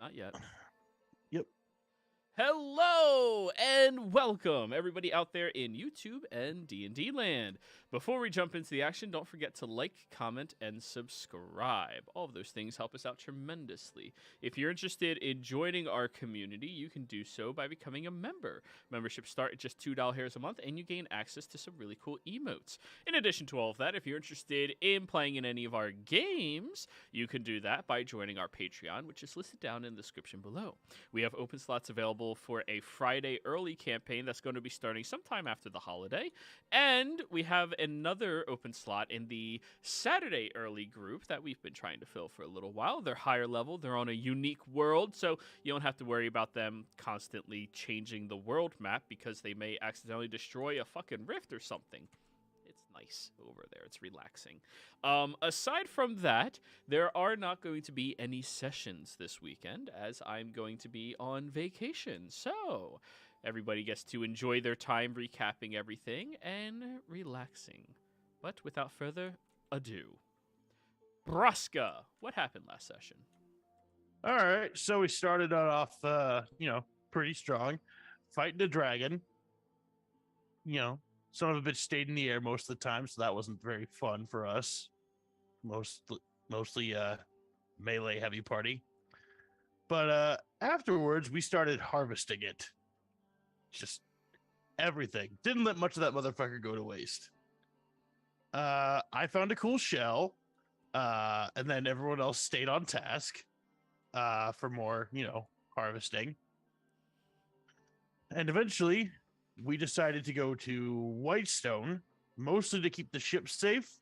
Not yet. Yep. Hello and welcome everybody out there in YouTube and D&D land. Before we jump into the action, don't forget to like, comment, and subscribe. All of those things help us out tremendously. If you're interested in joining our community, you can do so by becoming a member. Memberships start at just $2 a month, and you gain access to some really cool emotes. In addition to all of that, if you're interested in playing in any of our games, you can do that by joining our Patreon, which is listed down in the description below. We have open slots available for a Friday early campaign that's going to be starting sometime after the holiday. And we have another open slot in the Saturday early group that we've been trying to fill for a little while. They're higher level. They're on a unique world, so you don't have to worry about them constantly changing the world map because they may accidentally destroy a fucking rift or something. It's nice over there. It's relaxing. Aside from that, there are not going to be any sessions this weekend as I'm going to be on vacation. So everybody gets to enjoy their time recapping everything and relaxing. But without further ado, Braska, what happened last session? All right. So we started off, pretty strong, fighting a dragon. Son of a bitch stayed in the air most of the time, so that wasn't very fun for us. Mostly melee heavy party. But afterwards, we started harvesting it. Just everything. Didn't let much of that motherfucker go to waste. I found a cool shell, and then everyone else stayed on task for more, harvesting. And eventually, we decided to go to Whitestone, mostly to keep the ship safe,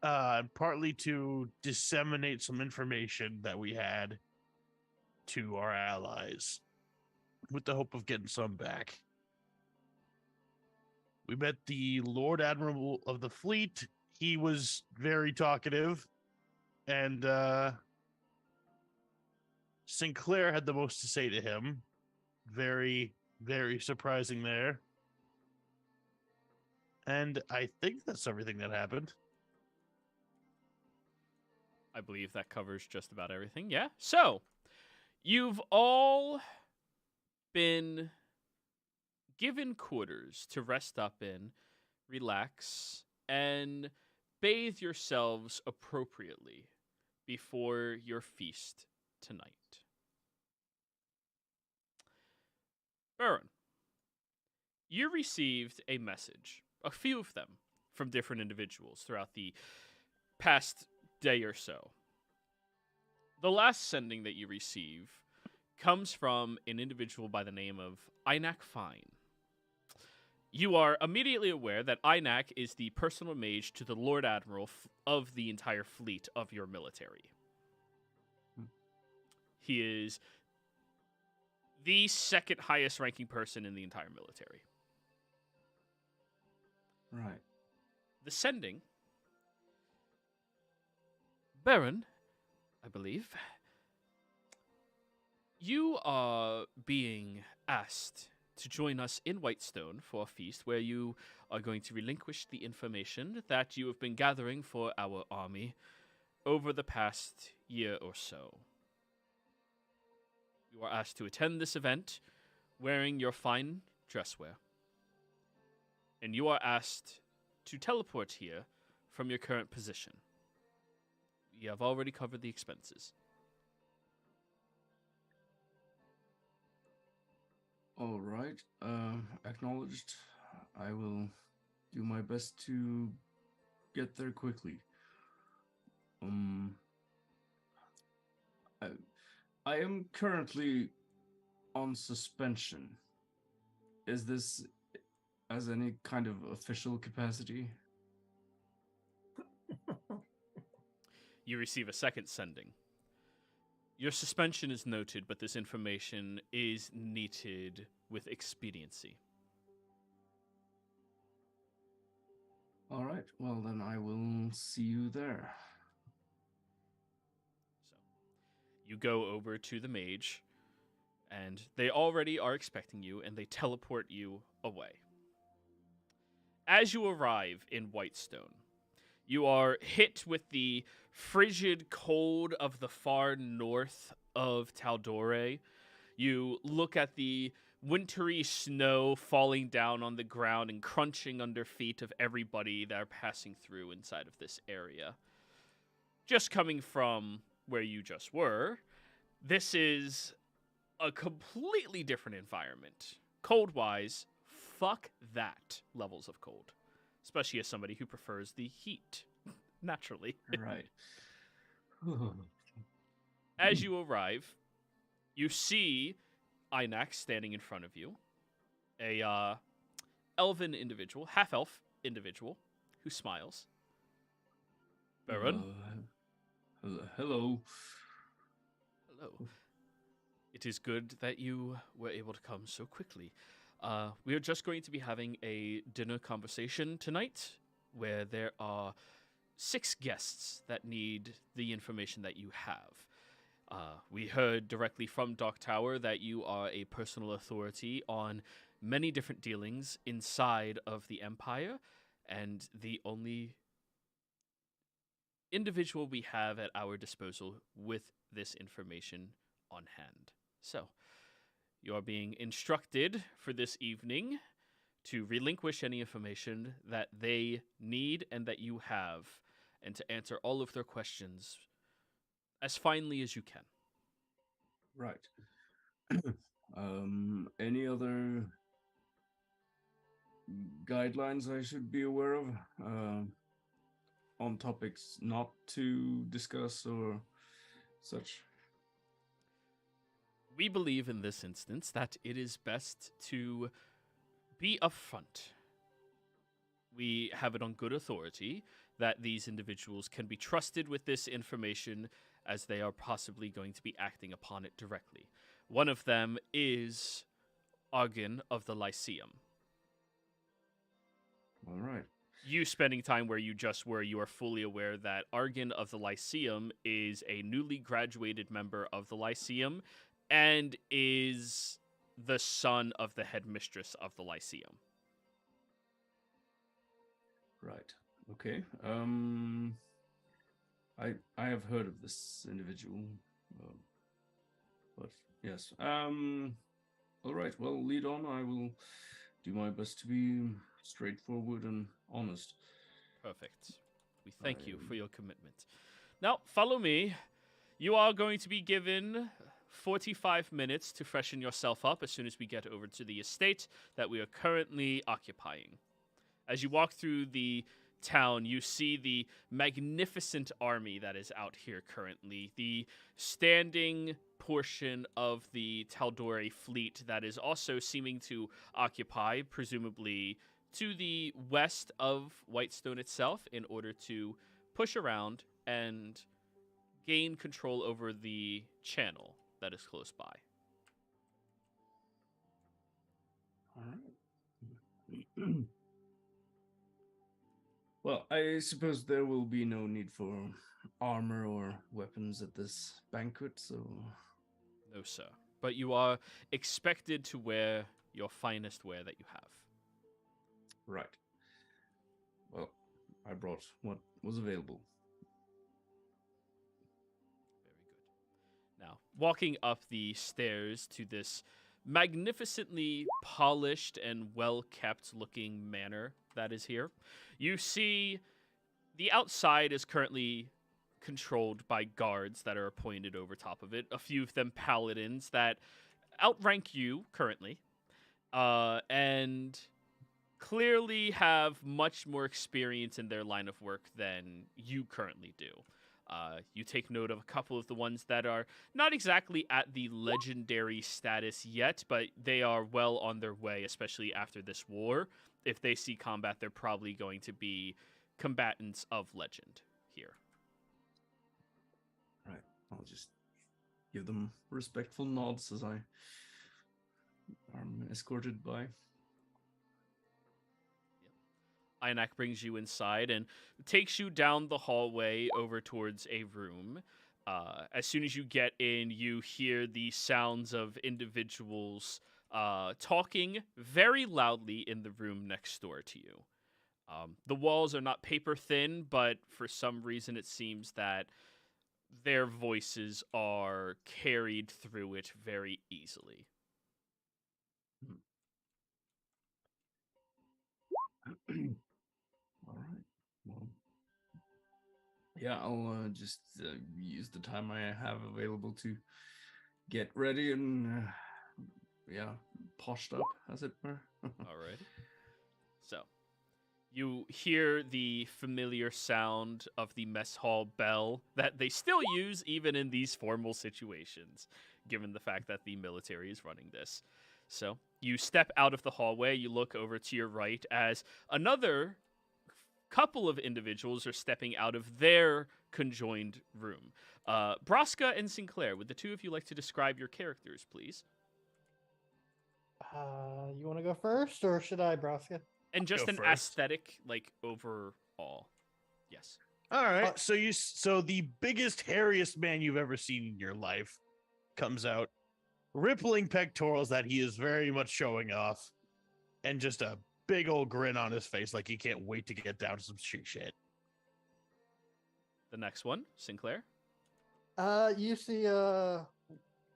and partly to disseminate some information that we had to our allies, with the hope of getting some back. We met the Lord Admiral of the fleet. He was very talkative, and Sinclair had the most to say to him. Very, very surprising there. And I think that's everything that happened. I believe that covers just about everything. Yeah. So, you've all been given quarters to rest up in, relax, and bathe yourselves appropriately before your feast tonight. Baron, you received a message, a few of them, from different individuals throughout the past day or so. The last sending that you receive comes from an individual by the name of Einak Fine. You are immediately aware that Einak is the personal mage to the Lord Admiral of the entire fleet of your military. He is the second highest ranking person in the entire military. Right. The sending, Baron, I believe, you are being asked to join us in Whitestone for a feast where you are going to relinquish the information that you have been gathering for our army over the past year or so. You are asked to attend this event wearing your fine dress wear. And you are asked to teleport here from your current position. You have already covered the expenses. All right. Acknowledged. I will do my best to get there quickly. I am currently on suspension. Is this as any kind of official capacity? You receive a second sending. Your suspension is noted, but this information is needed with expediency. All right. Well, then I will see you there. So, you go over to the mage, and they already are expecting you, and they teleport you away. As you arrive in Whitestone, you are hit with the frigid cold of the far north of Tal'Dorei. You look at the wintry snow falling down on the ground and crunching under feet of everybody that are passing through inside of this area. Just coming from where you just were, this is a completely different environment. Cold-wise, fuck that levels of cold. Especially as somebody who prefers the heat, naturally. Right. As you arrive, you see Einak standing in front of you. A elven individual, half-elf individual, who smiles. Baron? Hello. Hello. It is good that you were able to come so quickly. We are just going to be having a dinner conversation tonight where there are 6 guests that need the information that you have. We heard directly from Dark Tower that you are a personal authority on many different dealings inside of the Empire, and the only individual we have at our disposal with this information on hand. So, you are being instructed for this evening to relinquish any information that they need and that you have, and to answer all of their questions as finely as you can. Right. Any other guidelines I should be aware of on topics not to discuss or such? We believe in this instance that it is best to be upfront. We have it on good authority that these individuals can be trusted with this information as they are possibly going to be acting upon it directly. One of them is Argon of the Lyceum. All right. You spending time where you just were, you are fully aware that Argon of the Lyceum is a newly graduated member of the Lyceum and is the son of the headmistress of the Lyceum. Right. Okay. I have heard of this individual, but yes. All right. Well, lead on. I will do my best to be straightforward and honest. Perfect. We thank you for your commitment. Now, follow me. You are going to be given 45 minutes to freshen yourself up as soon as we get over to the estate that we are currently occupying. As you walk through the town, you see the magnificent army that is out here currently, the standing portion of the Tal'Dorei fleet that is also seeming to occupy, presumably to the west of Whitestone itself, in order to push around and gain control over the channel that is close by. All right. Well, I suppose there will be no need for armor or weapons at this banquet, so... No, sir. But you are expected to wear your finest wear that you have. Right. Well, I brought what was available. Very good. Now, walking up the stairs to this magnificently polished and well-kept looking manor that is here, you see the outside is currently controlled by guards that are appointed over top of it. A few of them paladins that outrank you currently, and clearly have much more experience in their line of work than you currently do. You take note of a couple of the ones that are not exactly at the legendary status yet, but they are well on their way, especially after this war. If they see combat, they're probably going to be combatants of legend here. Right. I'll just give them respectful nods as I am escorted by. Einak brings you inside and takes you down the hallway over towards a room. As soon as you get in, you hear the sounds of individuals talking very loudly in the room next door to you. The walls are not paper thin, but for some reason it seems that their voices are carried through it very easily. All right. Well, yeah, I'll just use the time I have available to get ready and yeah, poshed up, as it were. Alrighty. So, you hear the familiar sound of the mess hall bell that they still use even in these formal situations, given the fact that the military is running this. So, you step out of the hallway, you look over to your right as another couple of individuals are stepping out of their conjoined room. Braska and Sinclair, would the two of you like to describe your characters, please? You want to go first, or should I, Braska? And just Go an first. aesthetic, like, overall. Yes. All right. So the biggest, hairiest man you've ever seen in your life comes out, rippling pectorals that he is very much showing off, and just a big old grin on his face, like he can't wait to get down to some street shit. The next one, Sinclair. You see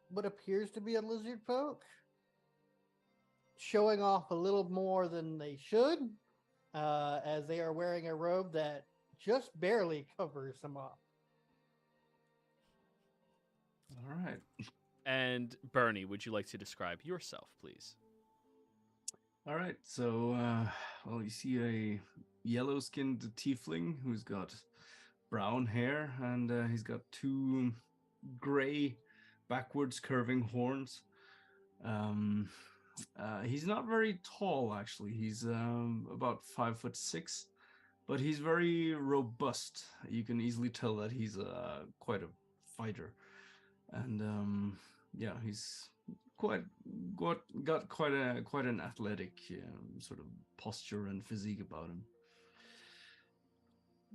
what appears to be a lizard folk showing off a little more than they should, as they are wearing a robe that just barely covers them up. All right. And Bernie, would you like to describe yourself, please? All right. So, well, you see a yellow-skinned tiefling who's got brown hair, and he's got two gray, backwards curving horns. He's not very tall, actually. He's about 5'6", but he's very robust. You can easily tell that he's quite a fighter, and yeah, he's got quite an athletic sort of posture and physique about him.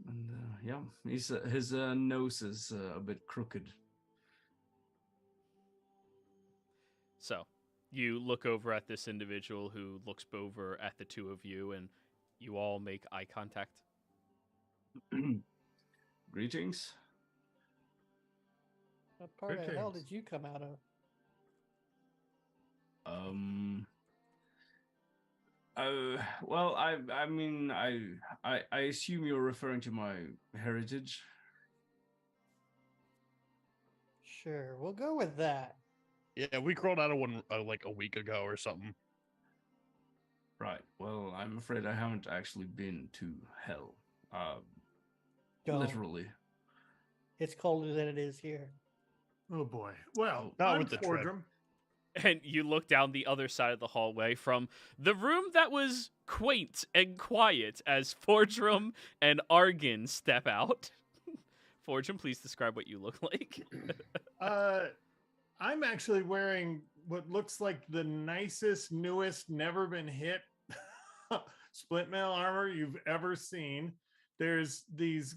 And yeah, his nose is a bit crooked. So, you look over at this individual who looks over at the two of you, and you all make eye contact. Greetings. What part of hell did you come out of? Well, I mean, I assume you're referring to my heritage. Sure, we'll go with that. Yeah, we crawled out of one like a week ago or something. Right. Well, I'm afraid I haven't actually been to hell. Don't. Literally. It's colder than it is here. Oh boy. Well, Not I'm with the trip. Fordrum. And you look down the other side of the hallway from the room that was quaint and quiet as Fordrum and Argan step out. Fordrum, please describe what you look like. I'm actually wearing what looks like the nicest, newest, never been hit split mail armor you've ever seen. There's these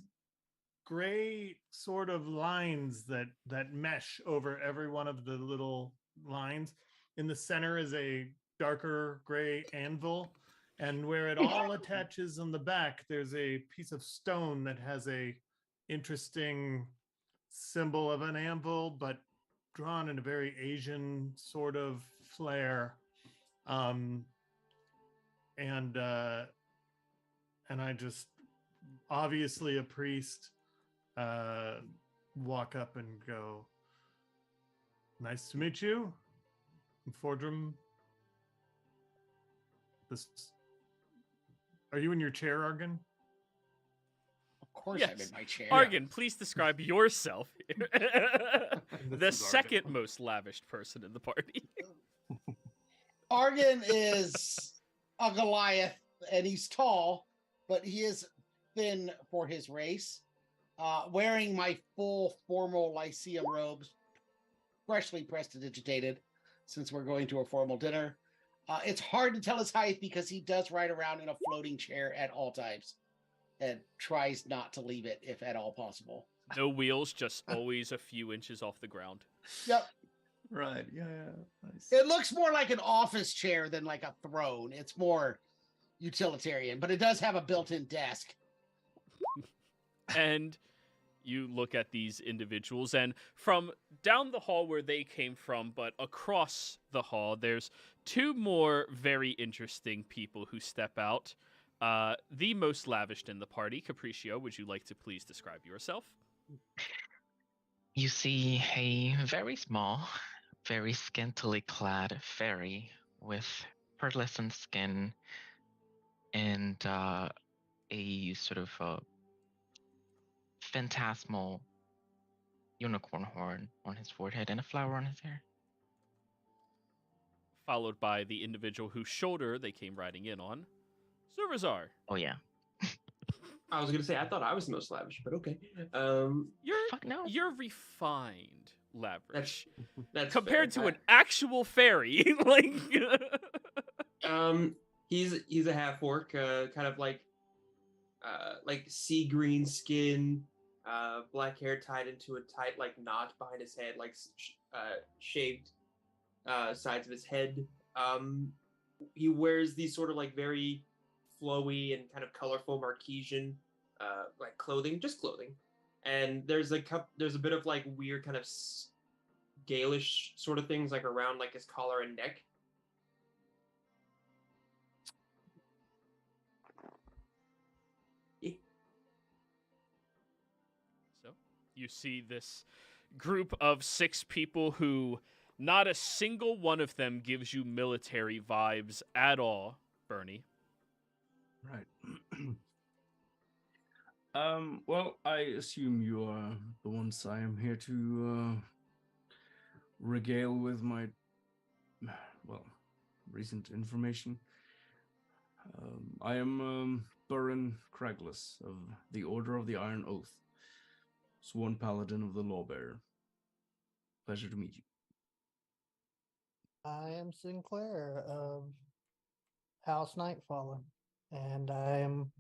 gray sort of lines that mesh over every one of the little lines. In the center is a darker gray anvil, and where it all attaches on the back, there's a piece of stone that has a interesting symbol of an anvil, but drawn in a very Asian sort of flair. And I just, obviously a priest, walk up and go, "Nice to meet you, Fordrum. Are you in your chair, Argan?" Of course Yes. I'm in my chair. Argan, please describe yourself. The This is second Argan. most lavished person in the party. Argan is a Goliath, and he's tall, but he is thin for his race. Wearing my full formal Lyceum robes, freshly prestidigitated, since we're going to a formal dinner. It's hard to tell his height because he does ride around in a floating chair at all times and tries not to leave it if at all possible. No wheels, just always a few inches off the ground. Yep. Right. Yeah. Nice. It looks more like an office chair than like a throne. It's more utilitarian, but it does have a built-in desk. And you look at these individuals, and from down the hall where they came from, but across the hall, there's two more very interesting people who step out. The most lavished in the party, Capriccio, would you like to please describe yourself? You see a very small, very scantily clad fairy with pearlescent skin and a sort of phantasmal unicorn horn on his forehead and a flower on his hair. Followed by the individual whose shoulder they came riding in on, Surazar. Oh yeah. I was gonna say I thought I was the most lavish, but okay. Fuck no. You're refined, lavish. That's compared fair. to an actual fairy. Like, He's a half orc, kind of like sea green skin, black hair tied into a tight like knot behind his head, like shaved sides of his head. He wears these sort of like very flowy and kind of colorful Marquesian like clothing, just clothing. And there's a bit of like weird kind of Gaelish sort of things like around like his collar and neck. so you see this group of 6 people who not a single one of them gives you military vibes at all, Bernie. Right. Well, I assume you are the ones I am here to regale with my, well, recent information. I am Burin Cragless of the Order of the Iron Oath, sworn paladin of the Lawbearer. Pleasure to meet you. I am Sinclair of House Nightfallen, and I am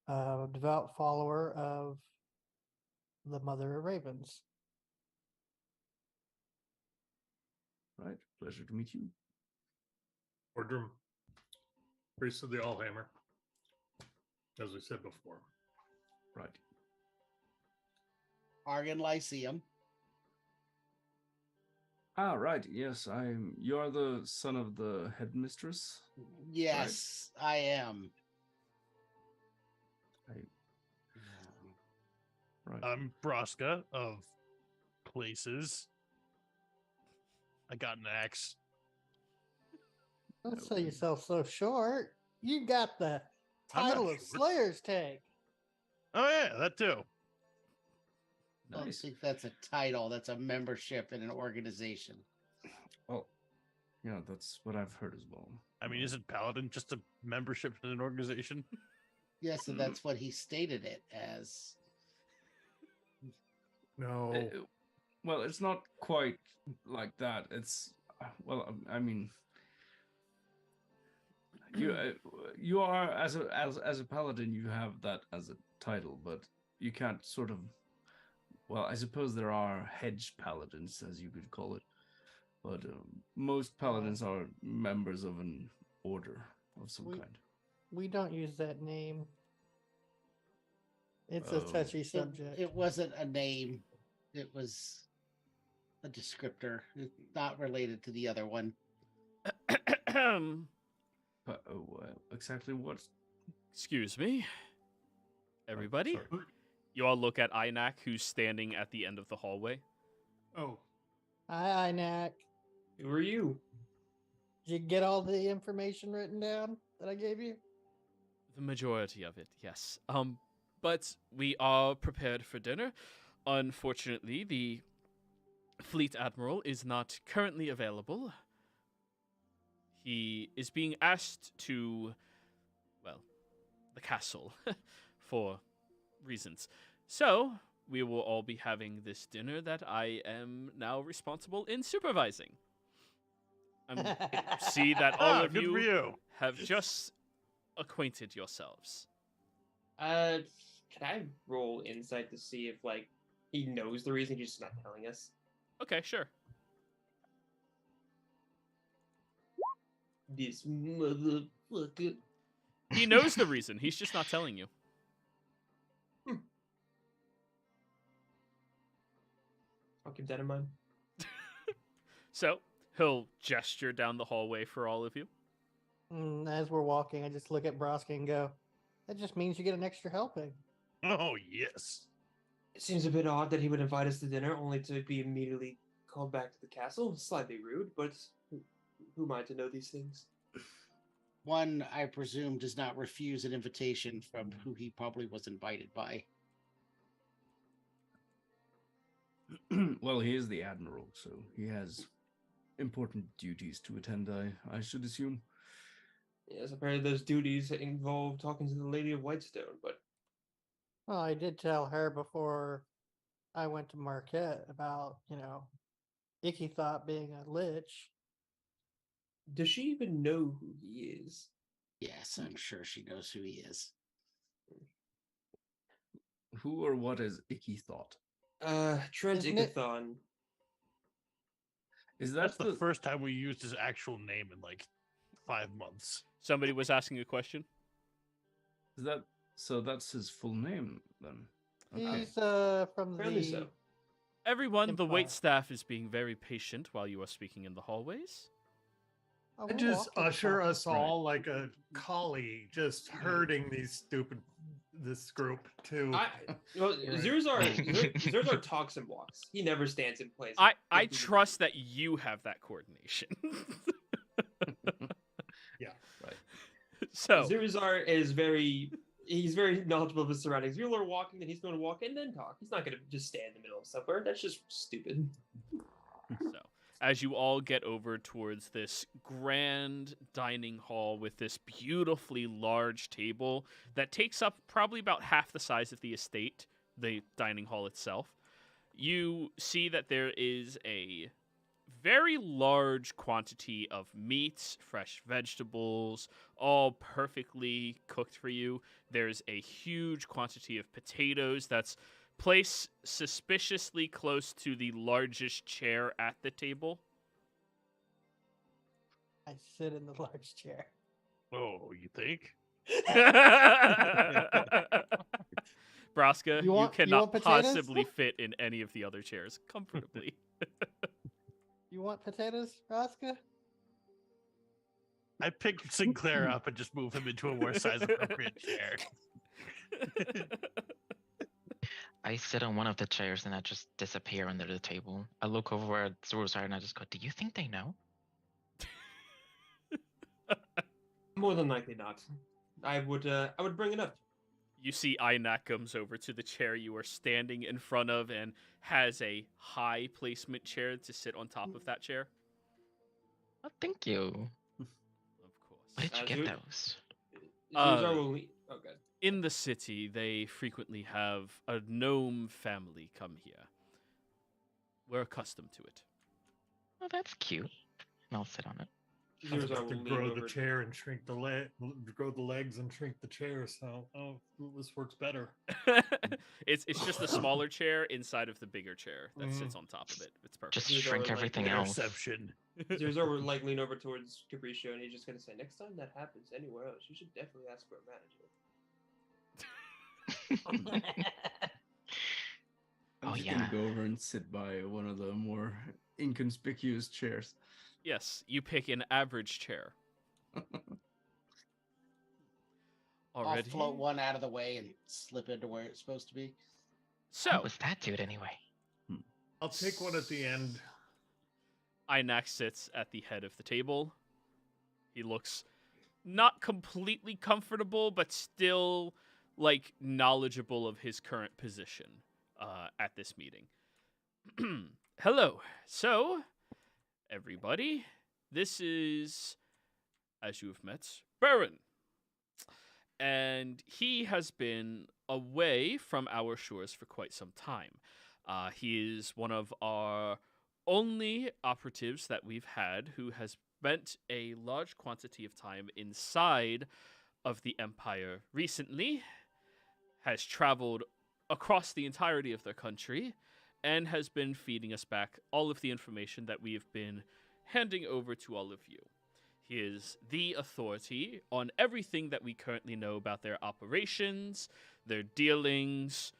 a devout follower of the Mother of Ravens. Right. Pleasure to meet you. Ordrum, priest of the Allhammer, as we said before. Right. Argon Lyceum. Ah, right. Yes, you're the son of the headmistress. Yes, I am. Right. I'm Braska of Places. I got an axe. Don't sell yourself so short. You got the I'm not title of short. Slayer's Take. Oh yeah, that too. I don't Nice. think that's a title. That's a membership in an organization. Well, yeah, that's what I've heard as well. I mean, isn't Paladin just a membership in an organization? Yes, and that's what he stated it as. No. Well, it's not quite like that. It's well, I mean, you are as a paladin, you have that as a title, but you can't sort of. Well, I suppose there are hedge paladins, as you could call it, but most paladins are members of an order of some kind. We don't use that name. It's a Oh. touchy subject. It wasn't a name. It was a descriptor. It's not related to the other one. But exactly what? Excuse me, everybody. Sorry. You all look at Einak, who's standing at the end of the hallway. Oh, Hi, Inac. Who are you? Did you get all the information written down that I gave you? The majority of it, yes. But we are prepared for dinner. Unfortunately, the Fleet Admiral is not currently available. He is being asked to, well, the castle for reasons. So, we will all be having this dinner that I am now responsible in supervising. See that all of good for you you. have just acquainted yourselves. Can I roll insight to see if like he knows the reason, he's just not telling us? Okay, sure. This motherfucker. He knows the reason. He's just not telling you. I'll keep that in mind. So he'll gesture down the hallway for all of you. As we're walking, I just look at Broski and go, that just means you get an extra helping. Oh, yes. It seems a bit odd that he would invite us to dinner only to be immediately called back to the castle. Slightly rude, but who am I to know these things? One, I presume, does not refuse an invitation from who he probably was invited by. Well, he is the admiral, so he has important duties to attend, I should assume. Yes, apparently those duties involve talking to the Lady of Whitestone, but Well, I did tell her before I went to Marquette about, Icky thought being a lich. does she even know who he is? Yes, I'm sure she knows who he is. Who or what is Icky Thought? Trent Isn't it- Ickathon. Is That's that the first time we used his actual name in like 5 months. Somebody was asking a question. Is that so? That's his full name then. Okay. He's from Apparently the so. Everyone, the Empire. wait staff is being very patient while you are speaking in the hallways. Oh, I we're just walking usher fast. us all like a collie, just herding this group too. Well, Right. Zurzar talks and walks. He never stands in place. I trust that you have that coordination. Yeah. Right. So Zurzar is he's very knowledgeable of his surroundings. If you're walking, then he's going to walk and then talk. He's not going to just stand in the middle of somewhere. That's just stupid. So, as you all get over towards this grand dining hall with this beautifully large table that takes up probably about half the size of the estate, the dining hall itself, you see that there is a very large quantity of meats, fresh vegetables, all perfectly cooked for you. There's a huge quantity of potatoes that's placed suspiciously close to the largest chair at the table. I sit in the large chair. Oh, you think? Braska, You want cannot potatoes? possibly fit in any of the other chairs comfortably. You want potatoes, Rosca? I pick Sinclair up and just move him into a more size appropriate chair. I sit on one of the chairs and I just disappear under the table. I look over at Zurzar and I just go, "Do you think they know?" More than likely not. I would bring it up. You see Inak comes over to the chair you are standing in front of and has a high placement chair to sit on top of that chair. Oh, thank you. Of Where course. did you get those? Zurzar will leave. Oh, good. In the city, they frequently have a gnome family come here. We're accustomed to it. Oh, that's cute. And I'll sit on it. I was Zurzar about to will lean grow the over. chair and shrink the grow the legs and shrink the chair. So, this works better. It's just a smaller chair inside of the bigger chair that sits on top of it. It's perfect. Just Zurzar shrink would like everything to- else. Interception. Zurzar would like lean over towards Capriccio and he's just gonna say, next time that happens anywhere else, you should definitely ask for a manager. I'm Oh, just yeah. gonna go over and sit by one of the more inconspicuous chairs. Yes, you pick an average chair. I'll Already. float one out of the way and slip into where it's supposed to be. So, What was that dude anyway? I'll take one at the end. Inak sits at the head of the table. He looks not completely comfortable, but still like knowledgeable of his current position at this meeting. Hello. So, everybody, this is, as you have met, Baron. And he has been away from our shores for quite some time. He is one of our only operatives that we've had who has spent a large quantity of time inside of the Empire recently, has traveled across the entirety of their country, and has been feeding us back all of the information that we have been handing over to all of you. He is the authority on everything that we currently know about their operations, their dealings,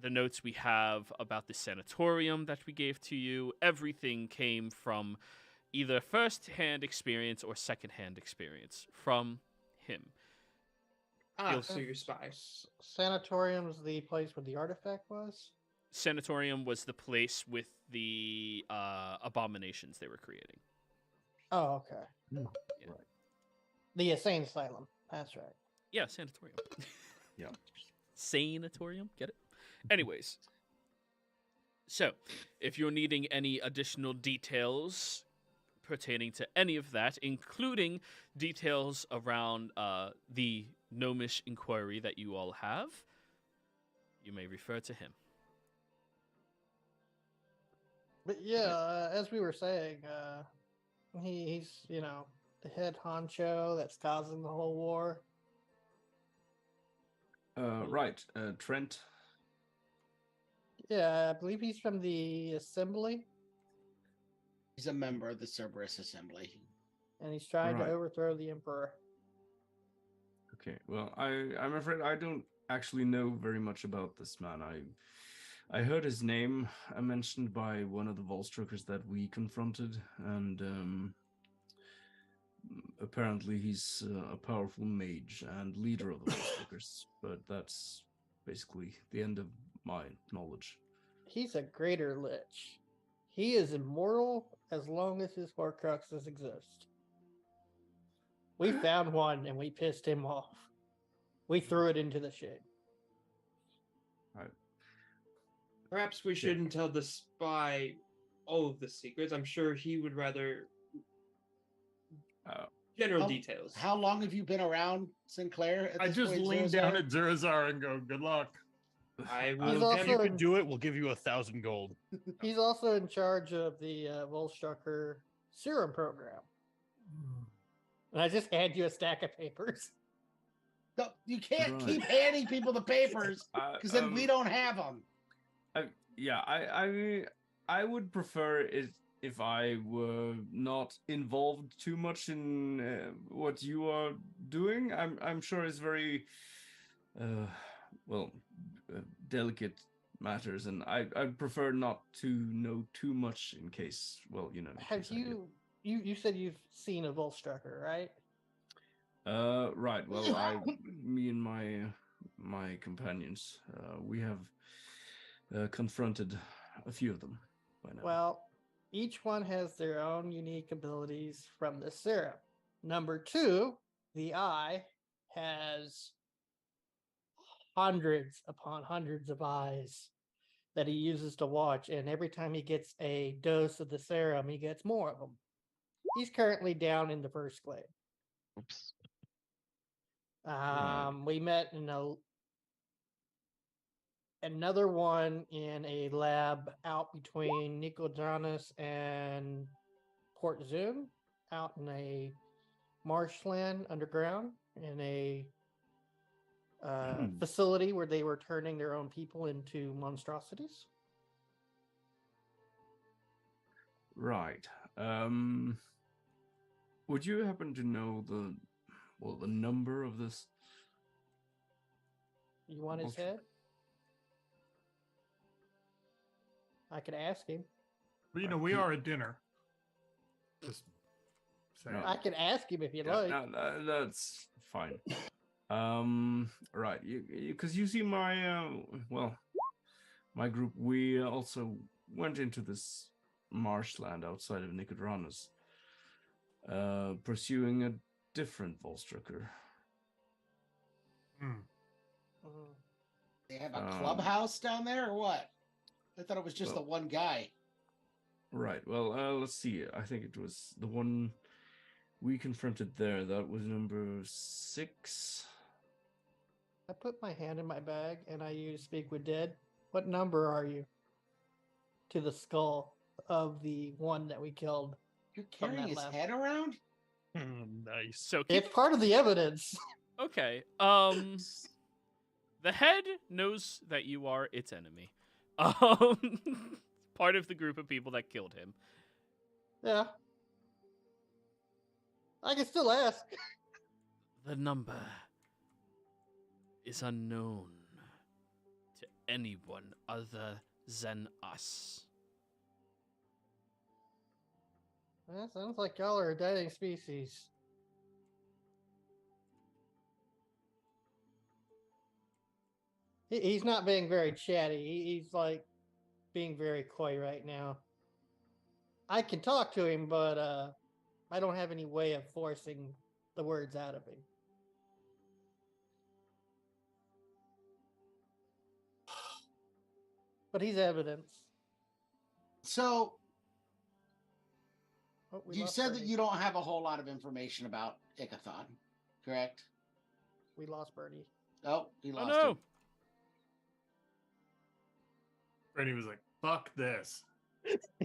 the notes we have about the sanatorium that we gave to you, everything came from either first-hand experience or second-hand experience from him. Ah, so you're spies. Sanatorium's the place where the artifact was. Sanatorium was the place with the abominations they were creating. Oh, okay. Yeah. Right. The insane asylum. That's right. Yeah, sanatorium. Yeah. Sanatorium, get it? Anyways, so if you're needing any additional details pertaining to any of that, including details around the gnomish inquiry that you all have, you may refer to him. But yeah, as we were saying, he's the head honcho that's causing the whole war. Right, Trent. Yeah, I believe he's from the Assembly, He's a member of the Cerberus Assembly. and he's trying Right. to overthrow the Emperor. Okay, well, I'm afraid I don't actually know very much about this man. I heard his name mentioned by one of the Volstruckers that we confronted, and apparently he's a powerful mage and leader of the Volstruckers, but that's basically the end of my knowledge. He's a greater lich. He is immortal as long as his Horcruxes exist. We found one and we pissed him off. We threw it into the shade. Perhaps we shouldn't tell the spy all of the secrets. I'm sure he would rather general details. How long have you been around, Sinclair? at I this just point, lean Zurazar? down at Zurazar and go, "Good luck." I He's will. also If you in- can do it, we'll give you 1,000 gold. He's also in charge of the Volstrucker serum program. And I just hand you a stack of papers. No, you can't Right. keep handing people the papers because then we don't have them. I would prefer it if I were not involved too much in what you are doing. I'm sure it's very delicate matters, and I'd prefer not to know too much in case, in Have case I get- you said you've seen a Volstrucker, right? Right. Well, me and my companions, we have confronted a few of them by now. Well, each one has their own unique abilities from the serum. Number 2, the eye has hundreds upon hundreds of eyes that he uses to watch, and every time he gets a dose of the serum, he gets more of them. He's currently down in the first glade. Oops. We met in another one in a lab out between Nicodranas and Port Zoom, out in a marshland underground in a facility where they were turning their own people into monstrosities. Right. Would you happen to know the number of this? You want his Okay. head? I could ask him. But we are at dinner. Just saying. No. I could ask him if you'd Yeah, like. no, that's fine. Right. Because you see my my group. We also went into this marshland outside of Nicodranas, pursuing a different Volstrucker. Hmm. Mhm. They have a Um, clubhouse down there or what? I thought it was just well- the one guy. Right. Well, let's see. I think it was the one we confronted there. That was number 6. I put my hand in my bag and I use Speak with Dead. What number are you? To the skull of the one that we killed. You're From carrying that his lab. head around? Nice. So keep, It's part of the evidence. okay. The head knows that you are its enemy. Part of the group of people that killed him. Yeah. I can still ask. The number is unknown to anyone other than us. Well, sounds like y'all are a dying species. He's not being very chatty. He's like being very coy right now. I can talk to him, but I don't have any way of forcing the words out of him. But he's evidence. So Oh, we you lost said that Bernie. you don't have a whole lot of information about Ikathon, correct? We lost Bernie. Oh, he lost no. him. Bernie was like, "Fuck this."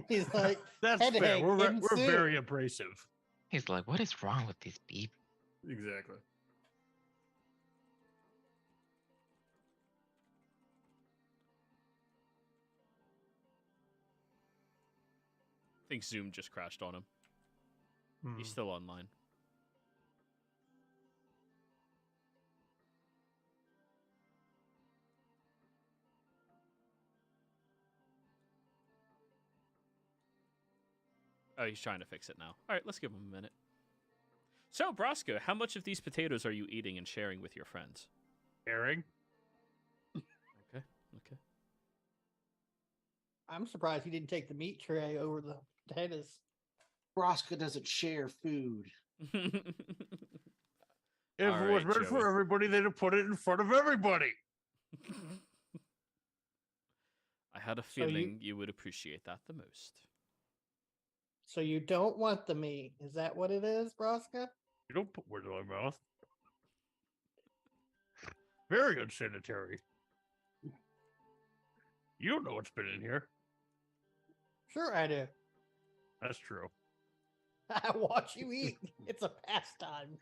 He's like, That's Head fair. hang We're ensued. very abrasive. He's like, what is wrong with these people? Exactly. I think Zoom just crashed on him. He's Hmm. still online. Oh, he's trying to fix it now. All right, let's give him a minute. So, Brosco, how much of these potatoes are you eating and sharing with your friends? Airing. Okay. I'm surprised he didn't take the meat tray over the potatoes. Broska doesn't share food. If All it was right, meant Joey. for everybody, they'd have put it in front of everybody. I had a So you- feeling you would appreciate that the most. So you don't want the meat. Is that what it is, Broska? You don't put words in my mouth. Very unsanitary. You don't know what's been in here. Sure I do. That's true. I watch you eat. It's a pastime.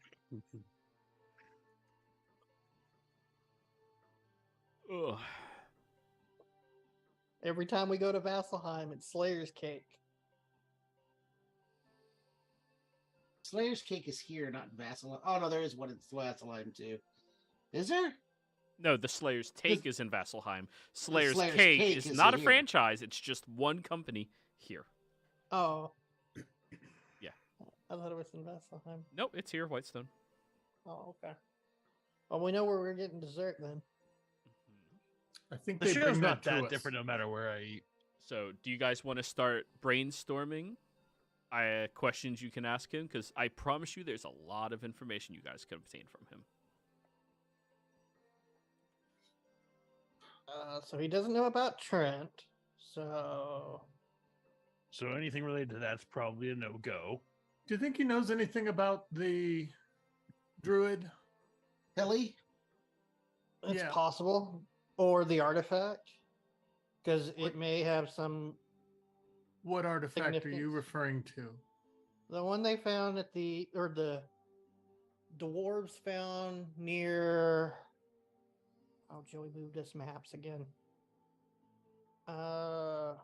Ugh. Every time we go to Vasselheim, it's Slayer's cake. Slayer's cake is here, not in Vasselheim. Oh no, there is one in Vasselheim too. Is there? No, the Slayer's Take is in Vasselheim. Slayer's, Slayer's Cake Cake is is not a here. franchise. It's just one company here. Oh. Yeah. I thought it was in Vasselheim. Nope, it's here, Whitestone. Oh, okay. Well, we know where we're getting dessert then. I think The they show's bring not that to that us. different no matter where I eat. So, do you guys want to start brainstorming questions you can ask him? Because I promise you there's a lot of information you guys can obtain from him. So he doesn't know about Trent. So So anything related to that's probably a no-go. Do you think he knows anything about the druid? Hilly? it's Yeah. possible. Or the artifact. Because it may have some. What artifact are you Significance? referring to? The one they found at the. Or the dwarves found near. Oh, Joey moved us maps again. The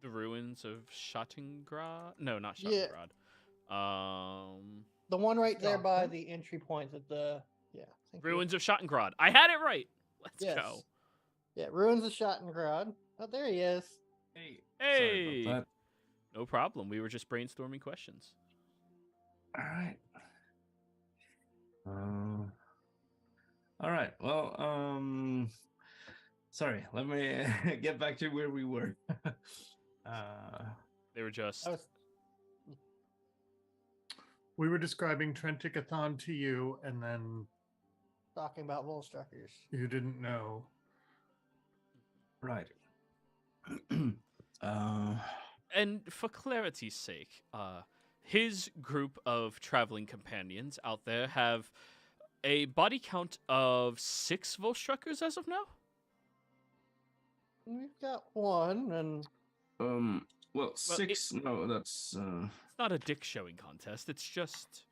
ruins of Schattengrad? No, not Yeah. Schattengrad. The one right there by Scotland? the entry point at the. Yeah. thank you. Ruins of Schattengrad. I had it right. Let's Yes. go. Yeah, Ruins of Schattengrad. Oh, there he is. Hey. Hey. Sorry about No problem. We were just brainstorming questions. that. All right. All right. Well, sorry. Let me get back to where we were. They were just. I was We were describing Trentikathon to you, and then talking about Volstruckers. you didn't know. right. And for clarity's sake, his group of traveling companions out there have a body count of 6 Volstruckers as of now? We've got one, and Well, 6. No, that's. It's not a dick showing contest. It's just.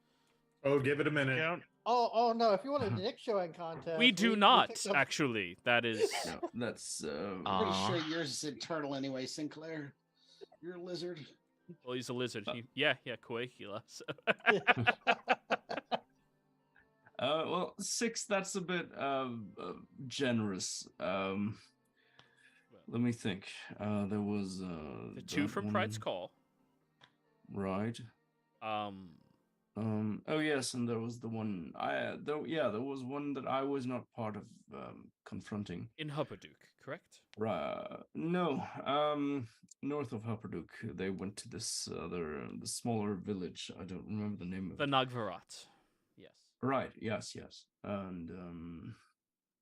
Oh, give it a minute. Count. oh no! If you want a dick showing contest, We do not, picked up- actually. That is. No, that's. I'm pretty Aw. sure yours is internal anyway, Sinclair. You're a lizard. Well, he's a lizard. Yeah, Coagula. So. Well, 6. That's a bit generous. Let me think. There was The two that from Pride's one, Call. right? Oh yes, and there was the one there was one that I was not part of confronting. In Huppaduke, correct? No, north of Hupperduke, they went to this the smaller village. I don't remember the name of The it. Nagvarat. Yes. Right. Yes. Yes. And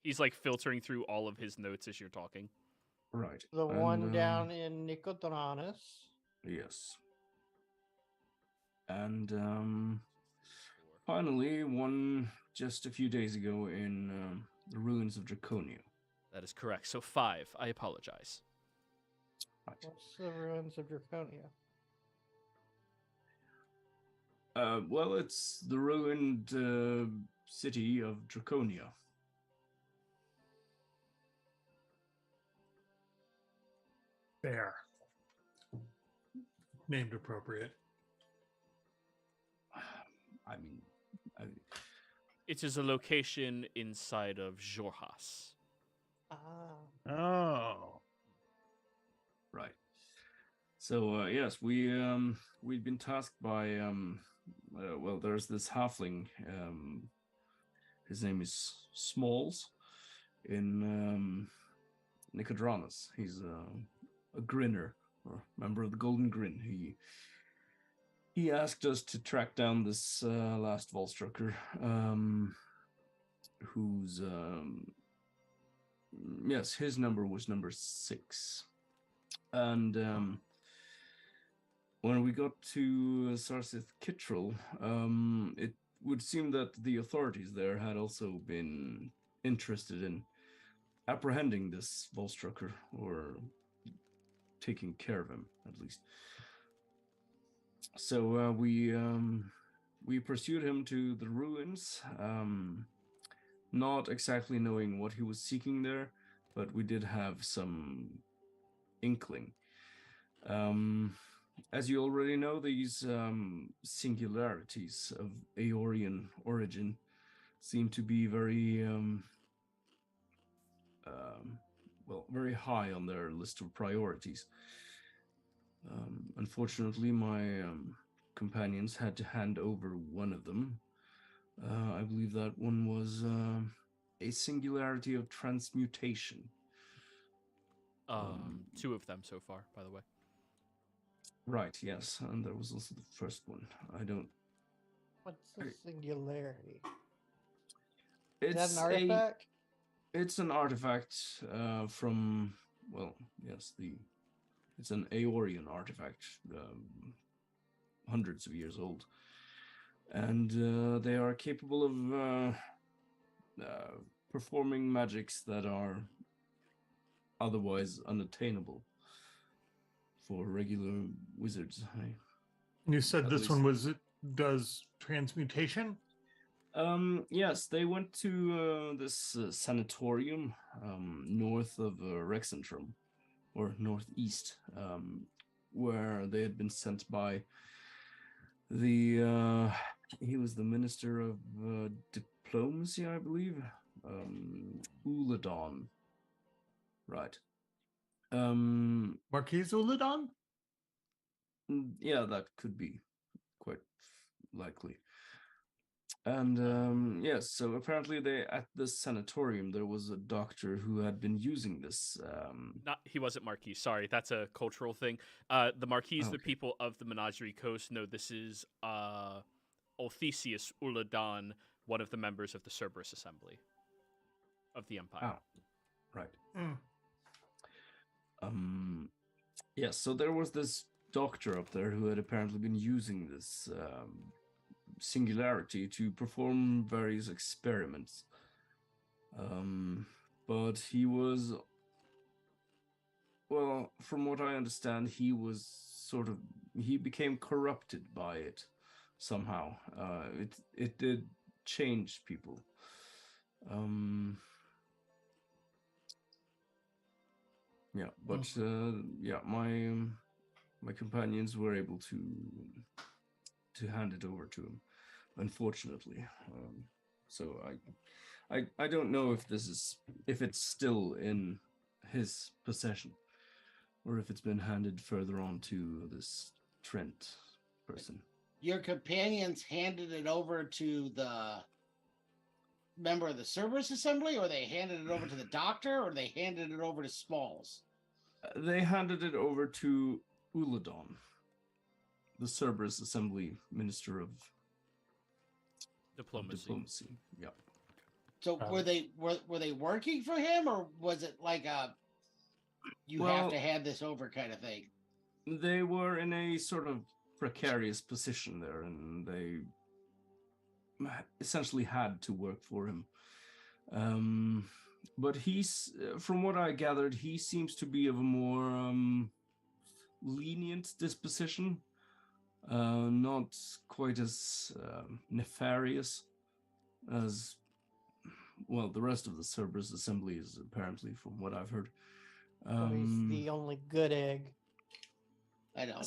He's like filtering through all of his notes as you're talking. right. The and, one down in Nicodranus. Yes. And finally, one just a few days ago in the ruins of Draconia. That is correct. So 5. I apologize. Right. What's the ruins of Draconia? Well, it's the ruined city of Draconia. Fair. Named appropriate. I mean, It is a location inside of Jorhas. Ah. Oh. right. So yes, we'd been tasked by well, there's this halfling. His name is Smalls in Nicodranus. He's a grinner, or member of the Golden Grin. He asked us to track down this last Volstrucker, whose yes, his number was number 6, and when we got to Sarsith Kittrell, it would seem that the authorities there had also been interested in apprehending this Volstrucker, or taking care of him, at least. So we pursued him to the ruins, not exactly knowing what he was seeking there, but we did have some inkling. As you already know, these singularities of Aeorian origin seem to be very well, very high on their list of priorities. Unfortunately, my companions had to hand over one of them. I believe that one was a singularity of transmutation. 2 of them so far, by the way. Right, yes, and there was also the first one. I don't. What's the singularity? It's Is that an artifact? It's an artifact from, well, yes, it's an Aeorian artifact, hundreds of years old, and they are capable of performing magics that are otherwise unattainable for regular wizards. You said At this least- one does transmutation? Yes, they went to this sanatorium north of Rexentrum, or northeast, where they had been sent by the he was the minister of diplomacy, I believe, Uladon. Right. Marquise Uladon? Yeah, that could be quite likely. And yes, so apparently they at this sanatorium there was a doctor who had been using this. He wasn't Marquis. Sorry, that's a cultural thing. The Marquis, the Okay. people of the Menagerie Coast, know this is Olthesius Uladan, one of the members of the Cerberus Assembly of the Empire. Oh, right. Mm. Yes, so there was this doctor up there who had apparently been using this singularity to perform various experiments. But he was, well, from what I understand, he became corrupted by it somehow. It did change people. Yeah, but yeah, my companions were able to hand it over to him, unfortunately. So I don't know if it's still in his possession, or if it's been handed further on to this Trent person. Your companions handed it over to the member of the Cerberus Assembly, or they handed it over to the doctor, or they handed it over to Smalls? They handed it over to Uladon, the Cerberus Assembly Minister of Diplomacy. Yep. So were they working for him, or was it like a you have to hand this over kind of thing? They were in a sort of precarious position there, and they essentially had to work for him. But he's, from what I gathered, he seems to be of a more lenient disposition, not quite as nefarious as, well, the rest of the Cerberus Assembly is, apparently, from what I've heard. So he's the only good egg. I know.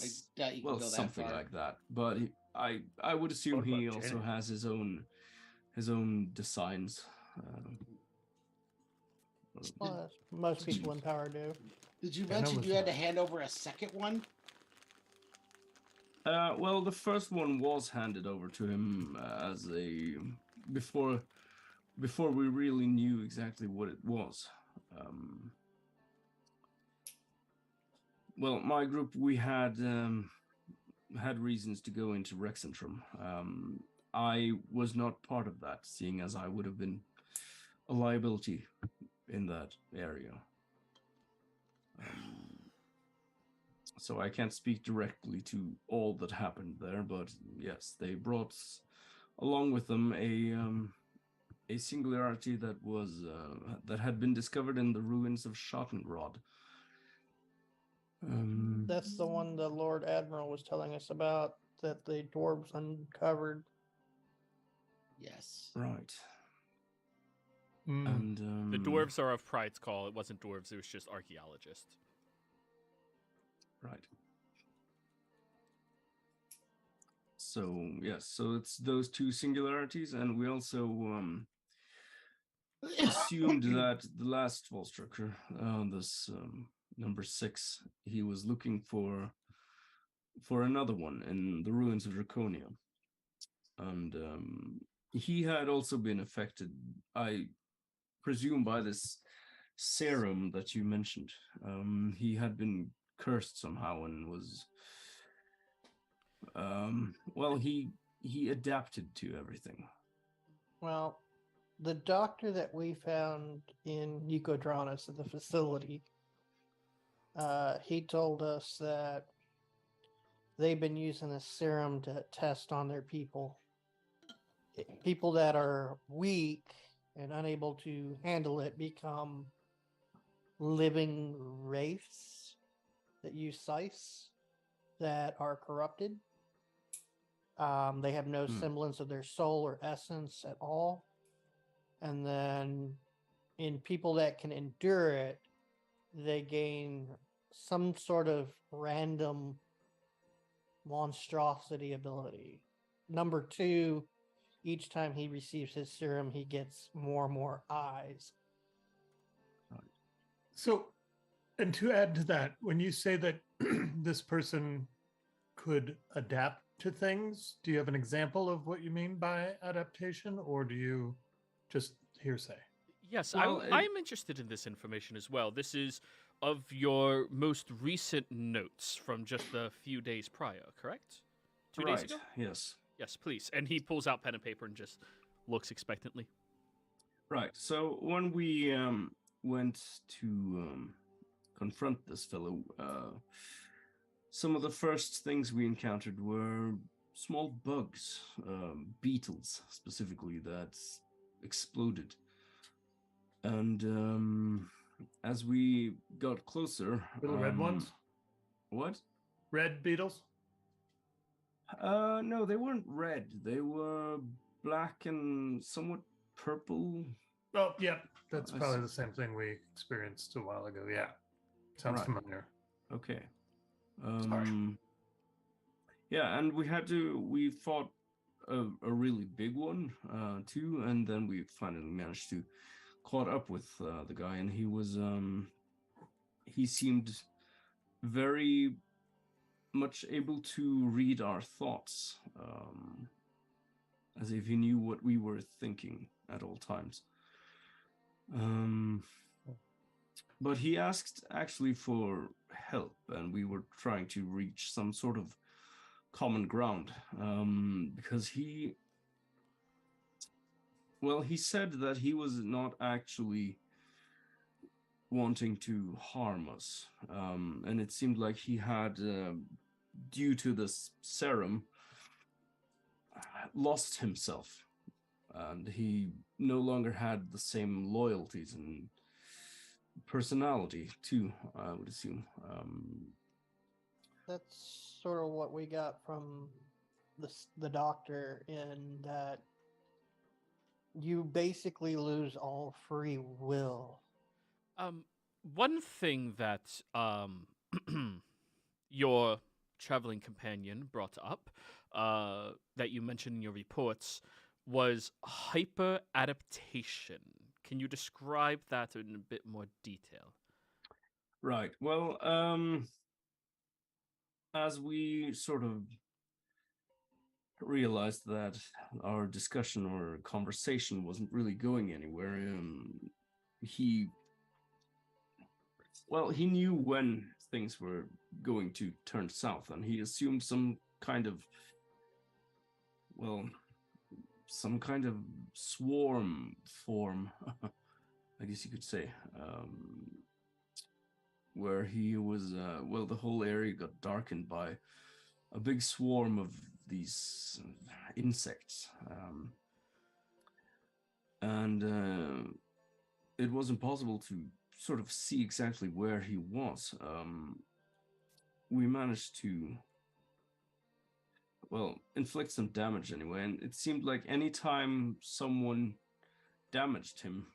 You Well, can go something that far. like that. But I would assume What he about also Jenny? has his own designs. Well, most people in power do. Did you Yeah, mention number you had to five. hand over a second one? Well, the first one was handed over to him as a before we really knew exactly what it was. Well, my group, we had reasons to go into Rexentrum. I was not part of that, seeing as I would have been a liability in that area. So I can't speak directly to all that happened there, but yes, they brought along with them a singularity that was that had been discovered in the ruins of Schattengrod. That's the one the Lord Admiral was telling us about that the dwarves uncovered. Yes. Right. Mm. And The dwarves are of Pride's call. It wasn't dwarves, it was just archaeologists. Right. So yes, so it's those two singularities, and we also assumed that the last Volstrucker, this number 6, he was looking for another one in the ruins of Draconia, and he had also been affected, I presume, by this serum that you mentioned. He had been cursed somehow and was well, he adapted to everything. Well, the doctor that we found in Eukodranus at the facility, he told us that they've been using a serum to test on their people. People that are weak and unable to handle it become living wraiths that use sice that are corrupted. They have no semblance of their soul or essence at all. And then in people that can endure it, they gain some sort of random monstrosity ability. Number 2, each time he receives his serum, he gets more and more eyes. So, and to add to that, when you say that this person could adapt to things, do you have an example of what you mean by adaptation, or do you just hearsay? Yes, Well, I'm interested in this information as well. This is of your most recent notes from just a few days prior, correct? 2 days ago? Yes. Yes, please. And he pulls out pen and paper and just looks expectantly. Right. So when we went to confront this fellow, some of the first things we encountered were small bugs, beetles specifically, that exploded. And as we got closer, Little red ones? What? Red beetles? No, they weren't red. They were black and somewhat purple. Oh, yeah. That's I probably see. the same thing we experienced a while ago. Yeah. Sounds Right. familiar. Okay. Sorry. Yeah, and we fought a really big one too, and then we finally managed to caught up with the guy, and he was he seemed very much able to read our thoughts, as if he knew what we were thinking at all times. But he asked actually for help, and we were trying to reach some sort of common ground, because he said that he was not actually wanting to harm us, and it seemed like he had, due to this serum, lost himself, and he no longer had the same loyalties and personality too, I would assume. That's sort of what we got from the doctor, in that you basically lose all free will. One thing that your traveling companion brought up, that you mentioned in your reports, was hyper adaptation. Can you describe that in a bit more detail? Right. Well, as we sort of realized that our discussion or conversation wasn't really going anywhere, he knew when things were going to turn south, and he assumed some kind of swarm form, I guess you could say, where he was, the whole area got darkened by a big swarm of these insects, and it was impossible to sort of see exactly where he was. We managed to, inflict some damage anyway, and it seemed like anytime someone damaged him,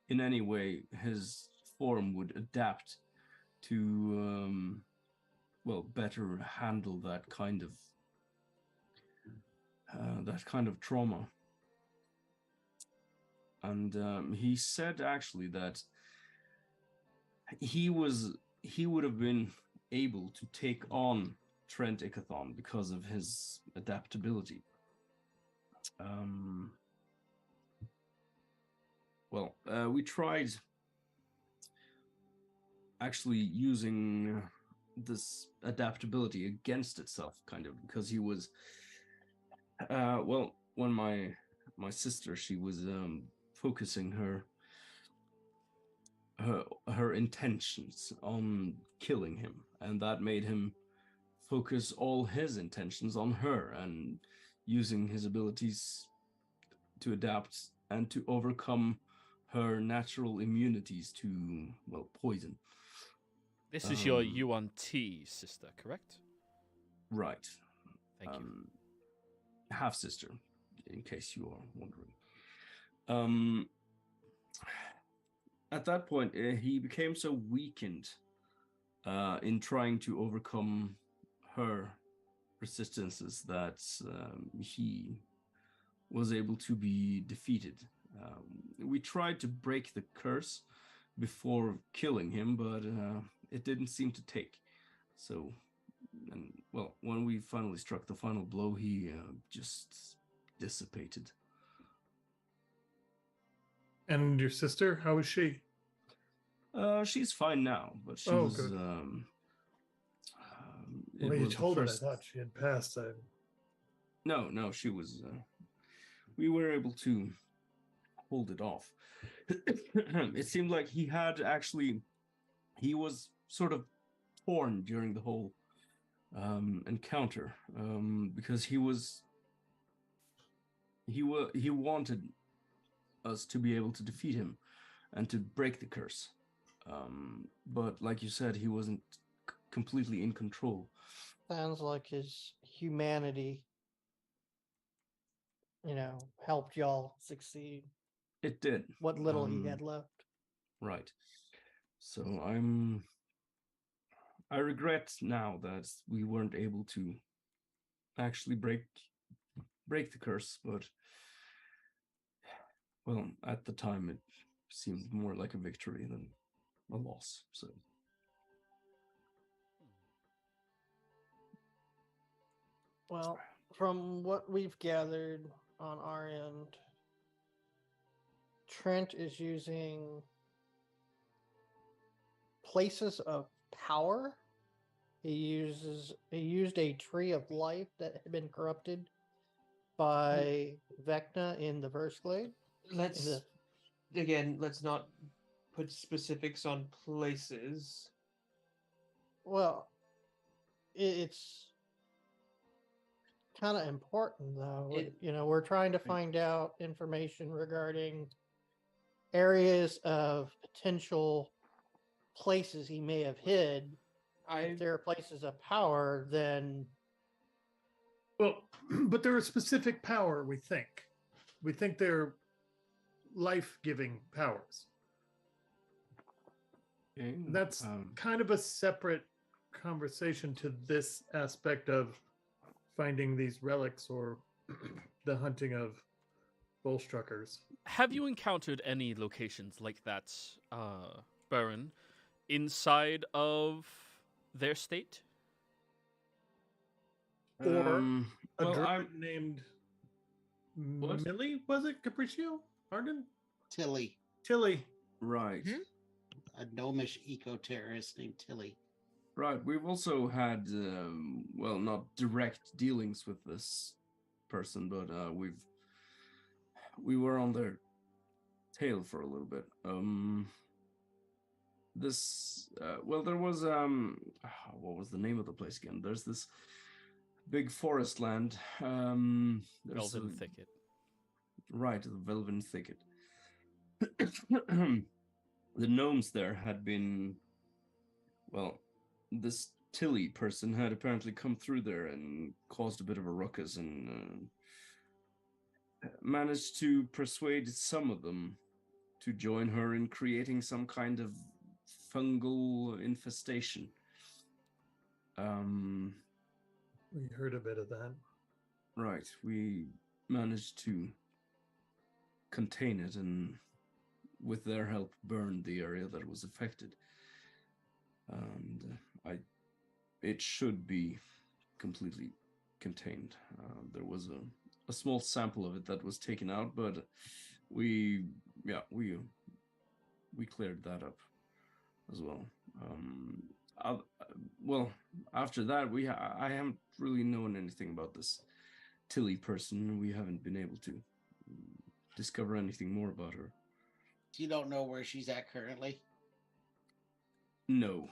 in any way, his form would adapt to, better handle that kind of trauma. And he said actually that he would have been able to take on Trent Ickathon because of his adaptability. We tried actually using this adaptability against itself, kind of, because he was, when my sister, she was focusing her intentions on killing him, and that made him focus all his intentions on her, and using his abilities to adapt and to overcome her natural immunities to, poison. This is your Yuan-Ti sister, correct? Right. Thank you. Half-sister, in case you are wondering. At that point, he became so weakened in trying to overcome her resistances that he was able to be defeated. We tried to break the curse before killing him, but it didn't seem to take. So, when we finally struck the final blow, he just dissipated. And your sister, how is she? She's fine now, but she was. Good. It You was told the her I first... thought she had passed. No, she was. We were able to hold it off. It seemed like he was sort of torn during the whole encounter, because he wanted us to be able to defeat him and to break the curse, but like you said, he wasn't completely in control. Sounds like his humanity, helped y'all succeed. It did. What little he had left. Right. So I regret now that we weren't able to actually break the curse, but at the time it seemed more like a victory than a loss. So Well, from what we've gathered on our end, Trent is using places of power. He used a tree of life that had been corrupted by Vecna in the Verse Glade. Let's let's not put specifics on places. Well, it's kind of important though. We're trying to find out information regarding areas of potential places he may have hid. If there are places of power, then Well, but they're a specific power, we think. We think they're life-giving powers. okay, That's kind of a separate conversation to this aspect of finding these relics or the hunting of bullstruckers. Have you encountered any locations like that, Baron, inside of their state? Or a well, druid named What? Millie, was it? Capriccio? Arden? Tilly, Tilly. right. a gnomish eco-terrorist named Tilly. Right. We've also had, well, not direct dealings with this person, but we were on their tail for a little bit. Well, there was what was the name of the place again? There's this big forest land. There's Velvet Thicket. Right, the Velvet Thicket. The gnomes there had been, well, this Tilly person had apparently come through there and caused a bit of a ruckus and managed to persuade some of them to join her in creating some kind of fungal infestation. We heard a bit of that. Right, we managed to contain it and with their help burn the area that was affected. And it should be completely contained. There was a small sample of it that was taken out, but we cleared that up as well. Well, after that, I haven't really known anything about this Tilly person. We haven't been able to discover anything more about her. You don't know where she's at currently? No.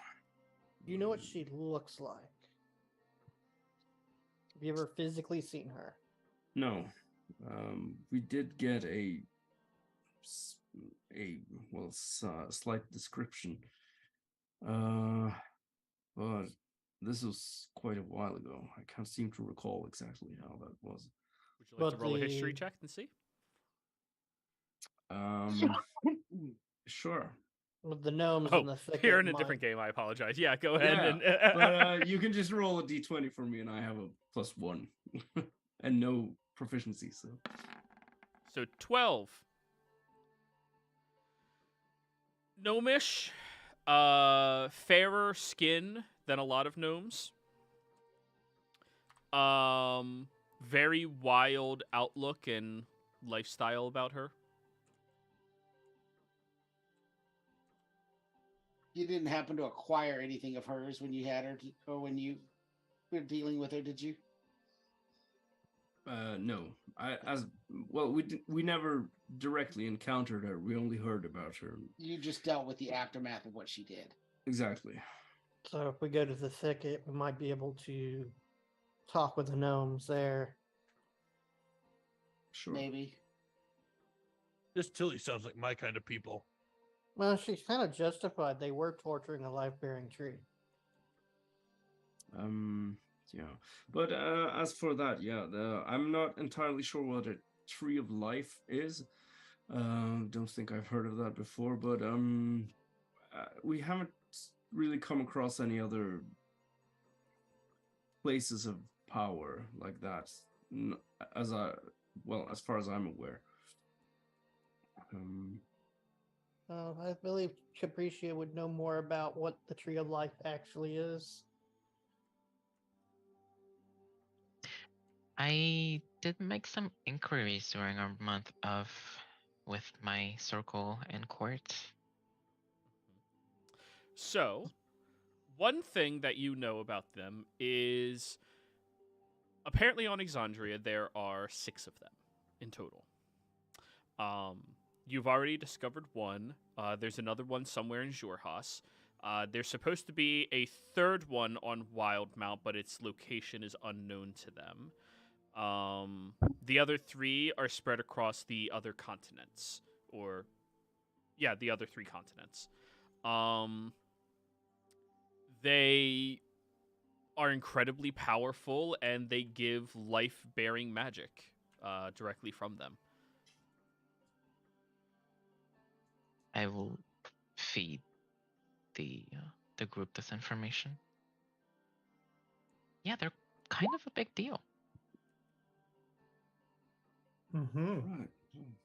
you know what she looks like. Have you ever physically seen her? No. We did get a slight description. But this was quite a while ago. I can't seem to recall exactly how that was. Would you like to But roll a history the- check and see? Sure. With the gnomes Oh, in the thicket. you're in a different game. I apologize. Yeah, go ahead. Yeah, And but you can just roll a d20 for me, and I have a +1 and no proficiency. So 12. Gnomish, fairer skin than a lot of gnomes. Very wild outlook and lifestyle about her. You didn't happen to acquire anything of hers when you had her, or when you were dealing with her, did you? No. We never directly encountered her. We only heard about her. You just dealt with the aftermath of what she did. Exactly. So if we go to the thicket, we might be able to talk with the gnomes there. Sure. Maybe. This Tilly sounds like my kind of people. Well, she's kind of justified. They were torturing a life-bearing tree. Yeah. But as for that, I'm not entirely sure what a tree of life is. Don't think I've heard of that before, but we haven't really come across any other places of power like that, as far as I'm aware. I believe Capricia would know more about what the Tree of Life actually is. I did make some inquiries during our month of with my circle and court. So, one thing that you know about them is apparently on Exandria there are 6 of them in total. You've already discovered one. There's another one somewhere in Jorhas. There's supposed to be a third one on Wildmount, but its location is unknown to them. The other 3 are spread across the other continents, the other 3 continents. They are incredibly powerful, and they give life-bearing magic directly from them. I will feed the group this information. Yeah, they're kind of a big deal. Mm-hmm. Right.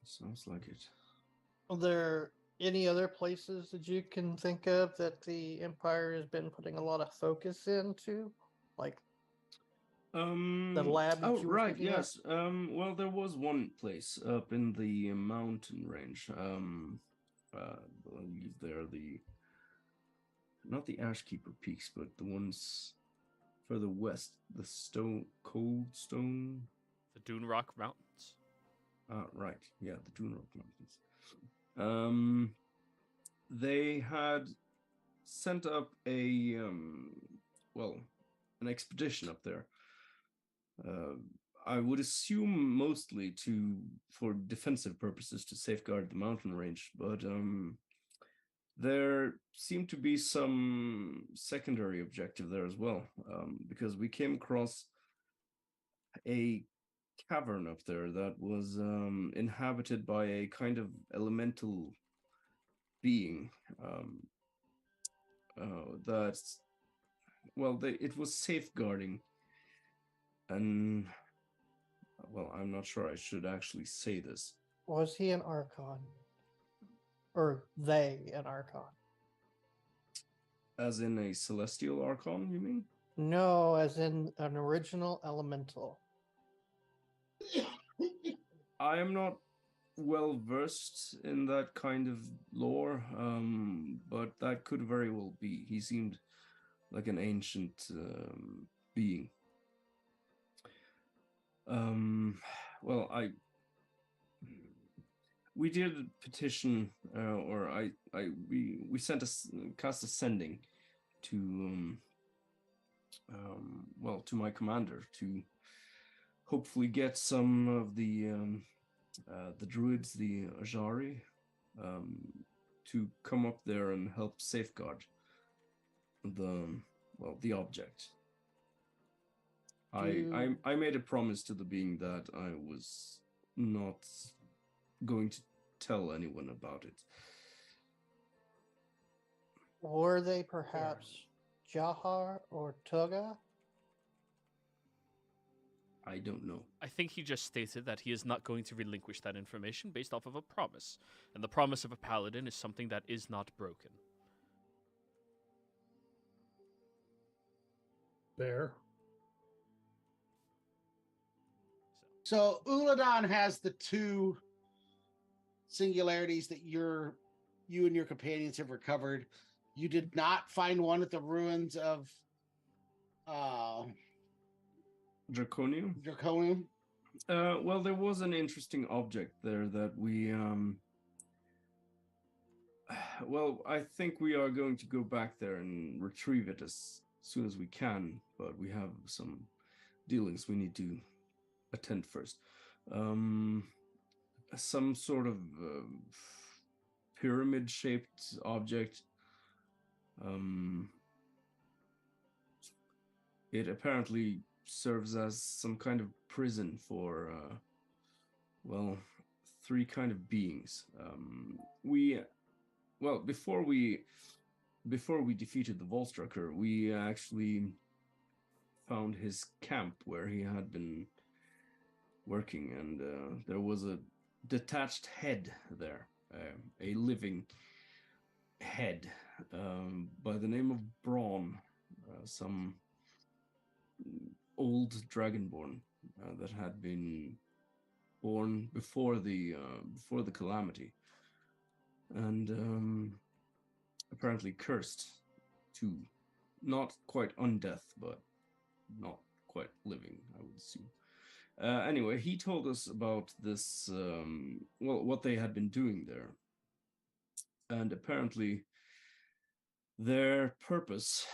Sounds like it. Are there any other places that you can think of that the Empire has been putting a lot of focus into? Like the lab that Oh, you were right. speaking of? Yes. Well, there was one place up in the mountain range. I believe they're not the Ashkeeper Peaks, but the ones further west. The Cold Stone. The Dune Rock Mountains. Right. Yeah, the Dune Rock Mountains. They had sent up an expedition up there. I would assume mostly for defensive purposes to safeguard the mountain range, but there seemed to be some secondary objective there as well, because we came across a cavern up there that was inhabited by a kind of elemental being it was safeguarding, and I'm not sure I should actually say this. Was he an Archon? Or they an Archon? As in a celestial Archon, you mean? No, as in an original elemental. I am not well versed in that kind of lore, but that could very well be. He seemed like an ancient being. We did petition, we sent cast a sending to to my commander to hopefully get some of the druids, the Ajari, to come up there and help safeguard the object. I made a promise to the being that I was not going to tell anyone about it. Were they perhaps Jahar or Toga? I don't know. I think he just stated that he is not going to relinquish that information based off of a promise. And the promise of a paladin is something that is not broken. There. So Uladon has the 2 singularities that you and your companions have recovered. You did not find one at the ruins of Draconium. There was an interesting object there that we I think we are going to go back there and retrieve it as soon as we can, but we have some dealings we need to attend first. Some sort of pyramid-shaped object. It apparently serves as some kind of prison for 3 kind of beings. Before we defeated the Volstrucker, we actually found his camp where he had been working, and there was a detached head there, a living head by the name of Braun, some old dragonborn that had been born before the calamity, and apparently cursed to not quite undeath, but not quite living, I would assume. Anyway, he told us about this, what they had been doing there. And apparently, their purpose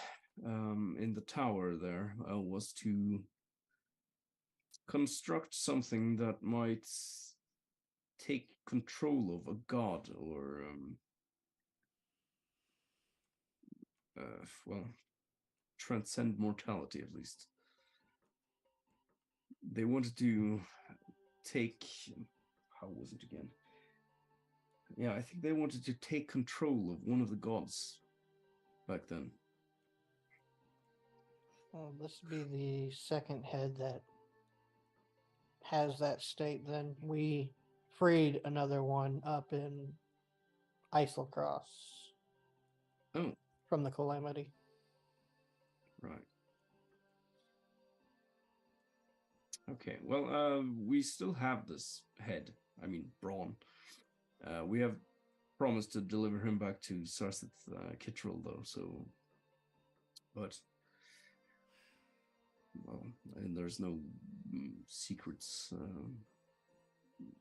in the tower there was to construct something that might take control of a god or, well, transcend mortality at least. They wanted to take, how was it again? Yeah, I think they wanted to take control of one of the gods back then. Well, this would be the second head that has that state. Then we freed another one up in Islecross Oh, from the calamity. right. Okay, well, we still have this head. I mean, Braun. We have promised to deliver him back to Sarsith Kittrell, though, so... But... Well, and there's no secrets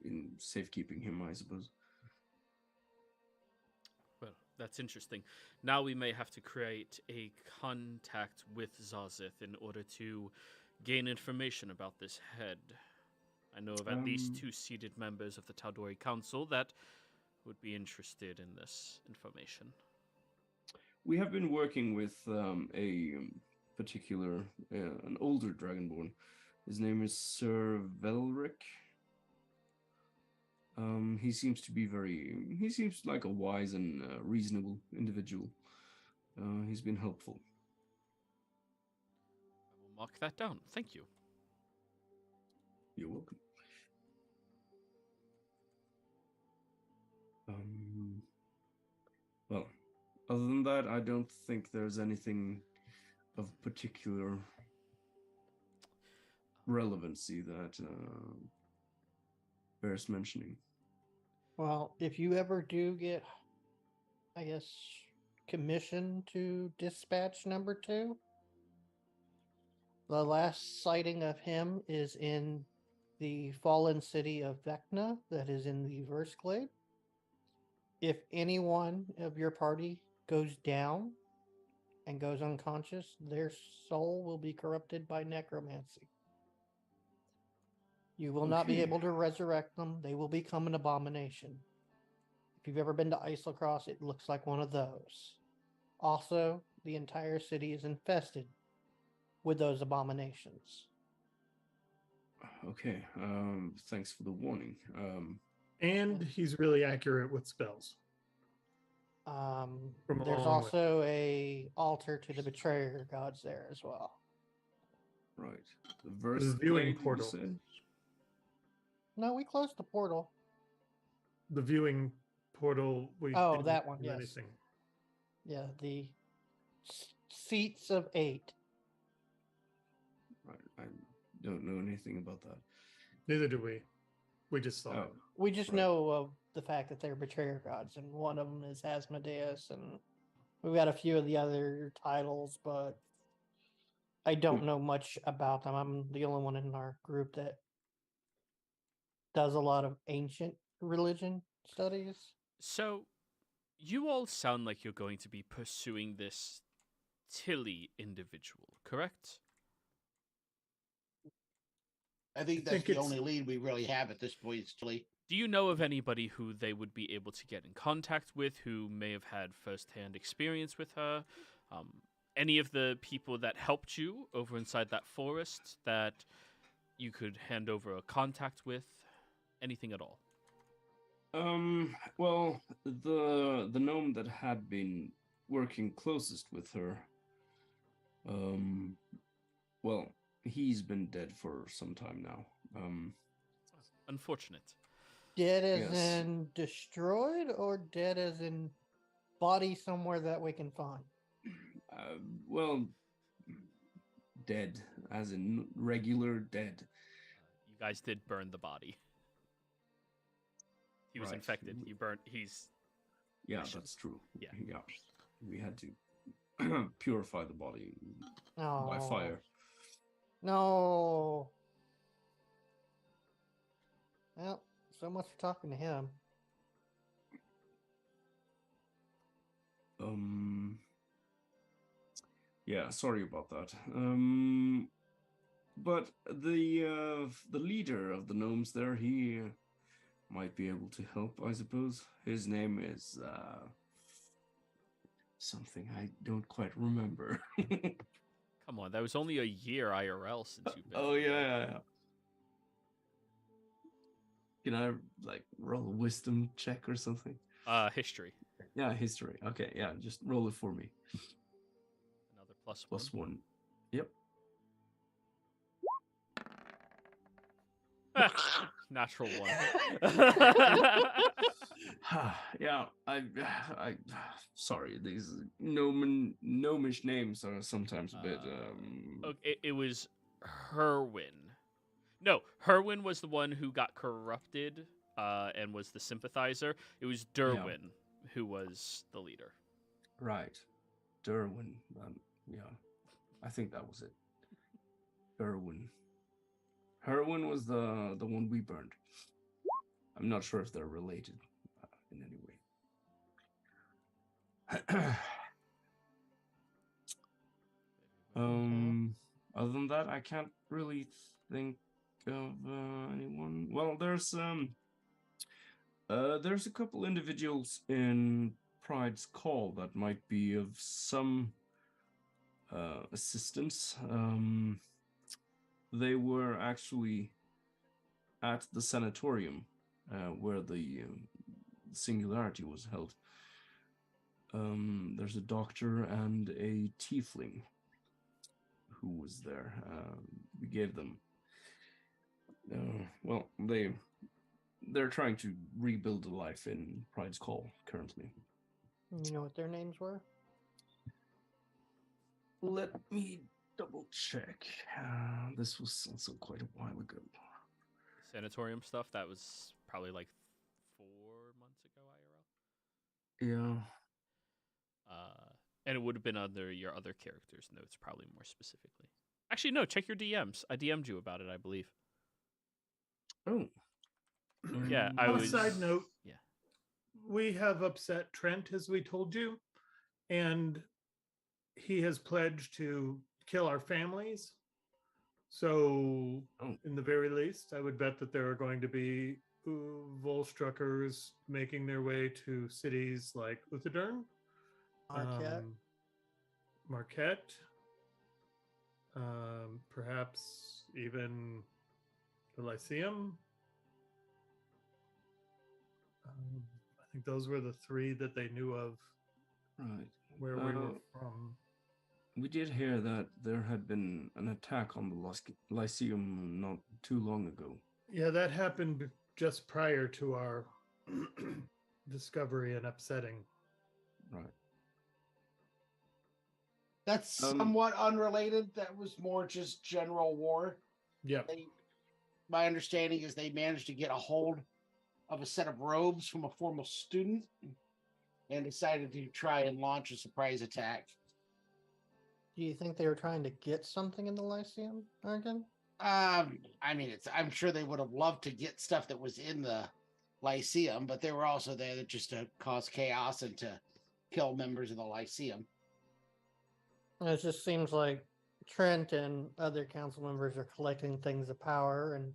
in safekeeping him, I suppose. Well, that's interesting. Now we may have to create a contact with Zazith in order to gain information about this head. I know of at least 2 seated members of the Tal'Dorei Council that would be interested in this information. We have been working with a particular, an older Dragonborn. His name is Sir Velric. He seems to be he seems like a wise and reasonable individual. He's been helpful. I will mark that down. Thank you. You're welcome. Well, other than that, I don't think there's anything of particular relevancy that bears mentioning. Well, if you ever do get, I guess, commissioned to dispatch number 2, the last sighting of him is in the fallen city of Vecna that is in the Versglade. If anyone of your party goes down and goes unconscious, their soul will be corrupted by necromancy. You will not be Okay. able to resurrect them. They will become an abomination. If you've ever been to Islecross, it looks like one of those. Also, the entire city is infested with those abominations. Okay, thanks for the warning. And he's really accurate with spells. From a There's long way. also a altar to the betrayer gods there as well. Right. The verse The viewing blade, you portal. said? No, we closed the portal. The viewing portal. We Oh, didn't that one, do yes. anything. Yeah, the seats of 8. Right. I don't know anything about that. Neither do we. We just saw Oh, it. We just Right. know of the fact that they're betrayer gods, and one of them is Asmodeus, and we've got a few of the other titles, but I don't know much about them. I'm the only one in our group that does a lot of ancient religion studies. So, you all sound like you're going to be pursuing this Tilly individual, correct? I think I that's think the it's- only lead we really have at this point, is Tilly. Do you know of anybody who they would be able to get in contact with who may have had first-hand experience with her? Any of the people that helped you over inside that forest that you could hand over a contact with? Anything at all? Well, the gnome that had been working closest with her, well, he's been dead for some time now. Unfortunate. Dead as Yes. in destroyed, or dead as in body somewhere that we can find? Well, dead, as in regular dead. You guys did burn the body. He was Right. infected. You burnt. He's. Yeah, Ashes. that's true. Yeah. We had to purify the body by Oh, fire. no. Well, so much for talking to him. Yeah, sorry about that. But the leader of the gnomes there, he might be able to help, I suppose. His name is something I don't quite remember. Come on, that was only a year IRL since you've been. Oh yeah. Can I like roll a wisdom check or something? History. Yeah, history. Okay, yeah, just roll it for me. Another plus Plus one. one. Yep. Natural one. Yeah, I sorry, these gnomish names are sometimes a bit Okay, it was Herwin. No, Herwin was the one who got corrupted and was the sympathizer. It was Derwin who was the leader. right. Derwin. Yeah. I think that was it. Derwin. Herwin was the one we burned. I'm not sure if they're related in any way. Other than that, I can't really think of anyone. Well, there's a couple individuals in Pride's Call that might be of some assistance. They were actually at the sanatorium where the singularity was held. There's a doctor and a tiefling who was there. We gave them. Well, they're trying to rebuild a life in Pride's Call currently. You know what their names were? Let me double check. This was also quite a while ago. Sanatorium stuff, that was probably like 4 months ago IRL. Yeah. And it would have been under your other characters' notes, probably more specifically. Actually, no, check your DMs. I DM'd you about it, I believe. Oh. Yeah, I On a was. side note, Yeah. we have upset Trent, as we told you, and he has pledged to kill our families. So, in the very least, I would bet that there are going to be Volstruckers making their way to cities like Uthadern, Marquette. Perhaps even the Lyceum. I think those were the 3 that they knew of. Right. Where we were from. We did hear that there had been an attack on the Lyceum not too long ago. Yeah, that happened just prior to our discovery and upsetting. Right. That's somewhat unrelated. That was more just general war. Yeah. My understanding is they managed to get a hold of a set of robes from a former student and decided to try and launch a surprise attack. Do you think they were trying to get something in the Lyceum, Argon? I mean, I'm sure they would have loved to get stuff that was in the Lyceum, but they were also there just to cause chaos and to kill members of the Lyceum. It just seems like Trent and other council members are collecting things of power, and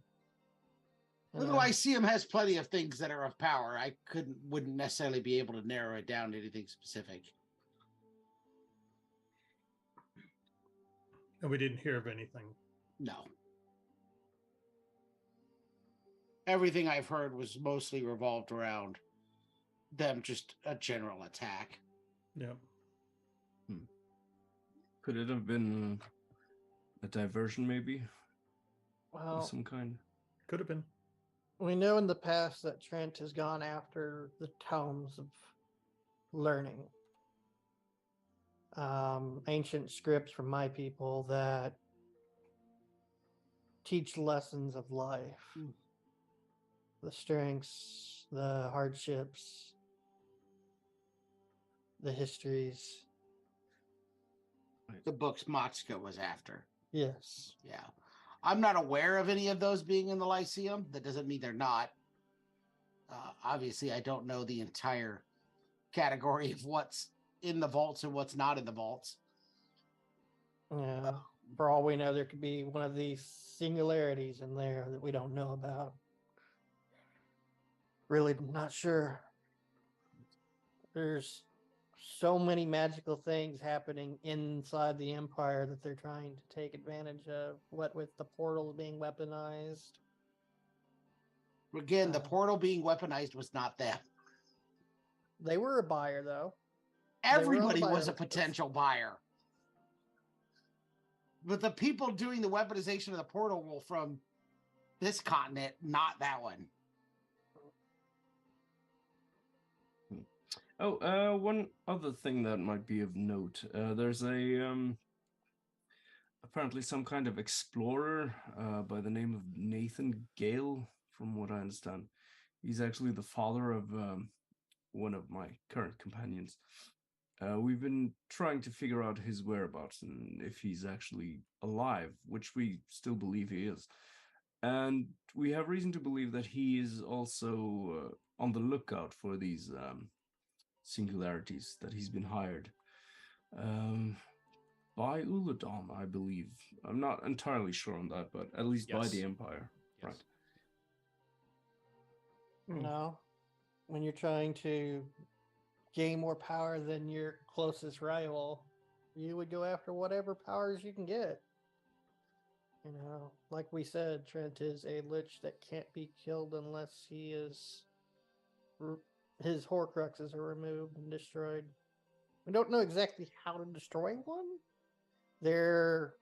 the Lyceum has plenty of things that are of power. I wouldn't necessarily be able to narrow it down to anything specific. And we didn't hear of anything. No. Everything I've heard was mostly revolved around them just a general attack. Yep. Could it have been a diversion, maybe? Well, of some kind? Could have been. We know in the past that Trent has gone after the tomes of learning ancient scripts from my people that teach lessons of life, the strengths, the hardships, the histories. The books Matsuka was after. Yes. Yeah. I'm not aware of any of those being in the Lyceum. That doesn't mean they're not. Obviously, I don't know the entire category of what's in the vaults and what's not in the vaults. Yeah. For all we know, there could be one of these singularities in there that we don't know about. Really not sure. There's so many magical things happening inside the Empire that they're trying to take advantage of. What with the portals being weaponized. Again, the portal being weaponized was not them. They were a buyer, though. They were on the Everybody buyer was a list. potential buyer. But the people doing the weaponization of the portal were from this continent, not that one. Oh, one other thing that might be of note. There's a apparently some kind of explorer by the name of Nathan Gale, from what I understand. He's actually the father of one of my current companions. We've been trying to figure out his whereabouts and if he's actually alive, which we still believe he is. And we have reason to believe that he is also on the lookout for these singularities, that he's been hired by Uladom, I believe. I'm not entirely sure on that, but at least by the Yes. Empire. Yes. Right. No. When you're trying to gain more power than your closest rival, you would go after whatever powers you can get. You know, like we said, Trent is a lich that can't be killed unless he is his Horcruxes are removed and destroyed. We don't know exactly how to destroy one. They're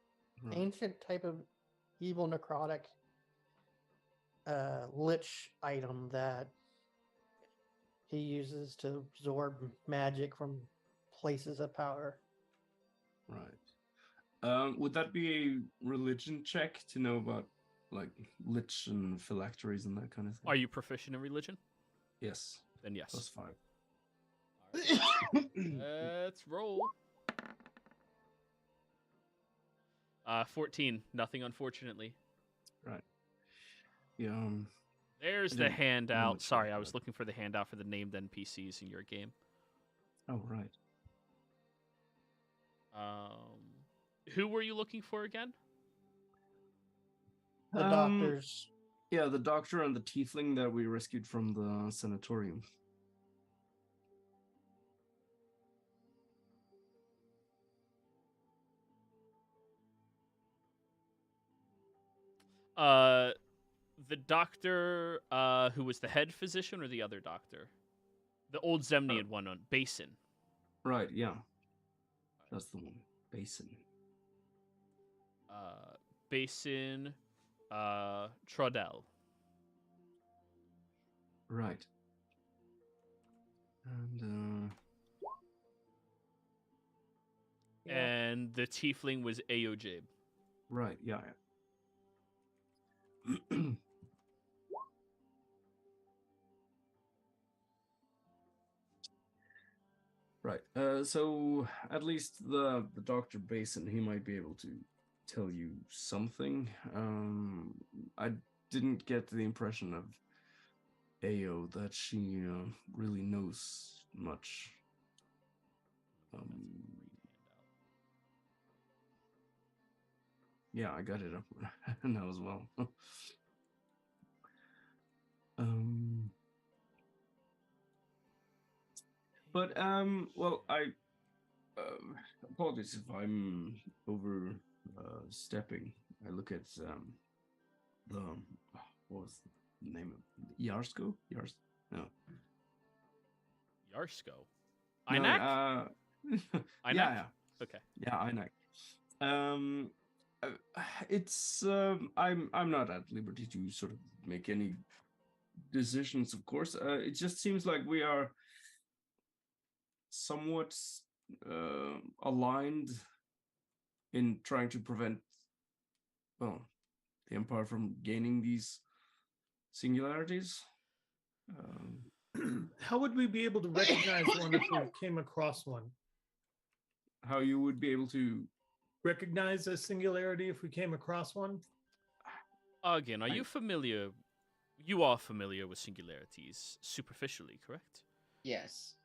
ancient type of evil necrotic lich item that he uses to absorb magic from places of power. Right. Would that be a religion check to know about like lich and phylacteries and that kind of thing? Are you proficient in religion? Yes. Then yes. +5. Let's roll. 14. Nothing, unfortunately. Right. Yeah. There's I the didn't know handout. much Sorry, about I was that. looking for the handout for the named NPCs in your game. Oh, right. Who were you looking for again? The doctors. Yeah, the doctor and the tiefling that we rescued from the sanatorium. The doctor who was the head physician, or the other doctor? The old Zemnian one on Basin. Right, yeah. That's the one. Basin. Basin Trodell. Right. And And the tiefling was Aojabe. right, yeah. Right. So at least the Dr. Basin, he might be able to tell you something. I didn't get the impression of Ao that she really knows much. Yeah, I got it up now as well. But well, I apologies if I'm over stepping. I look at the what was the name of Yarsko? No. Yarsko. No, Inak? Inak? Yeah. Okay. Yeah, Inak. It's I'm not at liberty to sort of make any decisions, of course. It just seems like we are somewhat aligned in trying to prevent, well, the Empire from gaining these singularities. How would we be able to recognize one if we came across one? How you would be able to Recognize a singularity if we came across one? Again, are I- you familiar? You are familiar with singularities superficially, correct? Yes.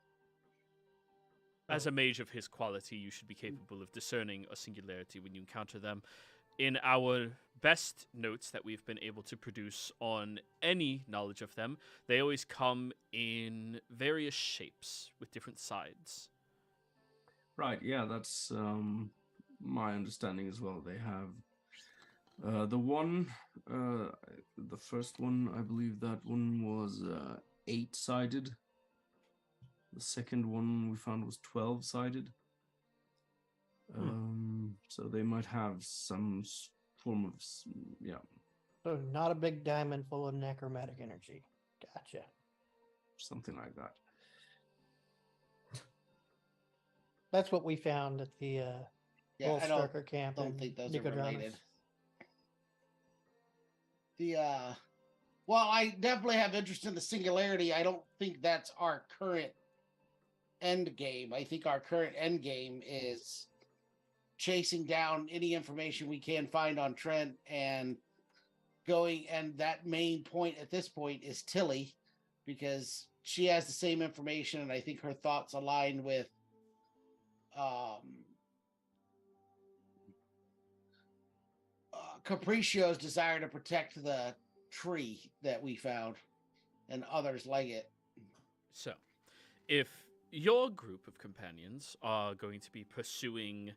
As a mage of his quality, you should be capable of discerning a singularity when you encounter them. In our best notes that we've been able to produce on any knowledge of them, they always come in various shapes with different sides. Right, yeah, that's my understanding as well. They have the first one, I believe that one was 8-sided. The second one we found was 12-sided. So they might have some form of, yeah, So not a big diamond full of necromantic energy. Gotcha. something like that. That's what we found at the Yeah, I Striker camp. don't in think those are Nicodranas. related. Well, I definitely have interest in the singularity. I don't think that's our current end game. I think our current end game is chasing down any information we can find on Trent and going, and that main point at this point is Tilly, because she has the same information, and I think her thoughts align with Capricio's desire to protect the tree that we found and others like it. So, if your group of companions are going to be pursuing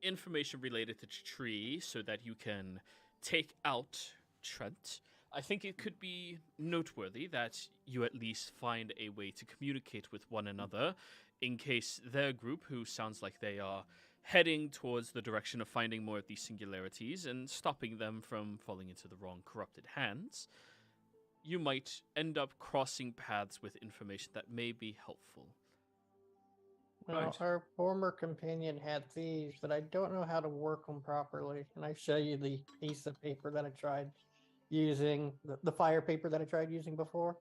information related to the tree so that you can take out Trent, I think it could be noteworthy that you at least find a way to communicate with one another in case their group, who sounds like they are heading towards the direction of finding more of these singularities and stopping them from falling into the wrong corrupted hands, you might end up crossing paths with information that may be helpful. Well, Right. our former companion had these, but I don't know how to work them properly. Can I show you the piece of paper that I tried using, the fire paper that I tried using before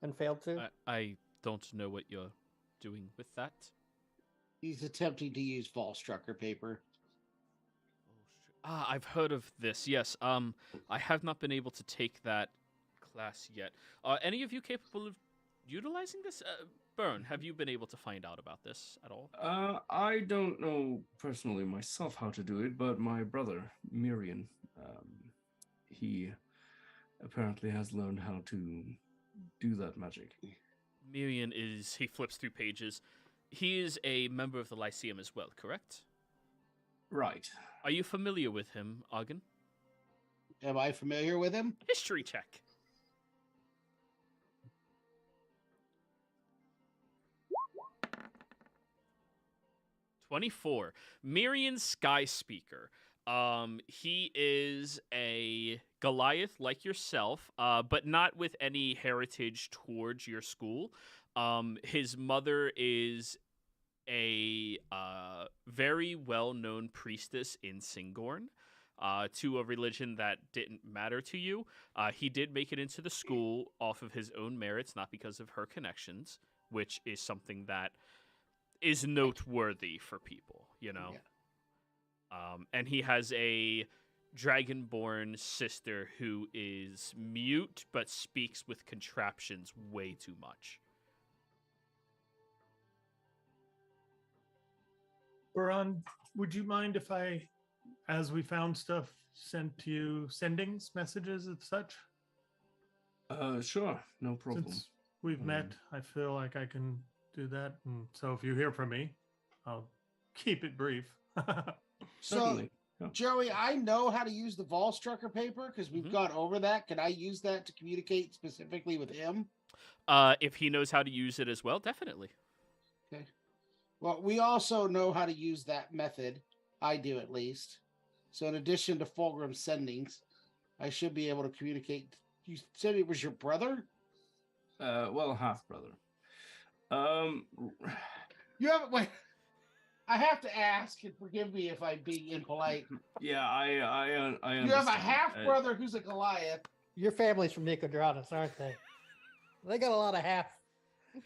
and failed to? I don't know what you're doing with that. He's attempting to use Volstrucker paper. I've heard of this. Yes. I have not been able to take that class yet. Are any of you capable of utilizing this? Byrne, have you been able to find out about this at all? I don't know personally myself how to do it, but my brother, Miriam, he apparently has learned how to do that magic. Miriam is, he flips through pages. He is a member of the Lyceum as well, correct? Right. Are you familiar with him, Argon? Am I familiar with him? History check. "24. Miriam Sky Speaker. He is a Goliath like yourself, but not with any heritage towards your school. His mother is a very well-known priestess in Singorn, to a religion that didn't matter to you. He did make it into the school off of his own merits, not because of her connections, which is something that is noteworthy for people, you know? Yeah. And he has a dragonborn sister who is mute but speaks with contraptions way too much. Baron, would you mind if I, as we found stuff, sent you sendings, messages, and such? Sure, no problem. Since we've met, I feel like I can do that. And so if you hear from me, I'll keep it brief. Certainly. So, Joey, I know how to use the Volstrucker paper because we've gone over that. Can I use that to communicate specifically with him? If he knows how to use it as well, definitely. Okay. Well, we also know how to use that method. I do, at least. So in addition to Fulgrim's sendings, I should be able to communicate. You said it was your brother? Well, half brother. You have wait. I have to ask, and forgive me if I'm being impolite. Yeah, I understand. You have a half brother who's a Goliath. Your family's from Nicodranas, aren't they? They got a lot of half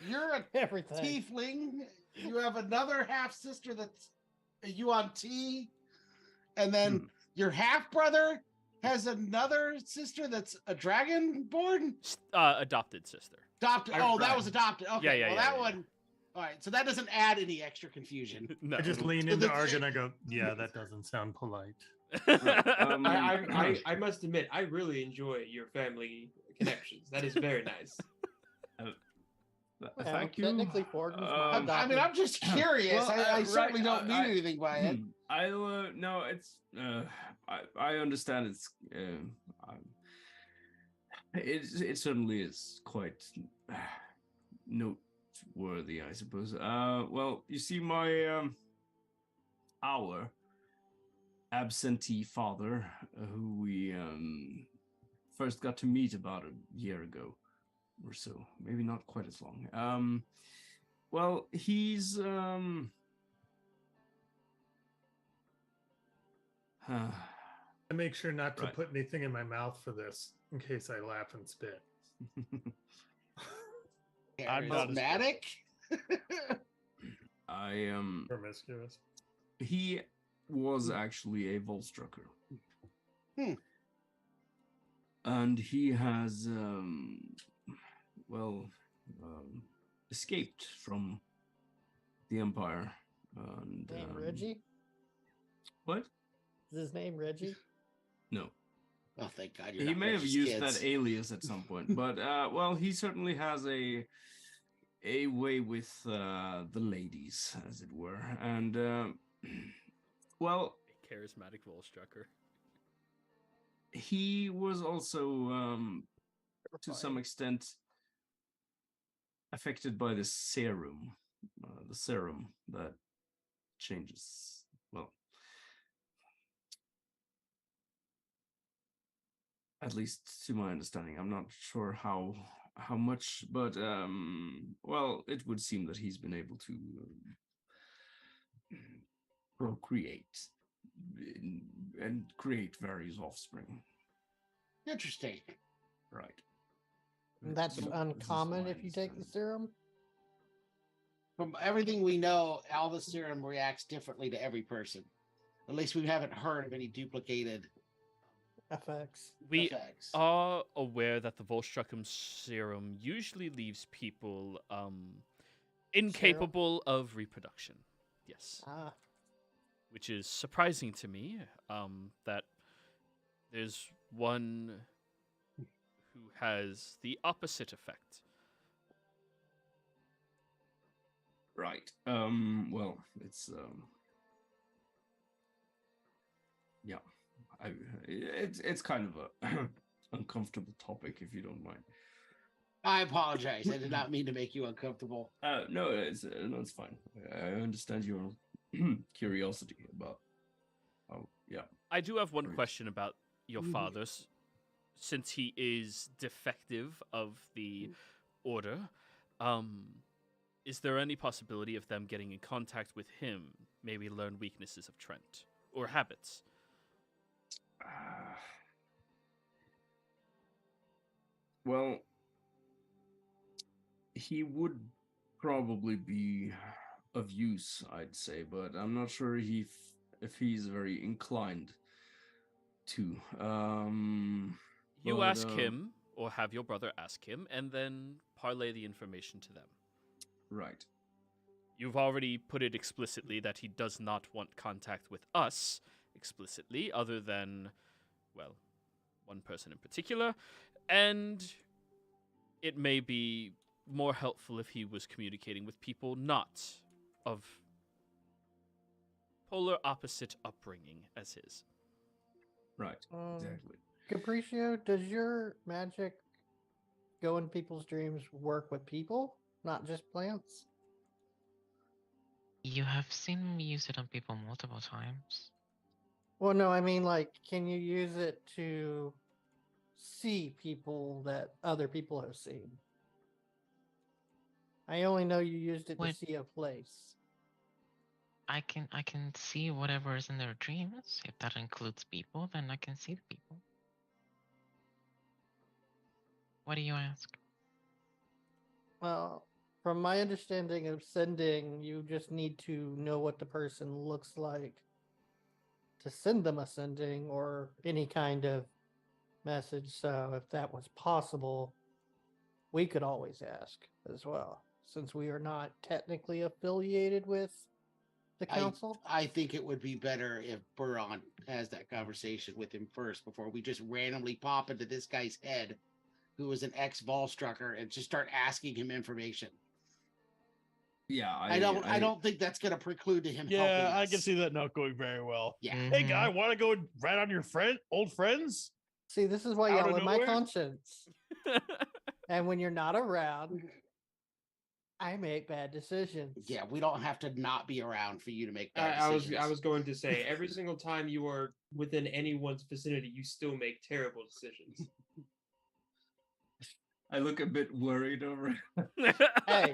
You're a everything. tiefling. You have another half sister that's a Yuan T, and then your half brother has another sister that's a dragonborn. Adopted sister. Adopted. Oh, that was adopted. Okay, Yeah, well that one. All right, so that doesn't add any extra confusion. No. I just lean into Arg and I go, yeah, that doesn't sound polite. I must admit, I really enjoy your family connections. That is very nice. Well, Thank you. technically, Ford was not I mean, adopted. I'm just curious. well, I certainly right, don't mean anything by it. No, it's I understand it certainly is quite noteworthy, I suppose. Well, you see, our absentee father, who we first got to meet about a year ago or so, maybe not quite as long. Well, he's I make sure not to put anything in my mouth for this in case I laugh and spit. I'm not Charismatic. I am Promiscuous. he was actually a Volstrucker. And he has escaped from the Empire. And Name Reggie? What? Is his name Reggie? No. Oh, thank God you're He not may have Reggie's used kids. that alias at some point, but well, he certainly has a way with the ladies, as it were, and well, A charismatic Volstrucker. he was also to some extent affected by the serum that changes. Well, at least to my understanding. I'm not sure how much, but well, it would seem that he's been able to procreate and create various offspring. Interesting. Right. And that's So, this is uncommon my if you take the understanding. serum. From everything we know, Alva serum reacts differently to every person. At least we haven't heard of any duplicated FX. We effects. are aware that the Volstruckum serum usually leaves people incapable of reproduction. Yes. Ah, Which is surprising to me, that there's one who has the opposite effect. Right. Well, it's yeah. It's kind of a uncomfortable topic, if you don't mind. I apologize. I did not mean to make you uncomfortable. No, it's fine. I understand your curiosity about. Oh, yeah. I do have one Right. question about your father's, since he is defective of the order. Is there any possibility of them getting in contact with him, maybe learn weaknesses of Trent or habits? Well, he would probably be of use, I'd say, but I'm not sure if he's very inclined to. You but, ask him, or have your brother ask him, and then parlay the information to them. Right. You've already put it explicitly that he does not want contact with us explicitly, other than, well, one person in particular, and it may be more helpful if he was communicating with people not of polar opposite upbringing as his. Right. Exactly. Capriccio, does your magic go in people's dreams work with people, not just plants? You have seen me use it on people multiple times. Well, no, I mean, like, can you use it to see people that other people have seen? I only know you used it What? to see a place. I can see whatever is in their dreams. If that includes people, then I can see the people. What do you ask? Well, from my understanding of sending, you just need to know what the person looks like to send them a sending or any kind of message. So if that was possible, we could always ask as well, since we are not technically affiliated with the council. I think it would be better if Buron has that conversation with him first before we just randomly pop into this guy's head, who is an ex-Volstrucker, and just start asking him information. Yeah, I don't think that's going to preclude him. Yeah, helping I us. can see that not going very well. Yeah. Hey, Mhm. guy, want to go and rat on your old friends? See, this is why Out y'all of in my nowhere? conscience. And when you're not around, I make bad decisions. Yeah, we don't have to not be around for you to make bad I decisions. was going to say every single time you are within anyone's vicinity, you still make terrible decisions. I look a bit worried over Hey,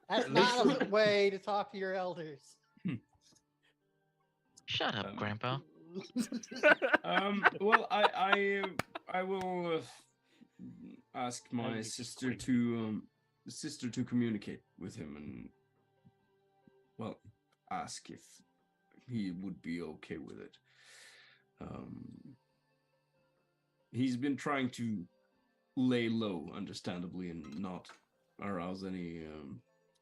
that's At not least- a way to talk to your elders. Shut up, Um, Grandpa. Well, I will ask my That'd be sister great. to communicate with him and, well, ask if he would be okay with it. He's been trying to lay low, understandably, and not arouse any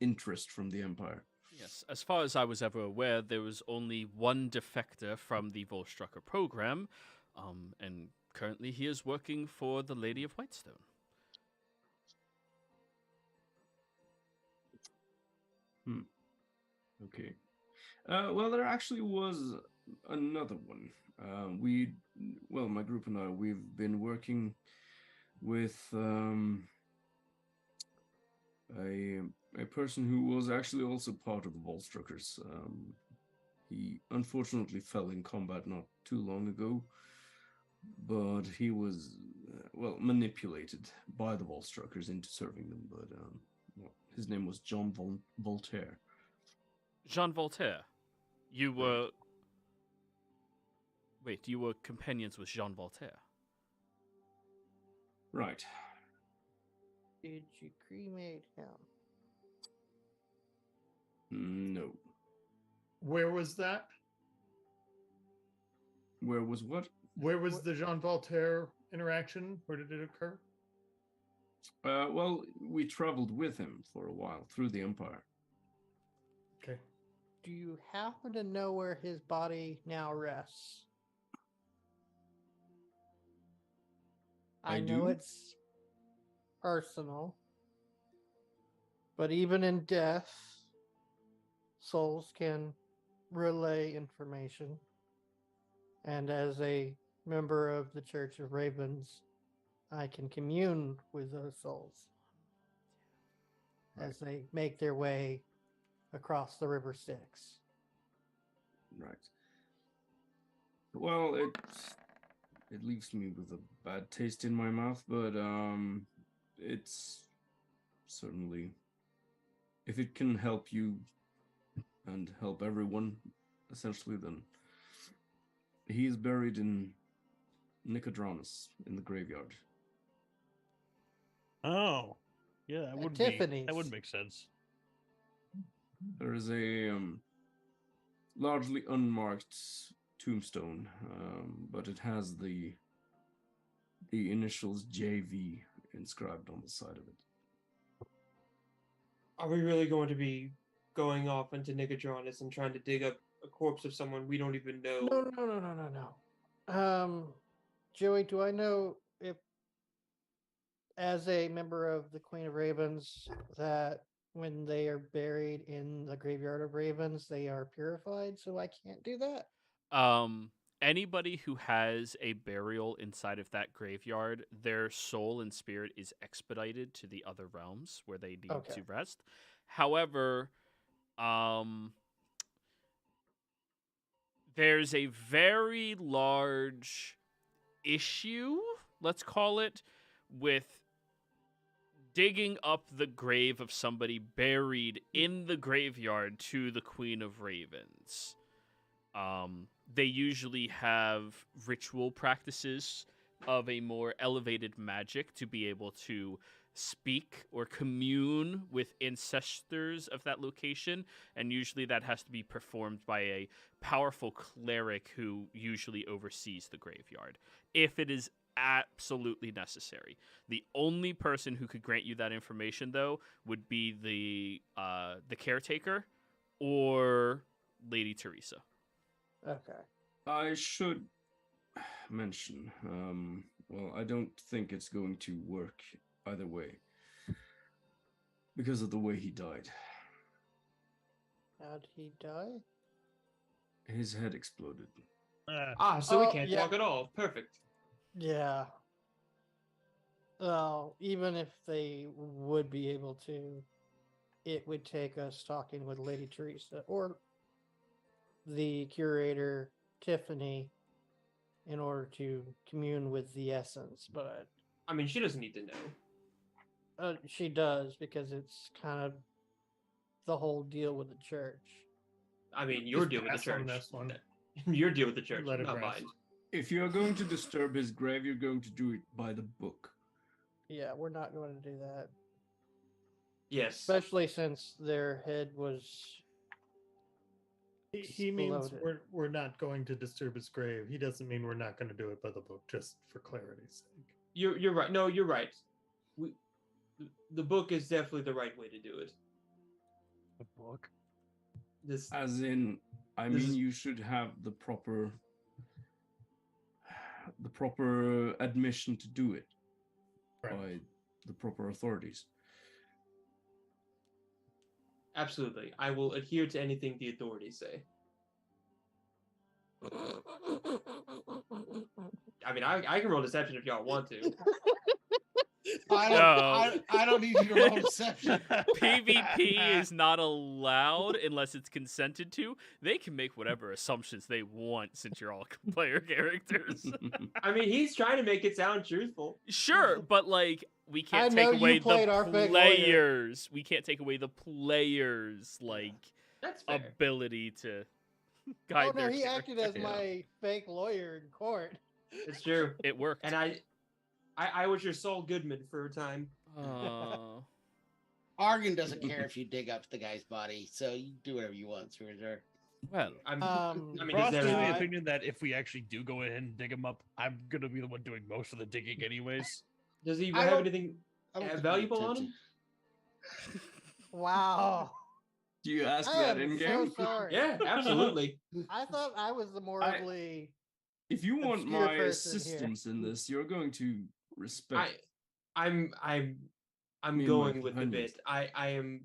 interest from the Empire. Yes, as far as I was ever aware, there was only one defector from the Volstrucker program, and currently he is working for the Lady of Whitestone. Okay. Well, there actually was another one. My group and I, we've been working with a person who was actually also part of the Volstruckers. He unfortunately fell in combat not too long ago, but he was manipulated by the Volstruckers into serving them. But his name was John Voltaire. Jean Voltaire. You were. Wait, you were companions with Jean Voltaire. Right. Did you cremate him? No. Where was that? Where was what? Where was the Jean Voltaire interaction? Where did it occur? Well, we traveled with him for a while through the Empire. Okay. Do you happen to know where his body now rests? I know do. it's personal, but even in death, souls can relay information. And as a member of the Church of Ravens, I can commune with those souls as they make their way across the River Styx. Right. Well, it leaves me with a bad taste in my mouth, but it's certainly, if it can help you and help everyone, essentially, then he is buried in Nicodranus in the graveyard. Oh, yeah, that would Tiffany's. that would make sense. There is a largely unmarked tombstone, but it has the initials JV inscribed on the side of it. Are we really going to be going off into Nicodranas and trying to dig up a corpse of someone we don't even know? No. Joey, do I know if, as a member of the Queen of Ravens, that when they are buried in the graveyard of ravens, they are purified, so I can't do that? Anybody who has a burial inside of that graveyard, their soul and spirit is expedited to the other realms where they need Okay. to rest. However, there's a very large issue, let's call it, with digging up the grave of somebody buried in the graveyard to the Queen of Ravens. They usually have ritual practices of a more elevated magic to be able to speak or commune with ancestors of that location, and usually that has to be performed by a powerful cleric who usually oversees the graveyard, if it is absolutely necessary. The only person who could grant you that information, though, would be the caretaker or Lady Teresa. Okay. I should mention, well, I don't think it's going to work either way because of the way he died. How'd he die? His head exploded. So we Oh, can't yeah. talk at all. Perfect. Yeah. Well, even if they would be able to, it would take us talking with Lady Teresa or the curator, Tiffany, in order to commune with the essence. But I mean, she doesn't need to know. she does, because it's kind of the whole deal with the church. I mean, your Just deal with the pass on church. this one. Your deal with the church, Let it not rest. mine. If you're going to disturb his grave, you're going to do it by the book. Yeah, we're not going to do that. Yes. Especially since their head was... He means Exploded. we're not going to disturb his grave. He doesn't mean we're not going to do it by the book, just for clarity's sake. You're right. No, you're right. The book is definitely the right way to do it. The book. This As in, I This mean, is- you should have the proper admission to do it Right. by the proper authorities. absolutely. I will adhere to anything the authorities say. I mean, I can roll deception if y'all want to. I don't need you to roll deception. PvP is not allowed unless it's consented to. They can make whatever assumptions they want since you're all player characters. I mean, he's trying to make it sound truthful. Sure, but like we can't I know take you away played the our fake lawyer. players. We can't take away the players' like That's fair. ability to guide Oh no, their he acted as character. my fake lawyer in court. It's true. It worked. And I was your Saul Goodman for a time. Aw. Argon doesn't care if you dig up the guy's body, so you do whatever you want, Sir. Well, I mean, Frost is is of there, the I- opinion that if we actually do go ahead and dig him up, I'm gonna be the one doing most of the digging, anyways. does he I have don't- anything I don't think valuable you on attempt him? Wow. Do you ask I that am in so game? sorry. Yeah, absolutely. I thought I was the morally... If you want Obscure my person here. assistance in this, you're going to respect. I'm Me and going my with the companions. bit. I am.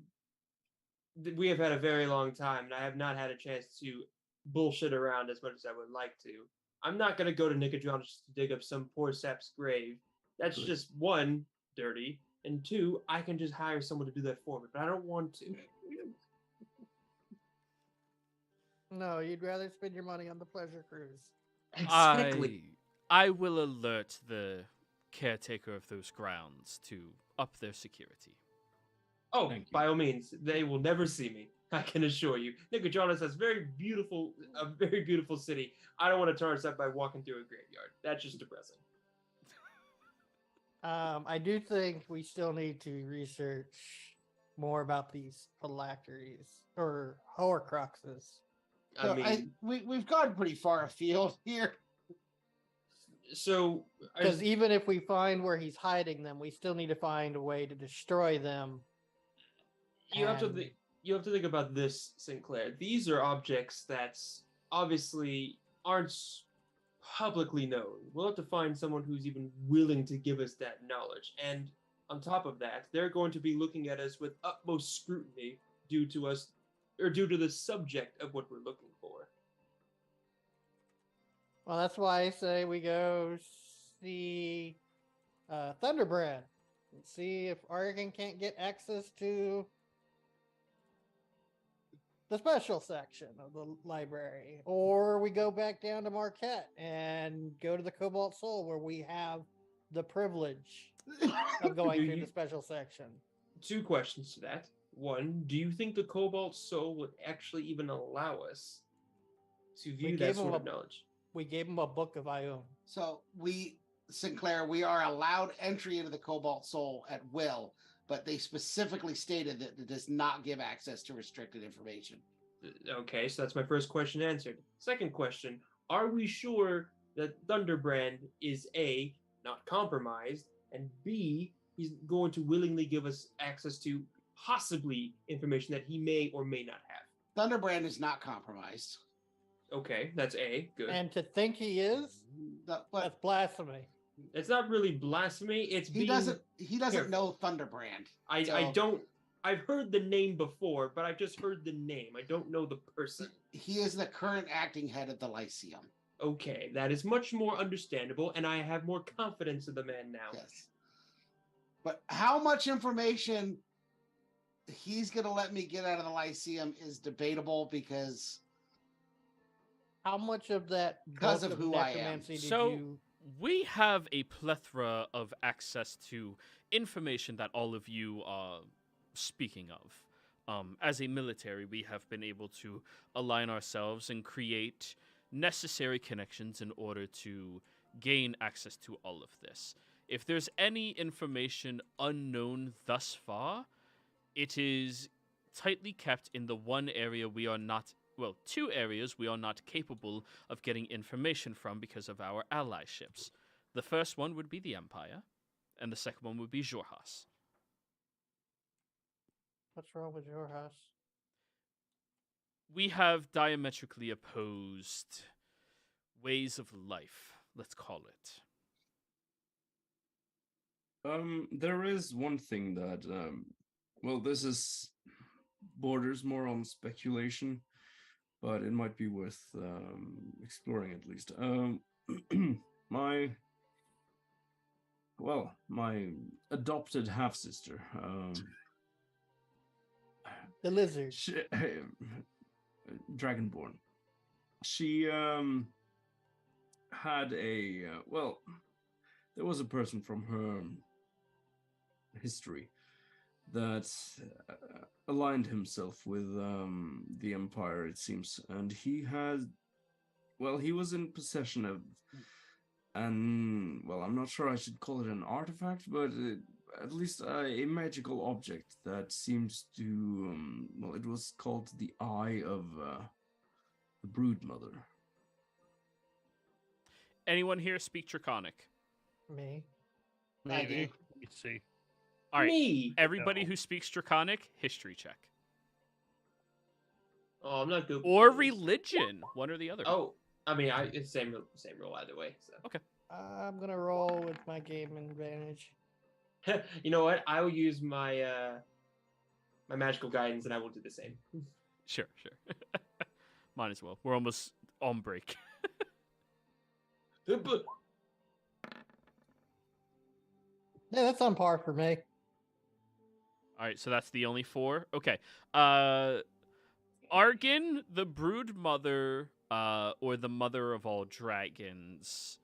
We have had a very long time, and I have not had a chance to bullshit around as much as I would like to. I'm not gonna go to Nicodron just to dig up some poor sap's grave. That's Good. just one, dirty, and two, I can just hire someone to do that for me, but I don't want to. No, you'd rather spend your money on the pleasure cruise. I will alert the caretaker of those grounds to up their security. Oh, Thank you. by all means, they will never see me. I can assure you. Nicodronis has a very beautiful city. I don't want to tarnish that by walking through a graveyard. That's just depressing. I do think we still need to research more about these phylacteries or horcruxes. I mean, we've gone pretty far afield here. so Because even if we find where he's hiding them, we still need to find a way to destroy them. you have to and- you have to think about this, Sinclair. These are objects that obviously aren't publicly known. We'll have to find someone who's even willing to give us that knowledge. And on top of that, they're going to be looking at us with utmost scrutiny due to the subject of what we're looking for. Well, that's why I say we go see Thunderbrand and see if Argon can't get access to the special section of the library. Or we go back down to Marquette and go to the Cobalt Soul where we have the privilege. of going Do through you- the special section. 2 questions to that. One, do you think the Cobalt Soul would actually even allow us to view that gave him sort of a- knowledge? We gave him a book of Ioun. So Sinclair, we are allowed entry into the Cobalt Soul at will, but they specifically stated that it does not give access to restricted information. Okay, so that's my first question answered. Second question, are we sure that Thunderbrand is A, not compromised, and B, he's going to willingly give us access to possibly information that he may or may not have? Thunderbrand is not compromised. Okay, that's A, good. And to think he is, But that's blasphemy. It's not really blasphemy, it's he being... doesn't know Thunderbrand. I so- don't... I've heard the name before, but I've just heard the name. I don't know the person. He is the current acting head of the Lyceum. Okay, that is much more understandable, and I have more confidence in the man now. Yes. But how much information he's going to let me get out of the Lyceum is debatable because How much of that Because book of who I am. necromancy did So- you? We have a plethora of access to information that all of you are speaking of. As a military, we have been able to align ourselves and create necessary connections in order to gain access to all of this. If there's any information unknown thus far, it is tightly kept in the one area we are not, well, 2 areas we are not capable of getting information from because of our allyships. The first one would be the Empire, and the second one would be Jorhas. What's wrong with your house? We have diametrically opposed ways of life, let's call it. There is one thing that, well, this is borders more on speculation, but it might be worth exploring at least. My adopted half sister, The lizard. Dragonborn. She had a there was a person from her history that aligned himself with the Empire, it seems, and he was in possession of I'm not sure I should call it an artifact, but at least a magical object that seems to it was called the Eye of the Broodmother. Anyone here speak Draconic? Me. Maybe. do. Let me see. All right, Me! everybody No. who speaks Draconic, history check. Oh, I'm not good. with Or those. religion, one or the other. Oh, I mean, it's same rule either way. So. I'm gonna roll with my game advantage. You know what? I will use my my magical guidance, and I will do the same. Sure. Might as well. We're almost on break. Yeah, that's on par for me. All right, so that's the only 4. Okay. Argon, the brood mother, or the mother of all dragons,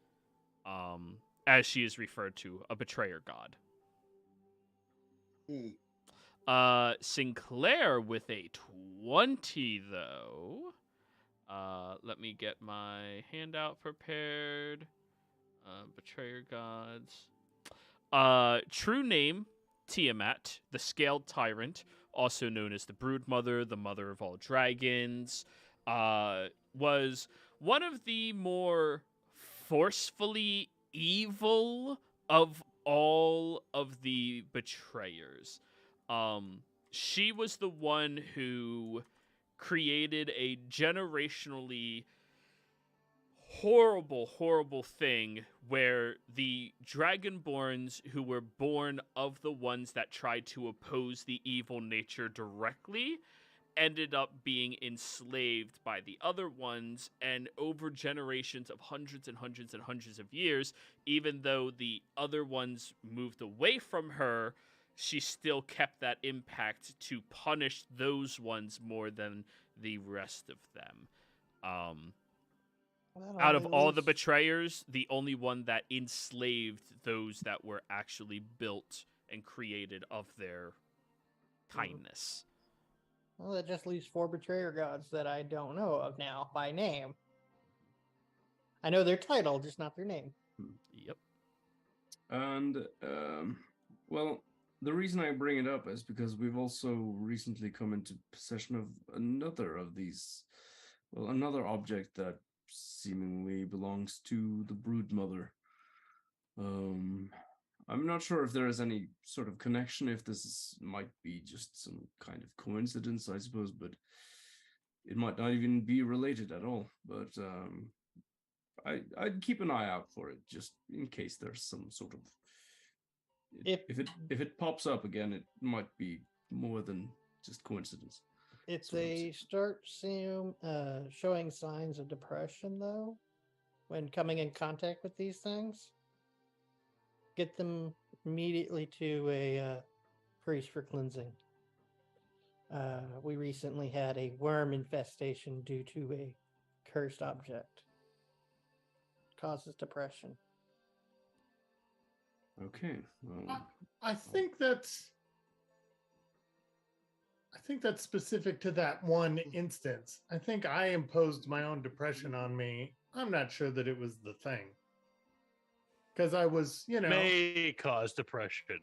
as she is referred to, a betrayer god. Sinclair with a 20, though. Let me get my handout prepared. Betrayer gods. True name, Tiamat, the Scaled Tyrant, also known as the Broodmother, the Mother of all Dragons, was one of the more forcefully evil of all of the betrayers. She was the one who created a generationally horrible thing where the Dragonborns who were born of the ones that tried to oppose the evil nature directly ended up being enslaved by the other ones, and over generations of hundreds and hundreds and hundreds of years, even though the other ones moved away from her, she still kept that impact to punish those ones more than the rest of them. Out of all the betrayers, the only one that enslaved those that were actually built and created of their kindness. Well, that just leaves 4 betrayer gods that I don't know of now by name. I know their title, just not their name. Yep. And, well, the reason I bring it up is because we've also recently come into possession of another of these, well, another object that seemingly belongs to the brood mother. I'm not sure if there is any sort of connection, if might be just some kind of coincidence, I suppose, but it might not even be related at all. But I'd keep an eye out for it, just in case there's some sort of. If it pops up again, it might be more than just coincidence. If they start showing signs of depression, though, when coming in contact with these things, get them immediately to a priest for cleansing. We recently had a worm infestation due to a cursed object. Causes depression. Okay. I think that's specific to that one instance. I think I imposed my own depression on me. I'm not sure that it was the thing. Because I was, may cause depression.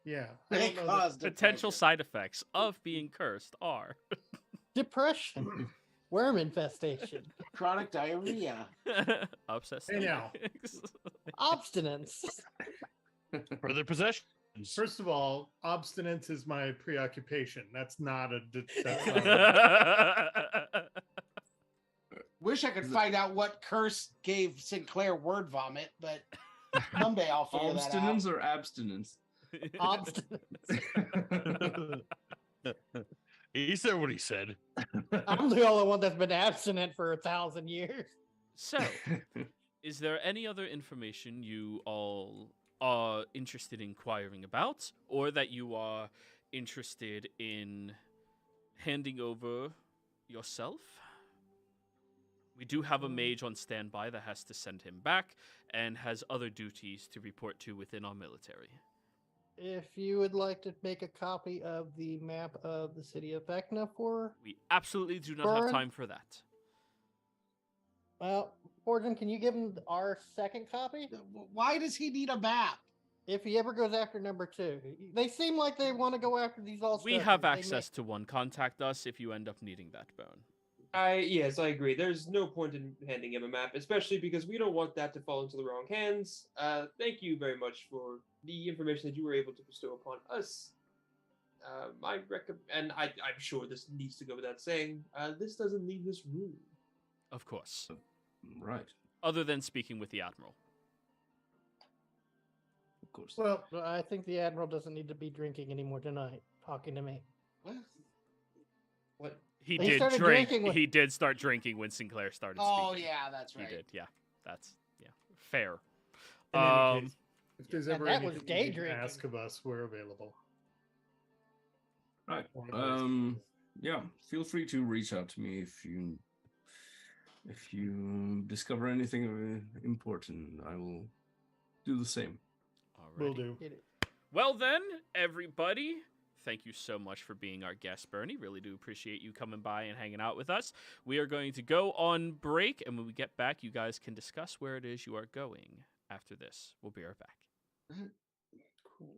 Yeah. May cause Potential side effects of being cursed are depression, worm infestation, chronic diarrhea, obsessive, Hey now. obstinence. Further possessions. First of all, obstinance is my preoccupation. That's not a. Wish I could find out what curse gave Sinclair word vomit, but someday I'll figure that out. Obstinence or abstinence? Obstinence. He said what he said. I'm the only one that's been abstinent for 1,000 years. So, is there any other information you all are interested in inquiring about, or that you are interested in handing over yourself? We do have a mage on standby that has to send him back and has other duties to report to within our military. If you would like to make a copy of the map of the city of Vecna for... We absolutely do not have time for that. Well, Fortune, can you give him our second copy? Why does he need a map? If he ever goes after number 2. They seem like they want to go after these all. We have access to one. Contact us if you end up needing that bone. Yes, I agree. There's no point in handing him a map, especially because we don't want that to fall into the wrong hands. Thank you very much for the information that you were able to bestow upon us. And I'm sure this needs to go without saying, this doesn't leave this room. Of course. Right. Other than speaking with the Admiral. Of course. Well, I think the Admiral doesn't need to be drinking anymore tonight, talking to me. What? He He did started drink. drinking when- He did start drinking when Sinclair started Oh, speaking. yeah, that's right. He did, yeah. That's, fair. in any case, if there's And ever that was anything day you need to drinking. ask of us, we're available. Right. One of those. Yeah. Feel free to reach out to me if you discover anything important. I will do the same. Will Alrighty. do. Get it. Well then, everybody, thank you so much for being our guest, Bernie. Really do appreciate you coming by and hanging out with us. We are going to go on break, and when we get back, you guys can discuss where it is you are going after this. We'll be right back. Cool.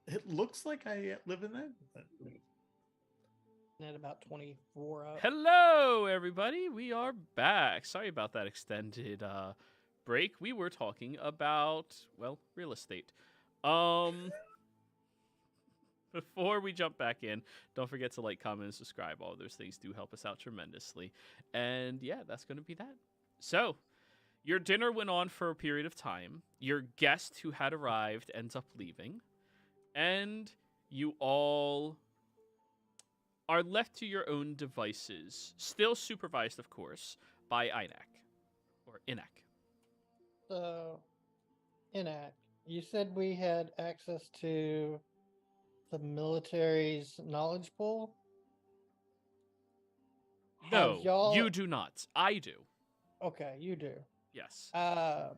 It looks like I live in that. But At about 24 up. Hello, everybody. We are back. Sorry about that extended break. We were talking about, well, real estate. Before we jump back in, don't forget to like, comment, and subscribe. All those things do help us out tremendously. And yeah, that's going to be that. So, your dinner went on for a period of time. Your guest who had arrived ends up leaving. And you all are left to your own devices, still supervised, of course, by Inac. Or Inac. So, Enac, you said we had access to the military's knowledge pool? Have No, y'all- you do not. I do. Okay, you do. Yes. Uh,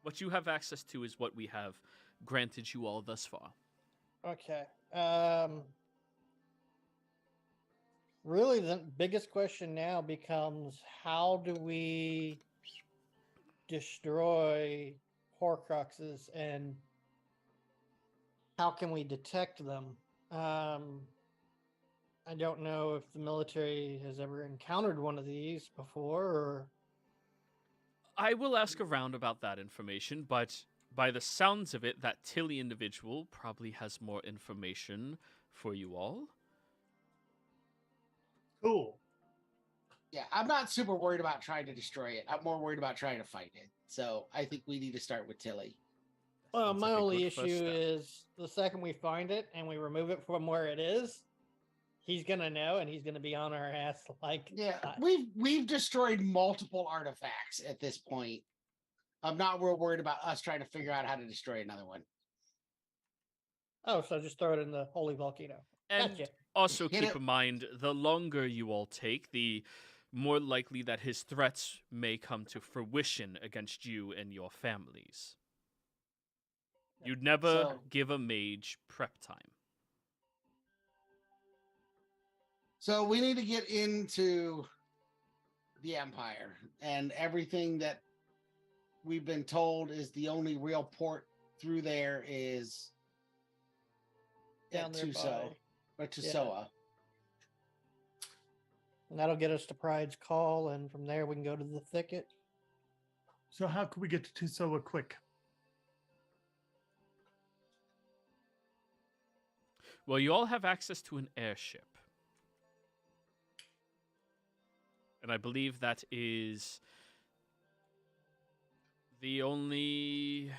What you have access to is what we have granted you all thus far. okay. Really, the biggest question now becomes how do we destroy Horcruxes and how can we detect them? I don't know if the military has ever encountered one of these before, or I will ask around about that information, but by the sounds of it, that Tilly individual probably has more information for you all. cool. Yeah, I'm not super worried about trying to destroy it. I'm more worried about trying to fight it. So I think we need to start with Tilly. well, Sounds my like a only good first issue step. is the second we find it and we remove it from where it is, he's gonna know and he's gonna be on our ass like Yeah, hot. we've destroyed multiple artifacts at this point. I'm not real worried about us trying to figure out how to destroy another one. Oh, so just throw it in the holy volcano. And Gotcha. also Hit keep it. in mind, the longer you all take, the more likely that his threats may come to fruition against you and your families. You'd never So- give a mage prep time. So we need to get into the Empire, and everything that we've been told is the only real port through there is Down at there Tuso by- or Tusoa. And that'll get us to Pride's Call, and from there we can go to the thicket. So how could we get to Tusoa quick? Well, you all have access to an airship. And I believe that is the only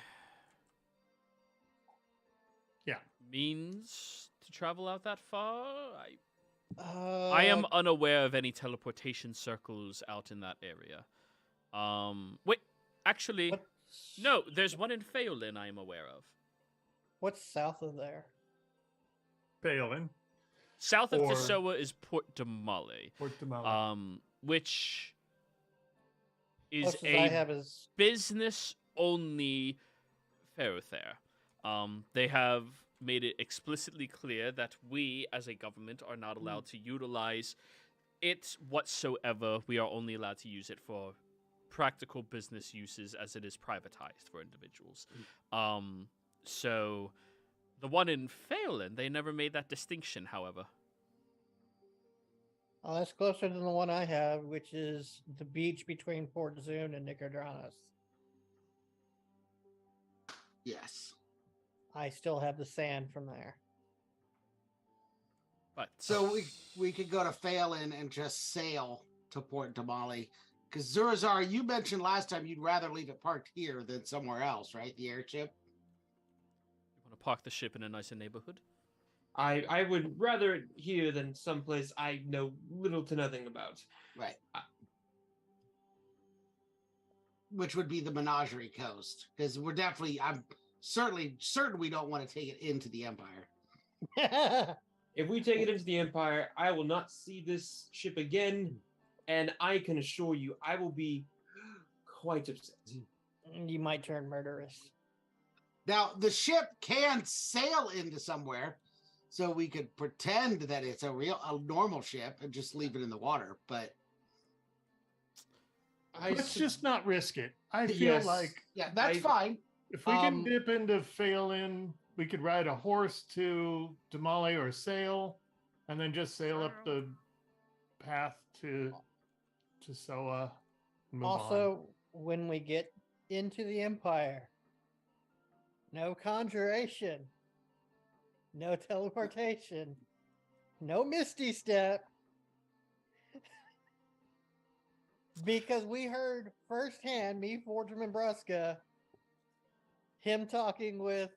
means to travel out that far. I am unaware of any teleportation circles out in that area. Wait, actually, What's- no, there's one in Pheolin I am aware of. What's south of there? Phelan, South of Or- Tusoa is Port Damale, Port Damala. which is Closest I a have is business-only thoroughfare. They have made it explicitly clear that we, as a government, are not allowed to utilize it whatsoever. We are only allowed to use it for practical business uses, as it is privatized for individuals. So the one in Phelan, they never made that distinction, however. oh, that's closer than the one I have, which is the beach between Port Zune and Nicodranas. Yes. I still have the sand from there. But So we could go to Phelan and just sail to Port Damali. Because Zurazar, you mentioned last time you'd rather leave it parked here than somewhere else, right? The airship. you want to park the ship in a nicer neighborhood? I would rather it here than someplace I know little to nothing about. Right. Which would be the Menagerie Coast. Because I'm certainly certain we don't want to take it into the Empire. If we take it into the Empire, I will not see this ship again, and I can assure you, I will be quite upset. You might turn murderous. Now, the ship can sail into somewhere, so we could pretend that it's a normal ship and just leave it in the water. But Let's just not risk it. I feel Yes. like yeah, that's I- fine. if we can Um, dip into Phelan we could ride a horse to Damali or sail, and then just sail up the path to Soa. And move on. Also, when we get into the Empire, no conjuration, no teleportation, no Misty Step. Because we heard firsthand, me, Fortune, and Bruska, him talking with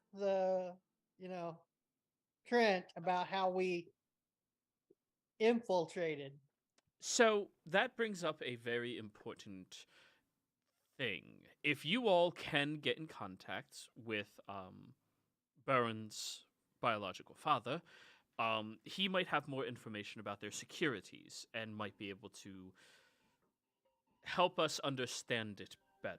Trent about how we infiltrated. So that brings up a very important thing. If you all can get in contact with Baron's biological father, he might have more information about their securities and might be able to help us understand it better.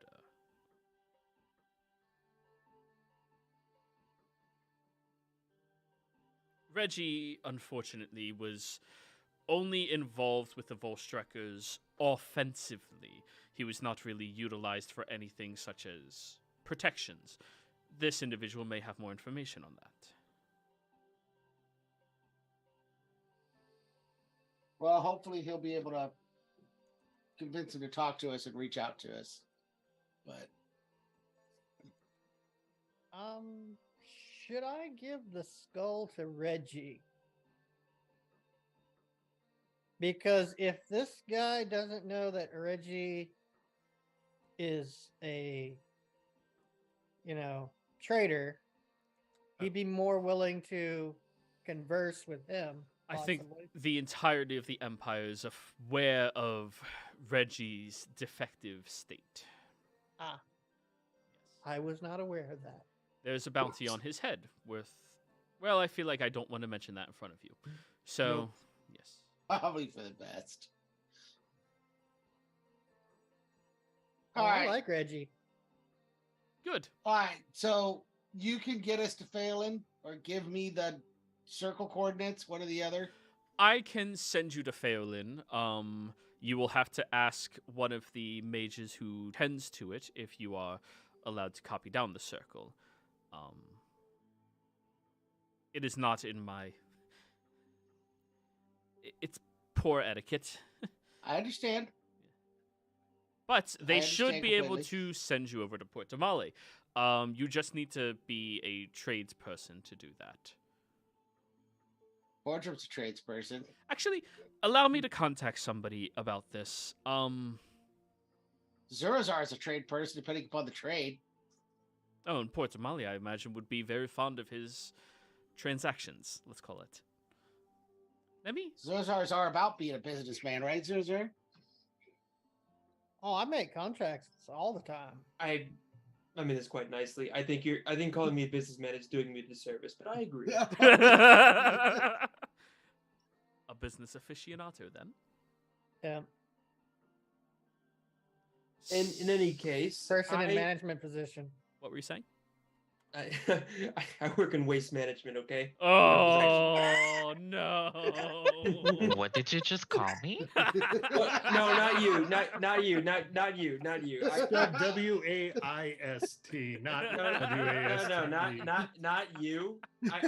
Reggie, unfortunately, was only involved with the Volstrekkers offensively. He was not really utilized for anything such as protections. This individual may have more information on that. Well, hopefully he'll be able to convince him to talk to us and reach out to us. But should I give the skull to Reggie? Because if this guy doesn't know that Reggie is a, traitor, he'd be more willing to converse with him. I think the entirety of the Empire is aware of Reggie's defective state. Ah. I was not aware of that. There's a bounty on his head worth... Well, I feel like I don't want to mention that in front of you. So, yes. Probably for the best. Oh, All I right. like Reggie. Good. All right. So you can get us to Phelan or give me the circle coordinates, one or the other. I can send you to Pheolin. You will have to ask one of the mages who tends to it if you are allowed to copy down the circle. It is not in my... It's poor etiquette. I understand. But they should understand be able completely. to send you over to Port Damali. You just need to be a tradesperson to do that. Bordrum's a tradesperson. Actually, allow me to contact somebody about this. Zurazar is a trade person, depending upon the trade. Oh, and Port Damali, I imagine, would be very fond of his transactions, let's call it. Let me... Zurazars are about being a businessman, right, Zurazar? Oh, I make contracts all the time. I mean this quite nicely. I think calling me a businessman is doing me a disservice, but I agree. A business aficionado, then? Yeah. In any case, Person in management position. What were you saying? I work in waste management, okay? Oh, no. What did you just call me? No, not you. Not you. Not you. Spelled W-A-I-S-T, not W-A-S-T. No, not you.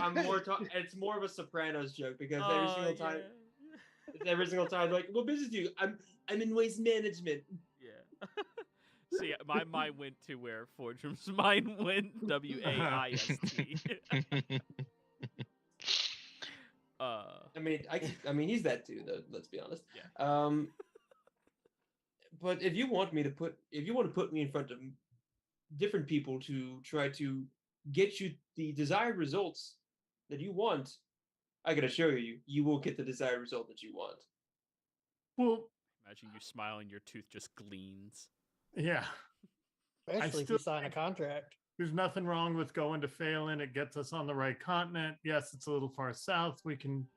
I'm more it's more of a Sopranos joke because every single time like, what business do you? I'm in waste management. Yeah. See, my mind went to where Forge's mind went. W-A-I-S-T. I mean, he's that too, though. Let's be honest. Yeah. But if you want to put me in front of different people to try to get you the desired results that you want, I can assure you, you will get the desired result that you want. Well, imagine you smile and your tooth just gleams. Yeah. Especially if you sign a contract. There's nothing wrong with going to Phelan. It gets us on the right continent. Yes, it's a little far south. We can,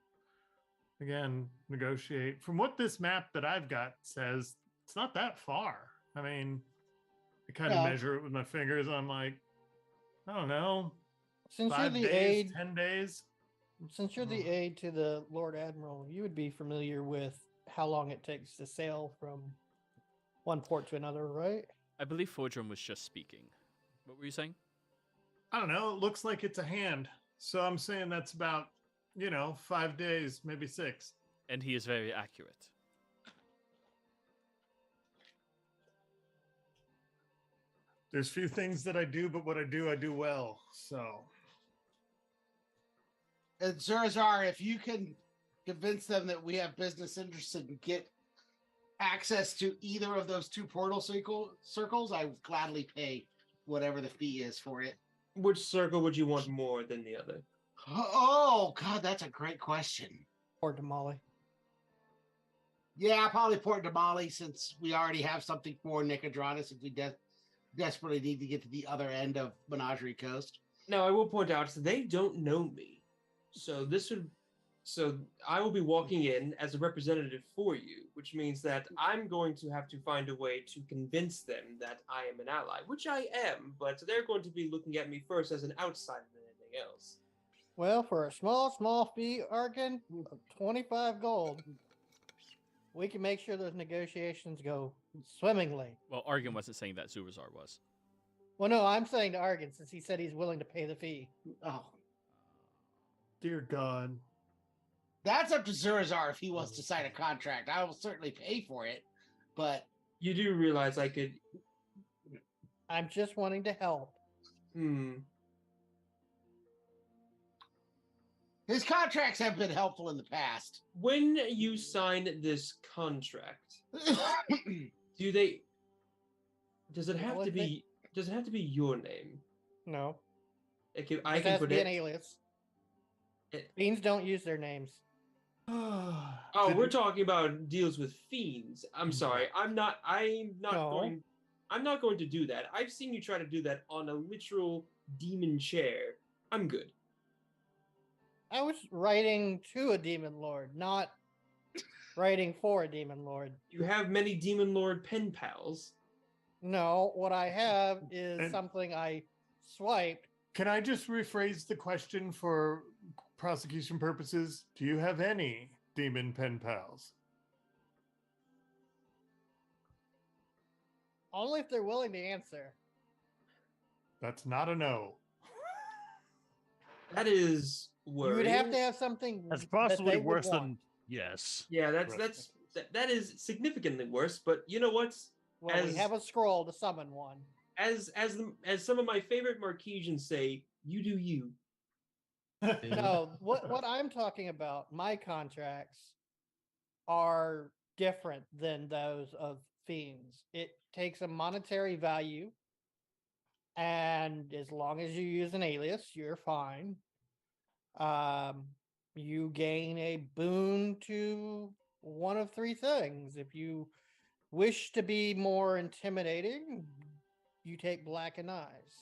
again, negotiate. From what this map that I've got says, it's not that far. I mean, I kind of measure it with my fingers. I'm like, I don't know. Since 5 you're the days, aide, 10 days. Since you're the aide to the Lord Admiral, you would be familiar with how long it takes to sail from one port to another, right? I believe Fordrum was just speaking. What were you saying? I don't know. It looks like it's a hand. So I'm saying that's about, 5 days, maybe 6. And he is very accurate. There's few things that I do, but what I do well. So And Zurazar, if you can convince them that we have business interests and get access to either of those 2 portal circles, I would gladly pay whatever the fee is for it. Which circle would you want more than the other? Oh, God, that's a great question. Or Damali. Yeah, probably Port Damali, since we already have something for Nicodranus if we desperately need to get to the other end of Menagerie Coast. Now, I will point out they don't know me, so I will be walking in as a representative for you, which means that I'm going to have to find a way to convince them that I am an ally, which I am, but they're going to be looking at me first as an outsider than anything else. Well, for a small fee, Arkin, 25 gold, we can make sure those negotiations go swimmingly. Well, Argon wasn't saying that. Zurazar was. Well, no, I'm saying to Arkin, since he said he's willing to pay the fee. Oh, dear God. that's up to Zurazar if he wants to sign a contract. I will certainly pay for it, but You do realize I could... I'm just wanting to help. his contracts have been helpful in the past. When you sign this contract, does it have to be your name? No. I It can has to put be an it. alias. Fiends don't use their names. Oh, we're talking about deals with fiends. I'm sorry. I'm not No. going to do that. I've seen you try to do that on a literal demon chair. I'm good. I was writing to a demon lord, not writing for a demon lord. You have many demon lord pen pals. No, what I have is And- something I swiped. Can I just rephrase the question for prosecution purposes? Do you have any demon pen pals? Only if they're willing to answer. That's not a no. That is worrying. You would have to have something That's that possibly they would worse want. than yes. Yeah, Right. that is significantly worse. But you know what? Well, we as- have a scroll to summon one. As some of my favorite Marquesians say, you do you. No, what I'm talking about, my contracts are different than those of fiends. It takes a monetary value, and as long as you use an alias, you're fine. You gain a boon to one of 3 things. If you wish to be more intimidating, you take blackened eyes.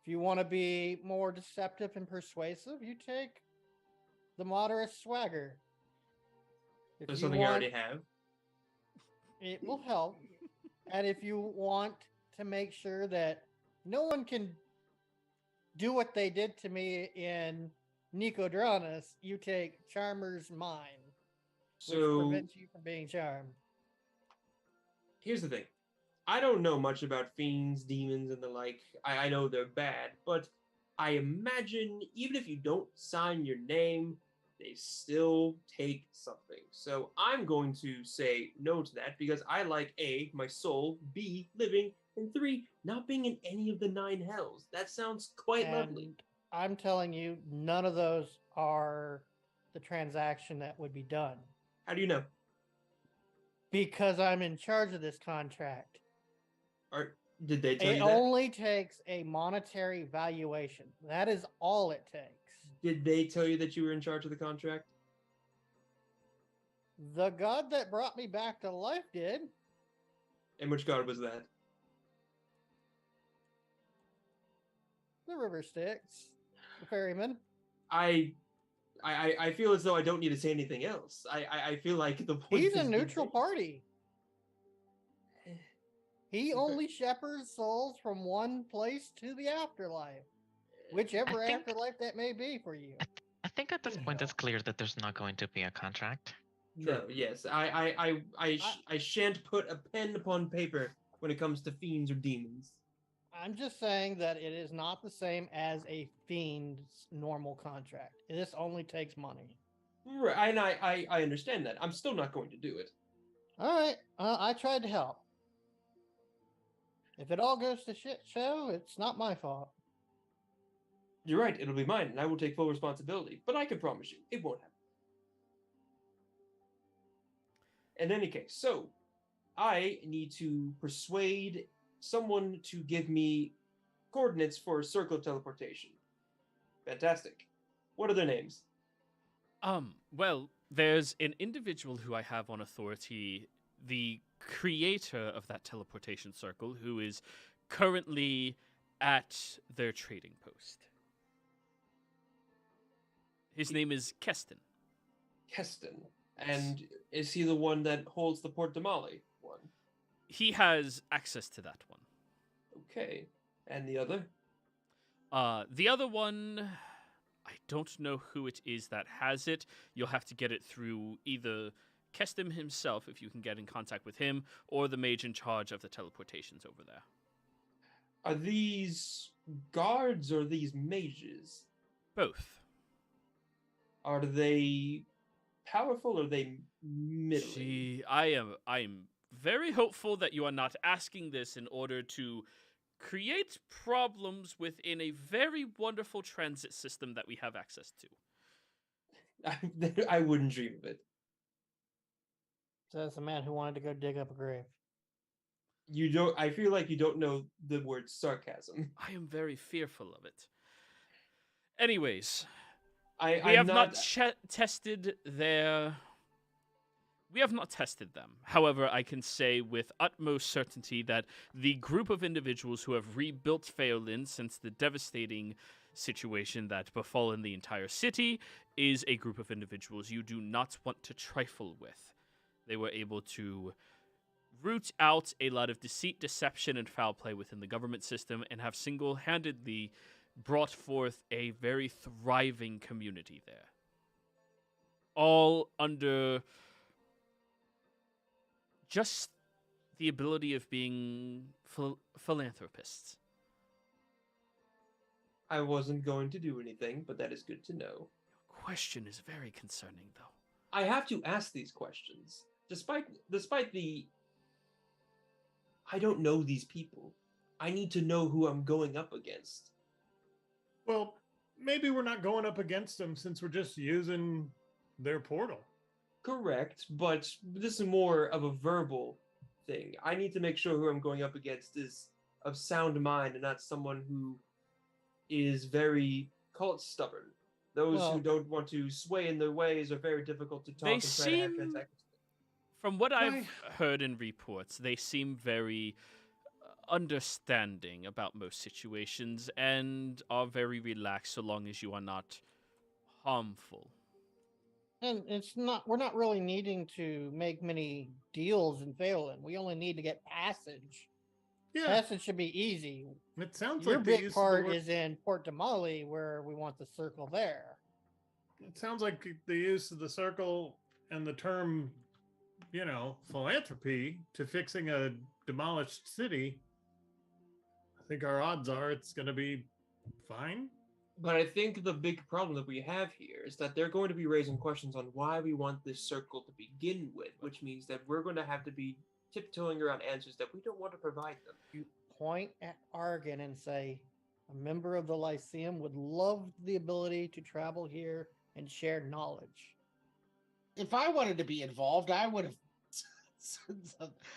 If you want to be more deceptive and persuasive, you take the moderate swagger. If There's you something I want- already have. it will help. And if you want to make sure that no one can do what they did to me in Nicodranus, you take Charmer's Mind, which So prevents you from being charmed. here's the thing. I don't know much about fiends, demons, and the like. I know they're bad, but I imagine even if you don't sign your name, they still take something. So I'm going to say no to that because I like A, my soul, B, living, and 3, not being in any of the 9 hells. That sounds quite lovely. And I'm telling you, none of those are the transaction that would be done. How do you know? Because I'm in charge of this contract. Or did they tell It you that? only takes a monetary valuation. That is all it takes. Did they tell you that you were in charge of the contract? The god that brought me back to life did. And which god was that? The river Styx, the ferryman. I feel as though I don't need to say anything else. I feel like the point He's a has been neutral made. party. He only shepherds souls from one place to the afterlife, whichever I think- afterlife that may be for you. I think at this point it's clear that there's not going to be a contract. No, yes, I shan't put a pen upon paper when it comes to fiends or demons. I'm just saying that it is not the same as a fiend's normal contract. This only takes money. Right, and I understand that. I'm still not going to do it. All right, I tried to help. If it all goes to shit show, it's not my fault. You're right. It'll be mine, and I will take full responsibility. But I can promise you, it won't happen. In any case, so I need to persuade someone to give me coordinates for circle teleportation. Fantastic. What are their names? Well, there's an individual who I have on authority, the creator of that teleportation circle, who is currently at their trading post. His name is Keston. Keston. And is he the one that holds the Port Damali one? He has access to that one. Okay. And the other? The other one, I don't know who it is that has it. You'll have to get it through either Keston himself, if you can get in contact with him, or the mage in charge of the teleportations over there. Are these guards or these mages? Both. Are they powerful or are they middling? I am very hopeful that you are not asking this in order to create problems within a very wonderful transit system that we have access to. I wouldn't dream of it. Says the man who wanted to go dig up a grave. You don't. I feel like you don't know the word sarcasm. I am very fearful of it. Anyways, We we have not tested their. We have not tested them. However, I can say with utmost certainty that the group of individuals who have rebuilt Pheolin since the devastating situation that befallen the entire city is a group of individuals you do not want to trifle with. They were able to root out a lot of deceit, deception, and foul play within the government system and have single-handedly brought forth a very thriving community there. All under just the ability of being philanthropists. I wasn't going to do anything, but that is good to know. Your question is very concerning, though. I have to ask these questions, despite the. I don't know these people. I need to know who I'm going up against. Well, maybe we're not going up against them since we're just using their portal. Correct, but this is more of a verbal thing. I need to make sure who I'm going up against is of sound mind and not someone who is very, call it stubborn. Those who don't want to sway in their ways are very difficult to talk They and try to have seem- transactions. From what I've heard in reports, they seem very understanding about most situations and are very relaxed so long as you are not harmful. And we're not really needing to make many deals in Phelan. We only need to get passage. Yeah, Passage should be easy. it sounds Your like they big used part the word, is in Port Damali, where we want the circle there. it sounds like the use of the circle and the term, philanthropy to fixing a demolished city. I think our odds are it's going to be fine. But I think the big problem that we have here is that they're going to be raising questions on why we want this circle to begin with, which means that we're going to have to be tiptoeing around answers that we don't want to provide them. You point at Argon and say, a member of the Lyceum would love the ability to travel here and share knowledge. If I wanted to be involved, I would have.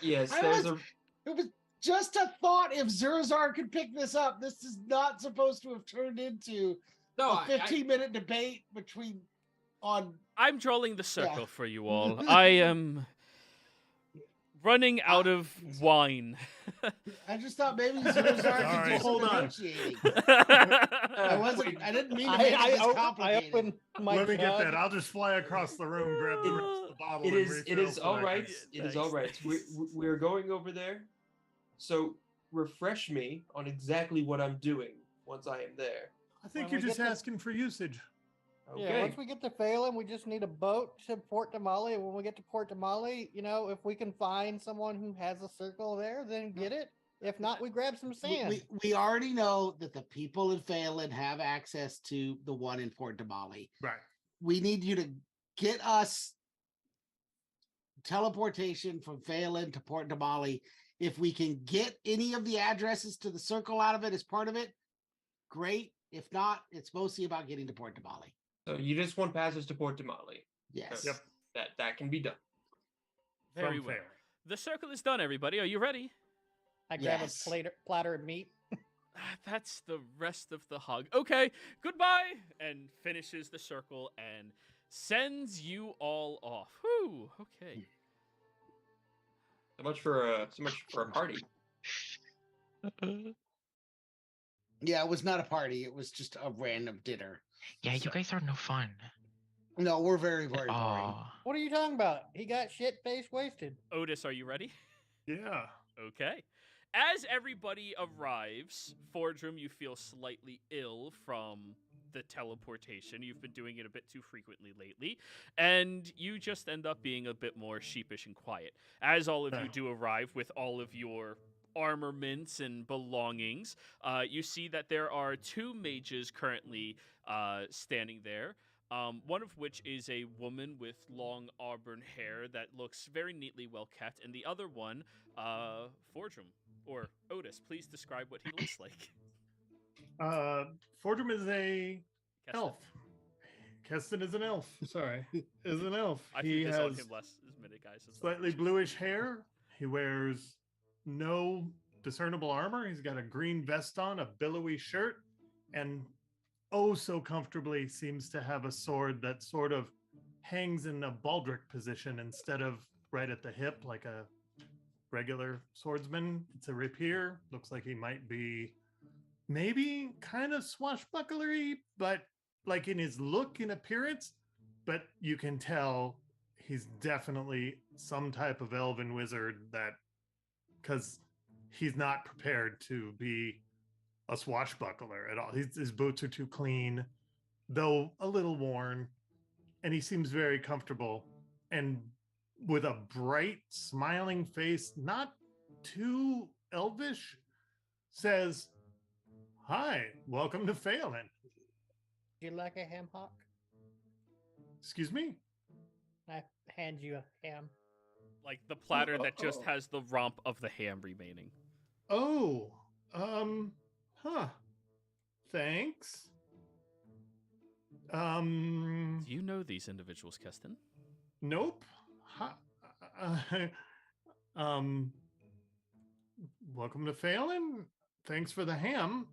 Yes, It was just a thought if Zurzar could pick this up. This is not supposed to have turned into a 15-minute debate I'm drawing the circle for you all. I am running out of wine. I just thought maybe Zurzar could do some Hold on. negotiating. I didn't mean to make it this complicated. I opened my Let me get jug. that. I'll just fly across the room, grab the rest of the bottle. It and is. It refill is so all I right. can- It is all right. We're going over there. So refresh me on exactly what I'm doing once I am there. I think When you're we just get to- asking for usage. Okay. Yeah, once we get to Phelan, we just need a boat to Port Damali. And when we get to Port Damali, if we can find someone who has a circle there, then get it. If not, we grab some sand. We already know that the people in Phelan have access to the one in Port Damali. Right. We need you to get us teleportation from Phelan to Port Damali. If we can get any of the addresses to the circle out of it as part of it, great. If not, it's mostly about getting to Port Damali. So you just want passes to Port Damali. Yes. Yep. That can be done. Very From well. Phelan. The circle is done, everybody. Are you ready? I grab Yes. a platter of meat. That's the rest of the hug. Okay, goodbye. And finishes the circle and sends you all off. Whew, okay. So much for a party. Yeah, it was not a party. It was just a random dinner. Yeah, you guys are no fun. No, we're very, very boring. Oh, What are you talking about? He got shit face wasted. Otis, are you ready? Yeah. Okay. As everybody arrives, Fordrum, you feel slightly ill from the teleportation. You've been doing it a bit too frequently lately, and you just end up being a bit more sheepish and quiet. As all of you do arrive with all of your armaments and belongings, you see that there are two mages currently standing there. One of which is a woman with long auburn hair that looks very neatly well kept, and the other one, Fordrum, or Otis. Please describe what he looks like. Fordrum is a Keston. elf. Keston is an elf. Sorry, is an elf. I He threw this on has him last minute, guys. I'm sorry. slightly bluish hair. He wears no discernible armor. He's got a green vest on, a billowy shirt, and oh so comfortably seems to have a sword that sort of hangs in a baldric position instead of right at the hip like a regular swordsman. It's a rapier. Looks like he might be maybe kind of swashbucklery, but like in his look and appearance, but you can tell he's definitely some type of elven wizard, that because he's not prepared to be a swashbuckler at all. His boots are too clean, though a little worn, and he seems very comfortable and with a bright, smiling face, not too elvish, says, "Hi, welcome to Phelan." Do you like a ham hock? Excuse me? I hand you a ham. Like the platter that just has the rump of the ham remaining. Oh, huh. Thanks. Do you know these individuals, Keston? Nope. Welcome to Phelan. Thanks for the ham.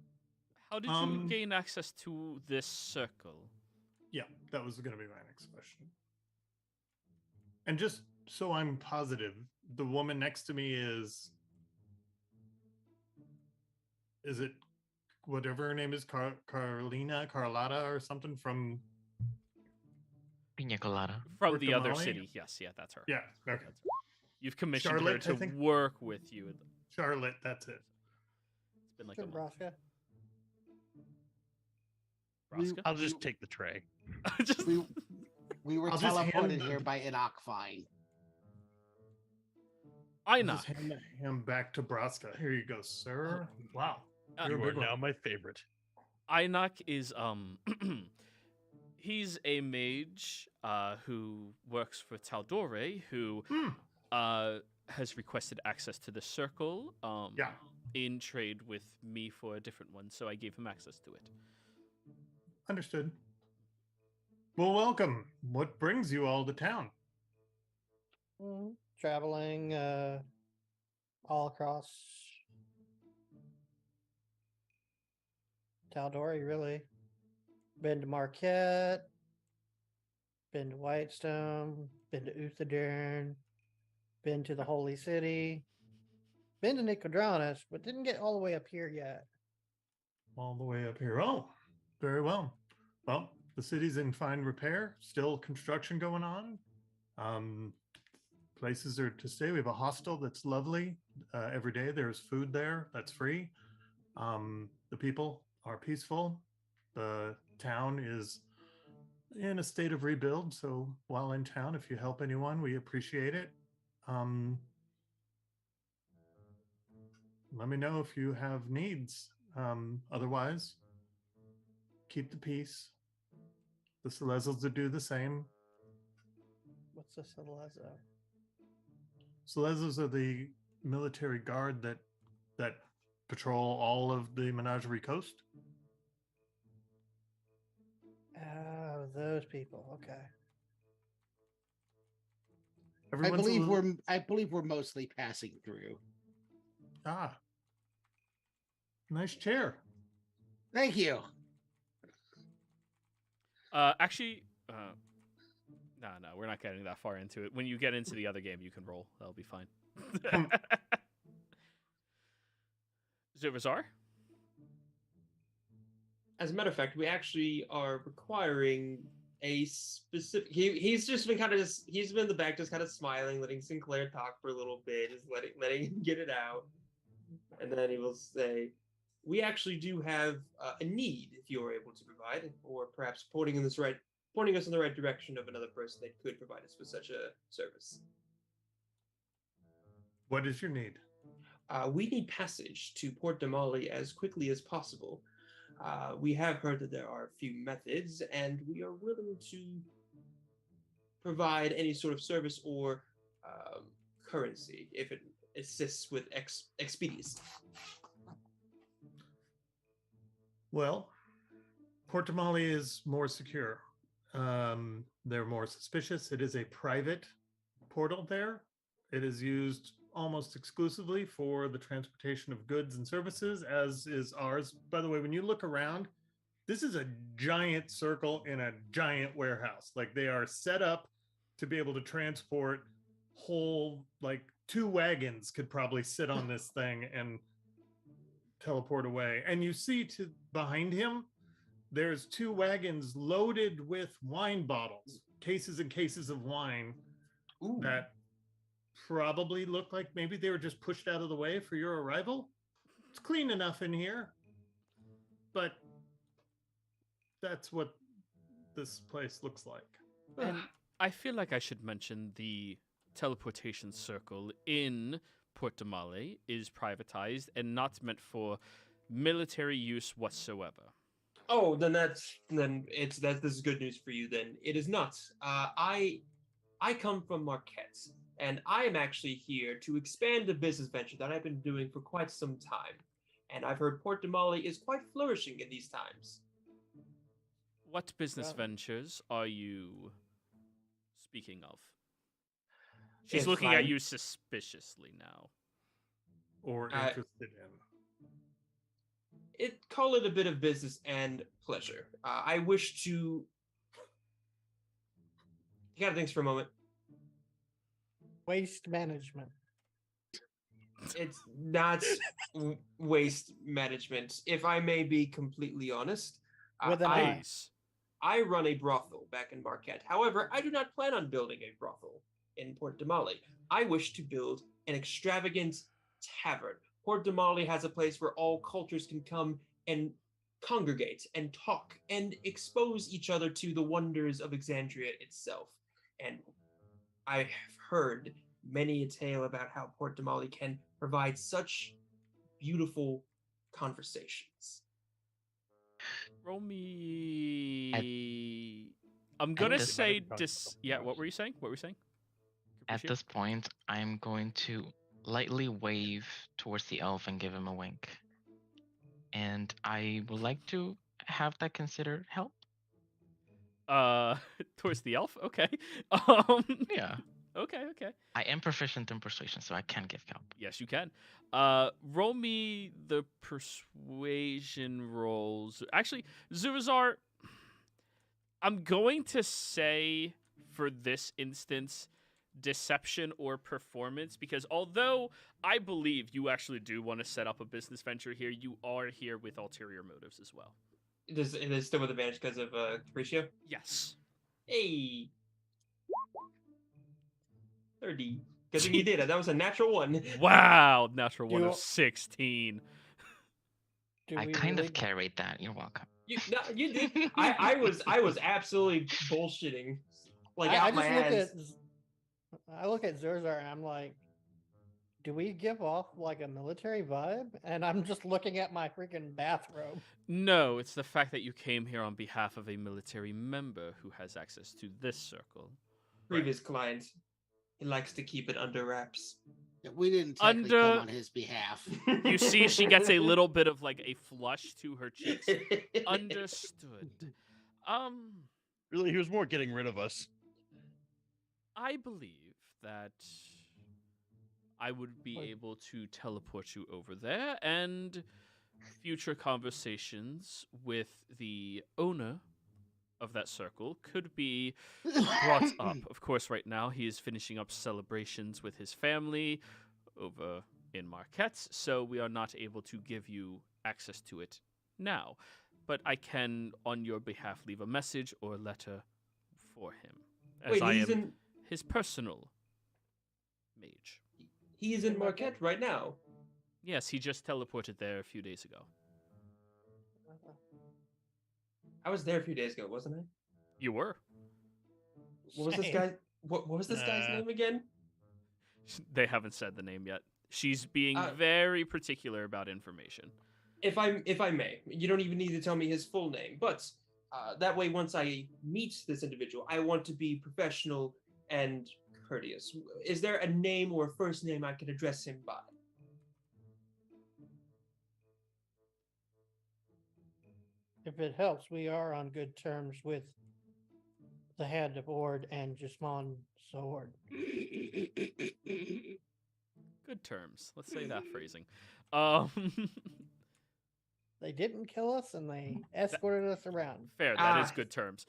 How did you gain access to this circle? Yeah, that was going to be my next question. And just so I'm positive, the woman next to me is it whatever her name is, Carlotta or something from Pina colada. From Port the other Damali? city. Yes, yeah, that's her. Yeah, okay. You've commissioned Charlotte, her I to think. work with you. Charlotte, that's it. It's been like a month. Nebraska. Rosca? I'll just take the tray. Just- We were I'll just hand teleported the- here by Enoch Fine. I I'll know. just hand him back to Braska. Here you go, sir. Wow. You're a You are big one. now my favorite. Einok is he's a mage who works for Tal'Dorei, who has requested access to the circle Yeah. in trade with me for a different one, so I gave him access to it. Understood. Well, welcome. What brings you all to town? Traveling all across Tal'Dorei, really. Been to Marquette, been to Whitestone, been to Uthodurn, been to the Holy City, been to Nicodranas, but didn't get all the way up here yet. All the way up here. Oh, very well. Well, the city's in fine repair. Still construction going on. Places are to stay. We have a hostel that's lovely. Every day there's food there that's free. The people are peaceful. The town is in a state of rebuild. So while in town, if you help anyone, we appreciate it. let me know if you have needs. Otherwise, keep the peace. The Celestials will do the same. What's a Celestial? Celestials are the military guard that patrol all of the Menagerie Coast. Oh, those people. Okay. Everyone's a little- I believe we're mostly passing through. Nice chair. Thank you. Actually, no, we're not getting that far into it. When you get into the other game, you can roll. That'll be fine. Zivazar? As a matter of fact, we actually are requiring a specific. He's just been he's been in the back, just kind of smiling, letting Sinclair talk for a little bit, just letting him get it out, and then he will say, "We actually do have a need, if you are able to provide, or perhaps pointing us in the right direction of another person that could provide us with such a service." What is your need? We need passage to Port Damali as quickly as possible. We have heard that there are a few methods, and we are willing to provide any sort of service or currency if it assists with expediency. Well, Port Damali is more secure. They're more suspicious. It is a private portal there. It is used almost exclusively for the transportation of goods and services, as is ours. By the way, when you look around, this is a giant circle in a giant warehouse. Like, they are set up to be able to transport whole, like 2 wagons could probably sit on this thing and teleport away. And you see behind him, there's 2 wagons loaded with wine bottles, cases and cases of wine. Ooh. That probably look like maybe they were just pushed out of the way for your arrival. It's clean enough in here, but that's what this place looks like. And I feel like I should mention the teleportation circle in Port Damali is privatized and not meant for military use whatsoever. Oh, this is good news for you. Then it is not. I come from Marquette, and I am actually here to expand a business venture that I've been doing for quite some time. And I've heard Port Damali is quite flourishing in these times. What business ventures are you speaking of? She's looking at you suspiciously now. Or interested in. Call it a bit of business and pleasure. I wish to. You gotta think for a moment. Waste management. It's not waste management. If I may be completely honest, With an eye. I run a brothel back in Marquette. However, I do not plan on building a brothel in Port Damali. I wish to build an extravagant tavern. Port Damali has a place where all cultures can come and congregate and talk and expose each other to the wonders of Exandria itself. And I have heard many a tale about how Port Damali can provide such beautiful conversations. Roll me. I'm gonna say Yeah, what were you saying? At this point, I'm going to lightly wave towards the elf and give him a wink. And I would like to have that considered help. Towards the elf? Okay. Yeah. Okay. I am proficient in persuasion, so I can give help. Yes, you can. Roll me the persuasion rolls. Actually, Zuvazar, I'm going to say for this instance, deception or performance, because although I believe you actually do want to set up a business venture here, you are here with ulterior motives as well. It is still with advantage because of Capriccio? Yes. Hey. 30. Because you did it. That was a natural 1. Wow. Natural 1 of 16. I kind of carried that. You're welcome. You did. I was absolutely bullshitting. Like, out my ass. I look at Zurzar and I'm like, Do we give off like a military vibe? And I'm just looking at my freaking bathrobe. No, it's the fact that you came here on behalf of a military member who has access to this circle. Previous client. He likes to keep it under wraps. Yeah, we didn't technically come Under- on his behalf. You see, she gets a little bit of like a flush to her cheeks. Understood. Really, he was more getting rid of us. I believe that I would be able to teleport you over there, and future conversations with the owner of that circle could be brought up. Of course, right now he is finishing up celebrations with his family over in Marquette, so we are not able to give you access to it now. But I can, on your behalf, leave a message or letter for him, as Wait, I he's am in his personal mage. he is in Marquette right now. Yes, he just teleported there a few days ago. I was there a few days ago, wasn't I? You were. What was this Same. guy? What was this guy's name again? They haven't said the name yet. She's being Uh, very particular about information. If I may, you don't even need to tell me his full name, but that way, once I meet this individual, I want to be professional and courteous. Is there a name or a first name I can address him by? If it helps, we are on good terms with the Hand of Ord and Jismon Sword. Good terms. Let's say that phrasing. They didn't kill us and they escorted us around. Fair. That is Ah. good terms.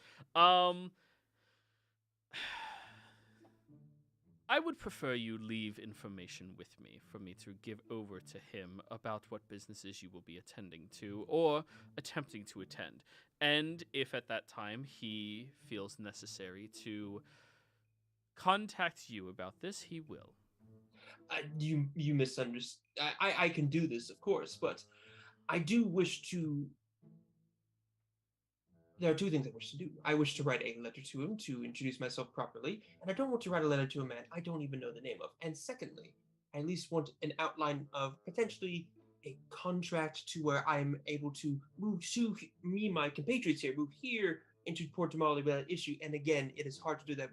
I would prefer you leave information with me for me to give over to him about what businesses you will be attending to or attempting to attend. And if at that time he feels necessary to contact you about this, he will. You misunderstand. I can do this, of course, but I do wish to. There are two things I wish to do. I wish to write a letter to him to introduce myself properly, and I don't want to write a letter to a man I don't even know the name of. And secondly, I at least want an outline of potentially a contract to where I'm able to move to me and my compatriots here, move here into Port Tamale without issue. And again, it is hard to do that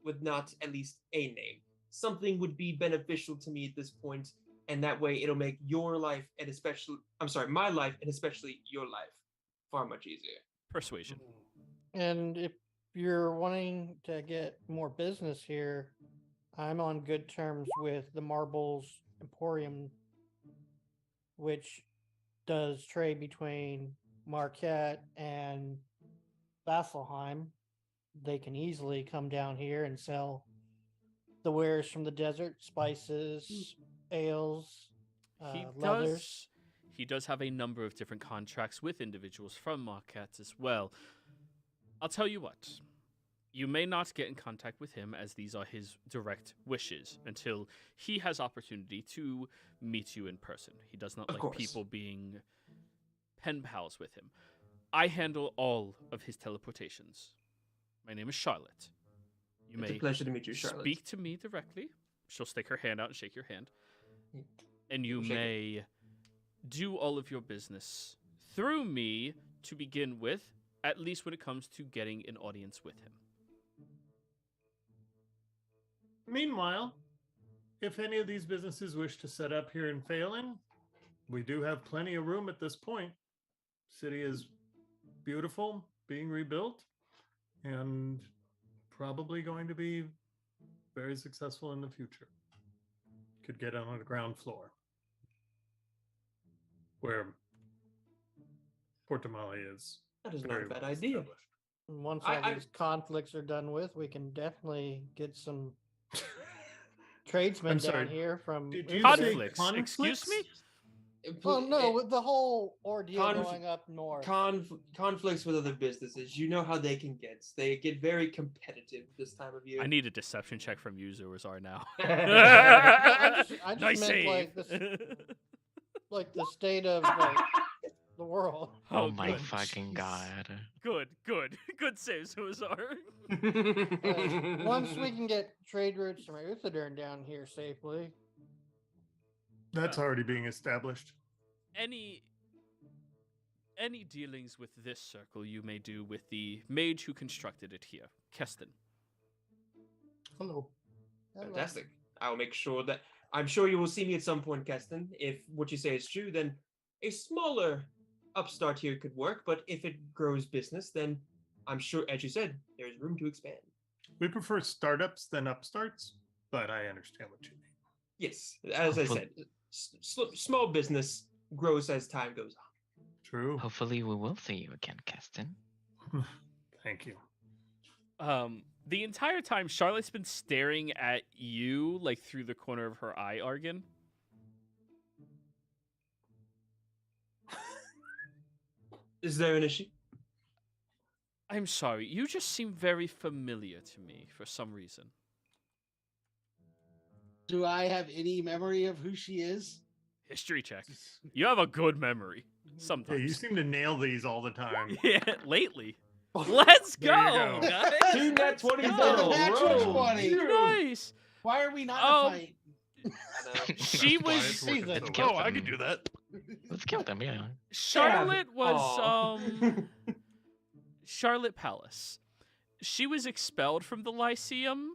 with not at least a name. Something would be beneficial to me at this point, and that way it'll make your life and especially my life and especially your life far much easier. Persuasion. And if you're wanting to get more business here, I'm on good terms with the Marbles Emporium, which does trade between Marquette and Vasselheim. They can easily come down here and sell the wares from the desert, spices, ales, leathers. He does have a number of different contracts with individuals from Marquette as well. I'll tell you what. You may not get in contact with him, as these are his direct wishes, until he has opportunity to meet you in person. He does not Of like course. people being pen pals with him. I handle all of his teleportations. My name is Charlotte. You It's a may pleasure to meet you, Charlotte. speak to me directly. She'll stick her hand out and shake your hand. And you We'll shake it. may do all of your business through me to begin with, at least when it comes to getting an audience with him. Meanwhile, if any of these businesses wish to set up here in Phelan, we do have plenty of room at this point. City is beautiful, being rebuilt, and probably going to be very successful in the future. Could get on the ground floor, where Port Tamale is. That is not very a bad well idea. established. And once I- all I- these conflicts are done with, we can definitely get some tradesmen I'm down sorry, here from did you say Conflicts. conflicts? Excuse me? Well, no, with the whole ordeal Conf- going up north. Conflicts with other businesses. You know how they can get. They get very competitive this time of year. I need a deception check from you, Zoazar, now. I just Nice meant save. like the state of like, the world. Oh my good. fucking god. Good save, Zoazar. Once we can get trade routes from Uthadern down here safely, That's Well. already being established. Any dealings with this circle you may do with the mage who constructed it here, Keston. Hello. Fantastic. I will make sure that I'm sure you will see me at some point, Keston. If what you say is true, then a smaller upstart here could work. But if it grows business, then I'm sure, as you said, there's room to expand. We prefer startups than upstarts, but I understand what you mean. Yes, as I said, small business grows as time goes on. True. Hopefully, we will see you again, Keston. Thank you. The entire time, Charlotte's been staring at you, like, through the corner of her eye, Argan. Is there an issue? I'm sorry, you just seem very familiar to me for some reason. Do I have any memory of who she is? History check. You have a good memory. Yeah, Sometimes. you seem to nail these all the time. Yeah, lately. Let's There you go, go. guys. Two nat 20s in go. a Natural row. 20. Nice. Why are we not Oh. in a fight? She That's why was it's working seasoned. so Oh, well. I could do that. Let's kill them, yeah. Charlotte was Aw. Charlotte Palace. She was expelled from the Lyceum.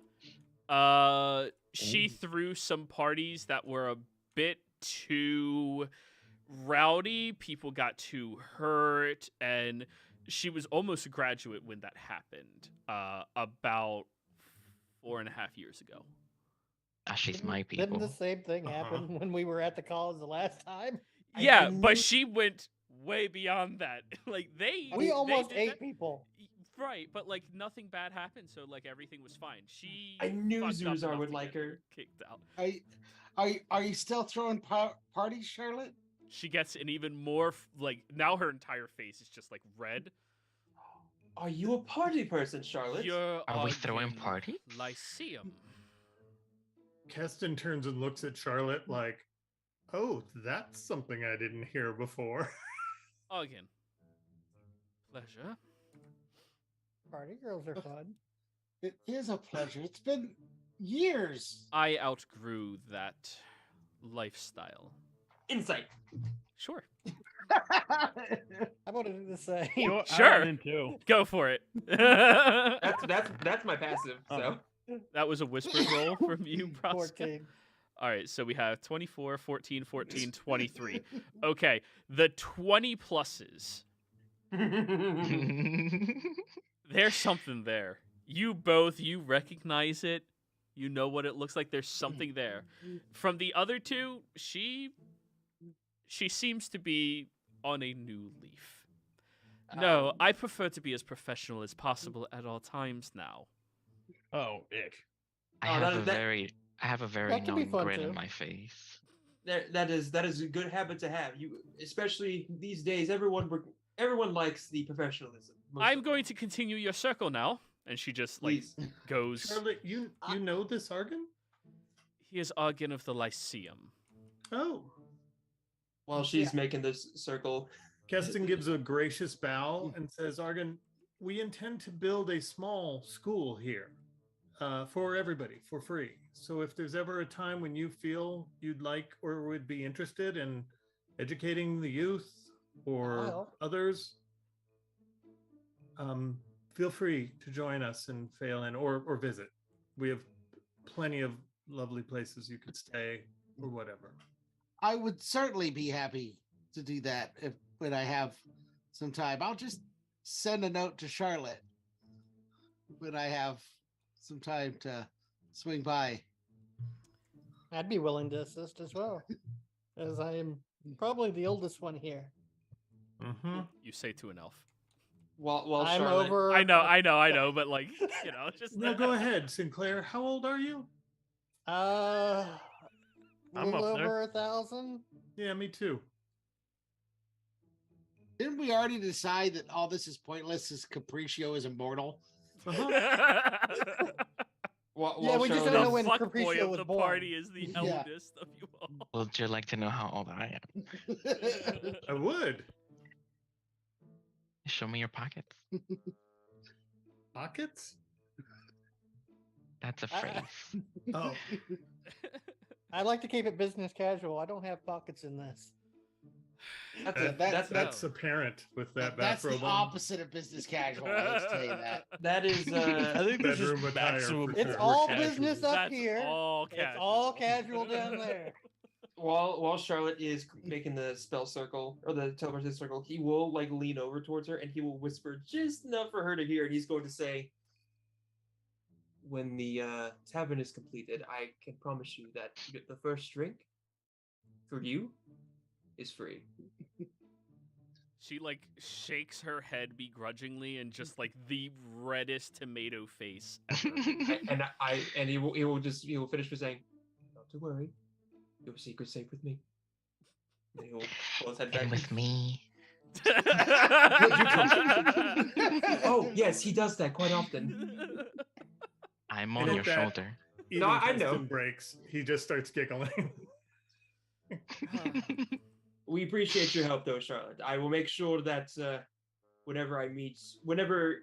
She threw some parties that were a bit too rowdy. People got too hurt, and she was almost a graduate when that happened. About 4.5 years ago. Ah, she's my Didn't people. the same thing happen when we were at the college the last time? Yeah, knew- but she went way beyond that. Like We almost did ate that- people. Right, but like nothing bad happened, so like everything was fine. She I knew fucked up Zuzar enough would to like get her. kicked out. Are you still throwing parties, Charlotte? She gets an even more like now her entire face is just like red. Are you a party person, Charlotte? You're Are we throwing Argan parties? Lyceum. Keston turns and looks at Charlotte like, oh, that's something I didn't hear before. Again. Pleasure. Party girls are fun. It is a pleasure. It's been years. I outgrew that lifestyle. Insight. Sure. I wanted to do the same. Sure. Too. Go for it. That's my passive. So That was a whispered roll from you, Braska. 14. All right, so we have 24, 14, 14, 23. Okay, the 20 pluses. There's something there. You recognize it. You know what it looks like. There's something there. From the other two, she seems to be on a new leaf. No, I prefer to be as professional as possible at all times now. Oh, ick. I Oh, have that- I have a very That can be knowing fun, grin too. on my face. that is a good habit to have. You, especially these days, everyone likes the professionalism. I'm going to continue your circle now. And she just like Please. goes. Charlotte, you know this Argan? He is Argan of the Lyceum. Oh. While she's making this circle. Keston gives a gracious bow and says, Argan, we intend to build a small school here for everybody for free. So if there's ever a time when you feel you'd like or would be interested in educating the youth or Well. others, feel free to join us in Phelan or visit. We have plenty of lovely places you could stay or whatever. I would certainly be happy to do that when I have some time. I'll just send a note to Charlotte when I have some time to swing by. I'd be willing to assist as well, as I am probably the oldest one here. Mm-hmm. You say to an elf. While I'm Charlotte, over. I know, but like, just No, go ahead, Sinclair. How old are you? A I'm little up there. over 1,000. Yeah, me too. Didn't we already decide that all this is pointless as Capriccio is immortal? while Yeah, we just Charlotte- don't know the when fuck Capriccio boy of was the born. party is the Yeah. eldest of you all. Would you like to know how old I am? I would. Show me your pockets. Pockets? That's a I- phrase. Oh, I like to keep it business casual. I don't have pockets in this. That's apparent with that That's the bathrobe on. opposite of business casual. I hate to tell you that. That is I think there's Bedroom just attire maximum. for It's sure. all casual. business up That's here. all It's casual. all casual down there. while Charlotte is making the spell circle or the teleportation circle, he will like lean over towards her and he will whisper just enough for her to hear, and he's going to say, "When the tavern is completed, I can promise you that the first drink for you is free." She like shakes her head begrudgingly and just like the reddest tomato face ever. And he will finish by saying, "Not to worry, your secret's safe with me." And he will pull his head back. And with me. Oh yes, he does that quite often. I'm And on if your that- shoulder. Even I know. Preston breaks. He just starts giggling. We appreciate your help, though, Charlotte. I will make sure that whenever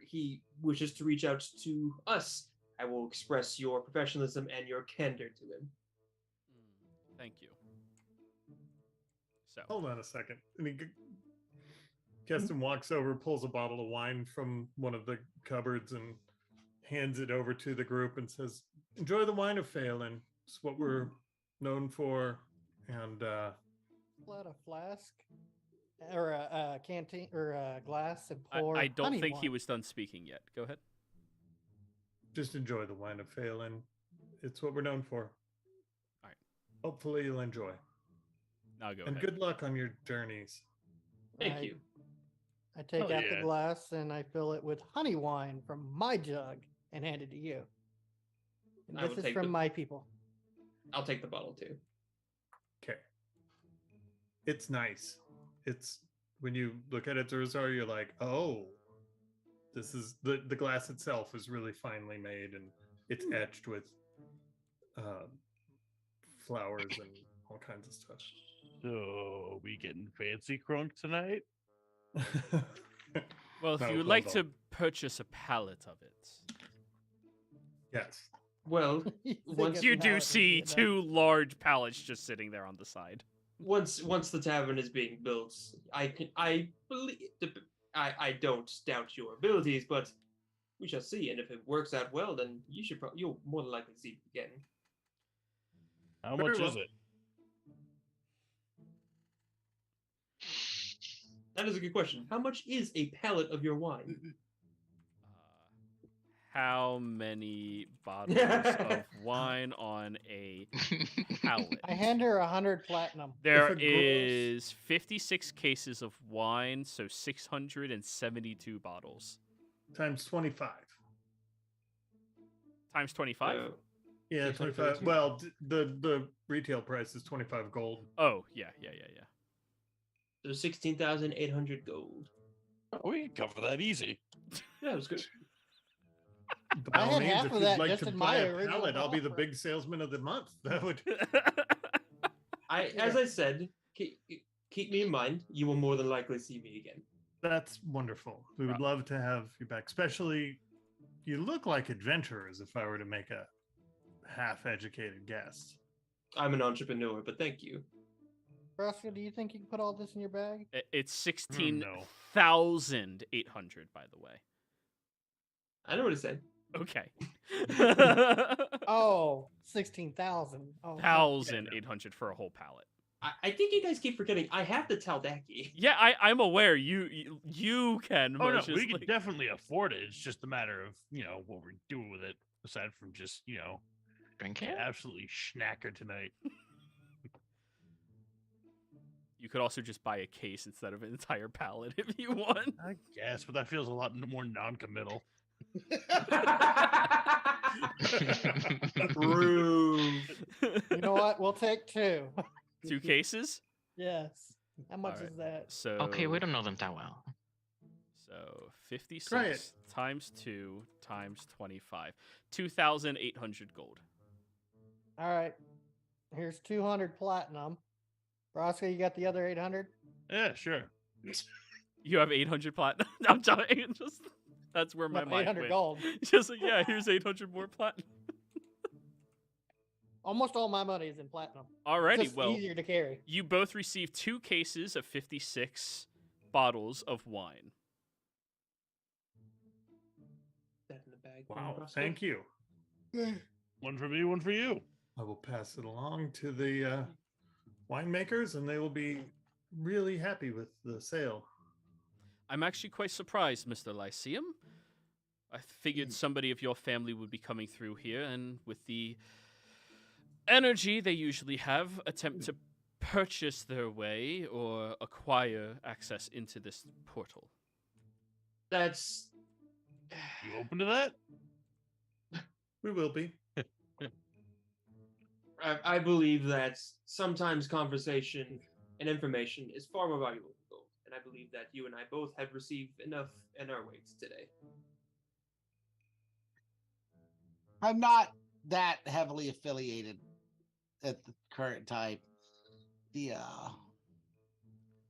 he wishes to reach out to us, I will express your professionalism and your candor to him. Thank you. So Hold on a second. And Keston walks over, pulls a bottle of wine from one of the cupboards, and hands it over to the group and says, "Enjoy the wine of Phelan. It's what we're known for." And Pull out a flask or a canteen or a glass and pour. I don't honey think he wine. was done speaking yet. Go ahead. just enjoy the wine of Phelan. It's what we're known for. All right. Hopefully you'll enjoy. Now go And ahead. good luck on your journeys. Thank you. I take Oh, out yeah. the glass and I fill it with honey wine from my jug and hand it to you. And I this will is take from the- my people. I'll take the bottle too. Okay. It's nice. It's when you look at it, Zurzar, you're like, oh, this is the glass itself is really finely made and it's etched with flowers and all kinds of stuff. So we getting fancy crunk tonight? Well, if No, you would hold like on. to purchase a pallet of it, Yes. Well, You think Once a you pallet do would see be enough? 2 large pallets just sitting there on the side. once the tavern is being built, I don't doubt your abilities, but we shall see. And if it works out well, then you'll more than likely see it again. How Very much is well. it? That is a good question. How much is a pallet of your wine? How many bottles of wine on a pallet? I hand her 100 platinum. There a gross- is 56 cases of wine, so 672 bottles. Times 25. Times 25? Yeah, 25. 632. Well, the retail price is 25 gold. Oh, yeah. So 16,800 gold. Oh, we can cover that easy. Yeah, it was good. By I all had means, half if of you'd that like just to in buy my a original pallet, I'll be the offer. big salesman of the month. That would. As I said, keep me in mind. You will more than likely see me again. That's wonderful. We would Right. love to have you back. Especially, you look like adventurers. If I were to make a half-educated guess. I'm an entrepreneur, but thank you. Roscoe, do you think you can put all this in your bag? It's no. 16,800, by the way. I know what it said. Okay. Oh, 16,000. Oh, 1,800 for a whole pallet. I think you guys keep forgetting. I have the Tal'Dorei. Yeah, I'm aware. You can. Oh no, Moshe, we can like- definitely afford it. It's just a matter of what we're doing with it. Aside from just Drink it? absolutely schnacker tonight. You could also just buy a case instead of an entire pallet if you want. I guess, but that feels a lot more non-committal. Rude. You know what? We'll take 2. 2 cases. Yes. How much Alright. is that? So Okay, we don't know them that well. So 56 Try it. times 2 times 25, 2,800 gold. All right. Here's 200 platinum. Roscoe, you got the other 800? Yeah, sure. You have 800 platinum. I'm telling just that's where my No, mind 800 went. gold. Just like, yeah, here's 800 more platinum. Almost all my money is in platinum. Alrighty, Just well, easier to carry. you both receive 2 cases of 56 bottles of wine. That in the bag. Wow, Roscoe? thank you. One for me, one for you. I will pass it along to the winemakers, and they will be really happy with the sale. I'm actually quite surprised, Mr. Lyceum. I figured somebody of your family would be coming through here, and with the energy they usually have, attempt to purchase their way or acquire access into this portal. That's. You open to that? We will be. I believe that sometimes conversation and information is far more valuable than gold, and I believe that you and I both have received enough in our weights today. I'm not that heavily affiliated at the current time.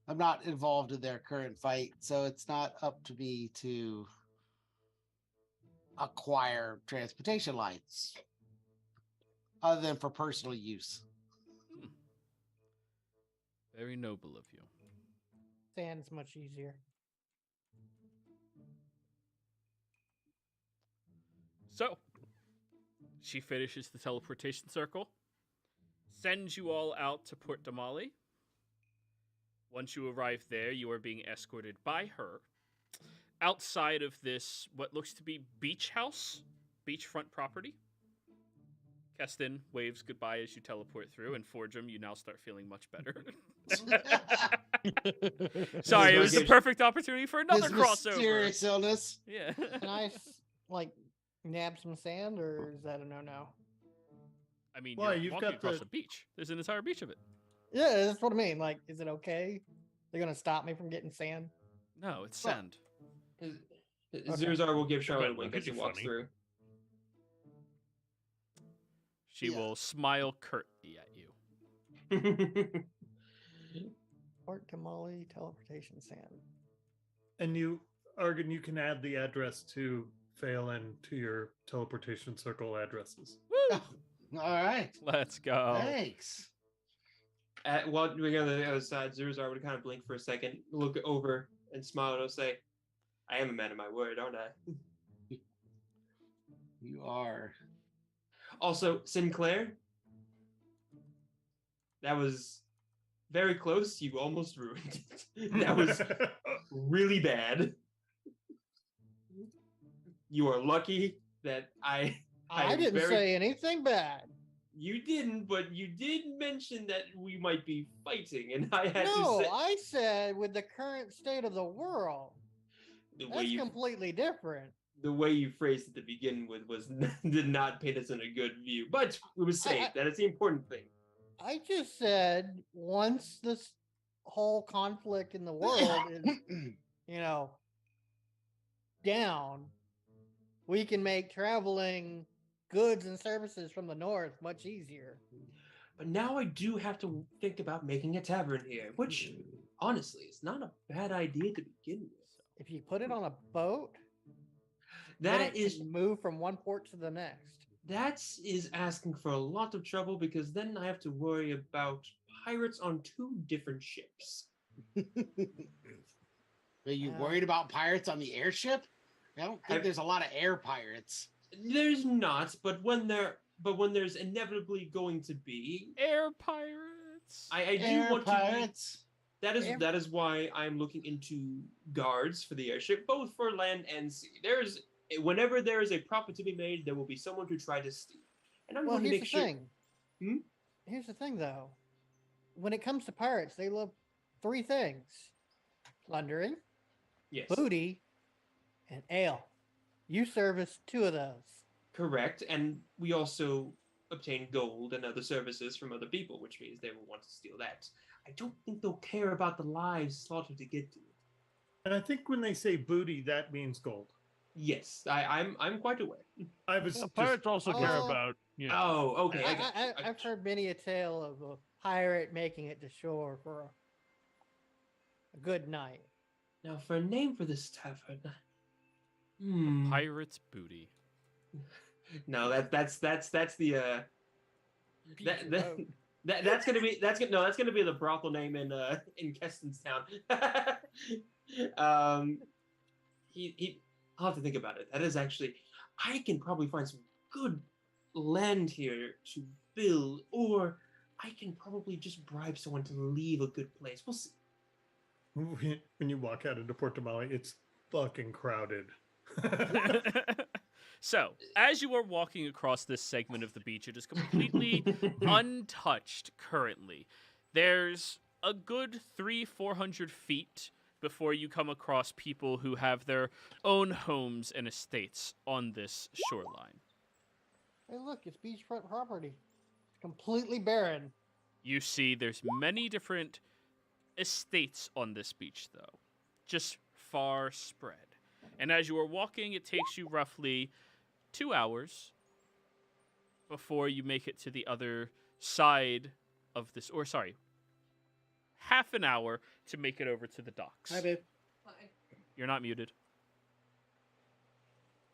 I'm not involved in their current fight, so it's not up to me to acquire transportation lines other than for personal use. Very noble of you. Sand's much easier. So, she finishes the teleportation circle, sends you all out to Port Damali. Once you arrive there, you are being escorted by her outside of this, what looks to be beachfront property. Keston waves goodbye as you teleport through, and Fordrum, you now start feeling much better. Sorry, it was the perfect opportunity for another His crossover. mysterious illness. Yeah. Can I nab some sand, or is that a no-no? I mean, Well, you're you've walking got across the- a beach. There's an entire beach of it. Yeah, that's what I mean. Like, is it okay? They're gonna stop me from getting sand? No, it's Well, sand. Zurzar will give Charlotte a Look wink at as he you walks funny. through. She Yeah. will smile curtly at you. Port Tamale teleportation sand. And you, Argon, you can add the address to Phelan to your teleportation circle addresses. Woo! All right. Let's go. Thanks. While we're on the other side, Zurzar would kind of blink for a second, look over, and smile and say, I am a man of my word, aren't I? You are. Also, Sinclair, that was very close. You almost ruined it. That was really bad. You are lucky that I I am didn't very- say anything bad. You didn't, but you did mention that we might be fighting, and I had No, to say I said with the current state of the world. the way That's you completely different. the way you phrased it to begin with was did not paint us in a good view. But it was safe. That is the important thing. I just said once this whole conflict in the world is, down, we can make traveling goods and services from the north much easier. But now I do have to think about making a tavern here, which honestly is not a bad idea to begin with. If you put it on a boat, then That it is can move from one port to the next. that is asking for a lot of trouble because then I have to worry about pirates on 2 different ships. Are you Yeah. worried about pirates on the airship? I don't think Have- there's a lot of air pirates. There's not, but when there's inevitably going to be, Air pirates. I do Air want pirates. to. That is why I'm looking into guards for the airship, both for land and sea. Whenever there is a profit to be made, there will be someone to try to steal, and I'm Well, going to here's make the sure. thing. Hmm? Here's the thing, though. When it comes to pirates, they love 3 things: plundering, Yes, booty, and ale. You service 2 of those. correct, and we also obtain gold and other services from other people, which means they will want to steal that. I don't think they'll care about the lives slaughtered to get to it. And I think when they say booty, that means gold. Yes, I'm quite aware. I was The just, pirates also care Oh. about, Oh, okay. I got you. I've heard many a tale of a pirate making it to shore for a good night. Now, for a name for this tavern, Pirate's booty. no, that's the That, that, that's gonna be the brothel name in Keston's town. I'll have to think about it. That is actually, I can probably find some good land here to build, or I can probably just bribe someone to leave a good place. We'll see. When you walk out into Portimao, it's fucking crowded. So, as you are walking across this segment of the beach, it is completely untouched currently. There's a good 300-400 feet before you come across people who have their own homes and estates on this shoreline. Hey, look, it's beachfront property. It's completely barren. You see there's many different estates on this beach, though, just far spread. And as you are walking, it takes you roughly 2 hours before you make it to the other side of this, or sorry, half an hour to make it over to the docks. Hi, babe. You're not muted.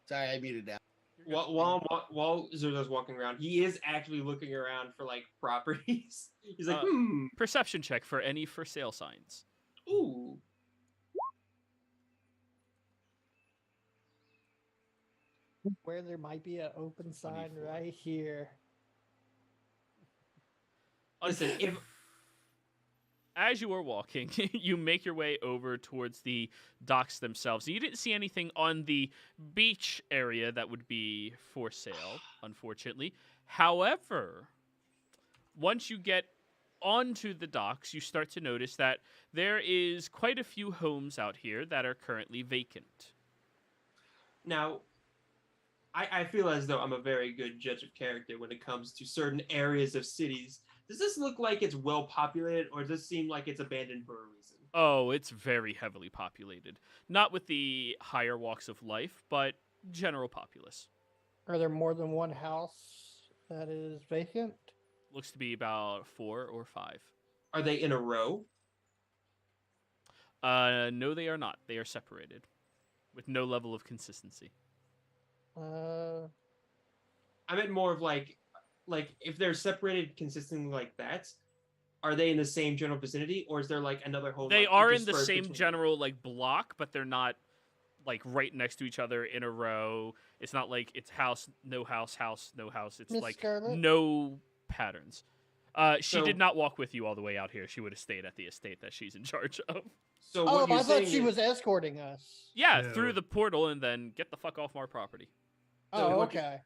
Sorry, I muted that. While Zoda's walking around, he is actually looking around for like properties. He's like, Perception check for any for sale signs. ooh. Where there might be an open sign right here. Listen, if As you are walking, you make your way over towards the docks themselves. You didn't see anything on the beach area that would be for sale, unfortunately. However, once you get onto the docks, you start to notice that there is quite a few homes out here that are currently vacant. now, I feel as though I'm a very good judge of character when it comes to certain areas of cities. Does this look like it's well populated, or does this seem like it's abandoned for a reason? Oh, it's very heavily populated. Not with the higher walks of life, but general populace. Are there more than one house that is vacant? Looks to be about 4 or 5. Are they in a row? No, they are not. They are separated with no level of consistency. I meant more of like if they're separated consistently like that, are they in the same general vicinity, or is there like another home? They like, are in the interspersed same between- general like block, but they're not like right next to each other in a row. It's not like it's house, no house, house, no house. It's Miss like Scarlet? no patterns. She So- did not walk with you all the way out here. She would have stayed at the estate that she's in charge of. So Oh, what you're I thought saying she is- was escorting us. Yeah, No. through the portal and then get the fuck off our property. So Oh, what you- okay.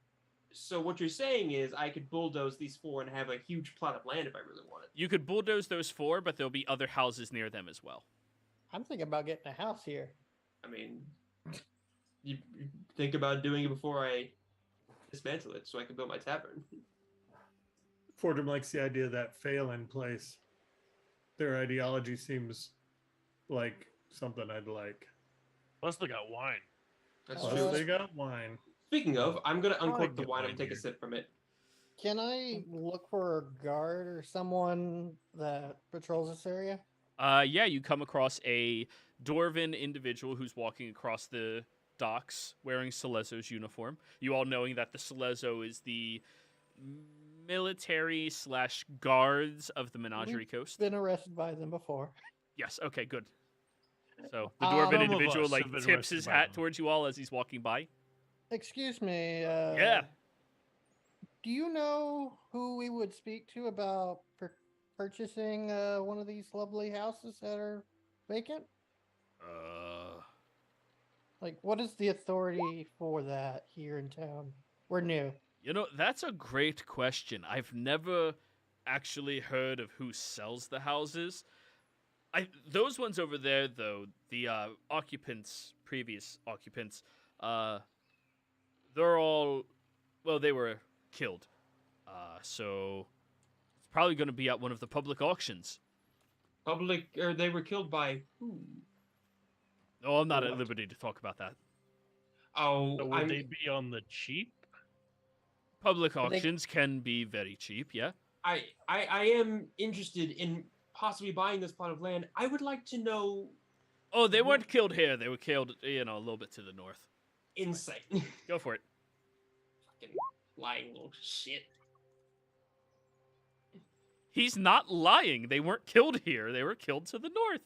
So what you're saying is I could bulldoze these 4 and have a huge plot of land if I really wanted. You could bulldoze those 4, but there'll be other houses near them as well. I'm thinking about getting a house here. I mean, you think about doing it before I dismantle it, so I can build my tavern. Fordham likes the idea of that Phelan place. Their ideology seems like something I'd like. Plus, they got wine. That's Oh, true. Plus, they got wine. Speaking of, I'm gonna I uncork the get wine wine and take a here. sip from it. Can I look for a guard or someone that patrols this area? Yeah, you come across a dwarven individual who's walking across the docks wearing Celezo's uniform. You all knowing that the Celezo is the military / guards of the Menagerie Coast. Been arrested by them before. Yes, okay, good. So the Um, dwarven Some of individual us like have been tips arrested his by hat them. towards you all as he's walking by. Excuse me. Yeah. Do you know who we would speak to about purchasing one of these lovely houses that are vacant? Like, what is the authority for that here in town? We're new. You know, that's a great question. I've never actually heard of who sells the houses. Those ones over there, though, the previous occupants, they're all, well, they were killed. So it's probably going to be at one of the public auctions. Or they were killed by who? No, I'm not at What? liberty to talk about that. Oh, So would they be on the cheap? Public they- auctions can be very cheap, yeah. I am interested in possibly buying this plot of land. I would like to know Oh, they weren't killed here. They were killed, a little bit to the north. insight. Go for it. Fucking lying little shit. He's not lying. They weren't killed here. They were killed to the north.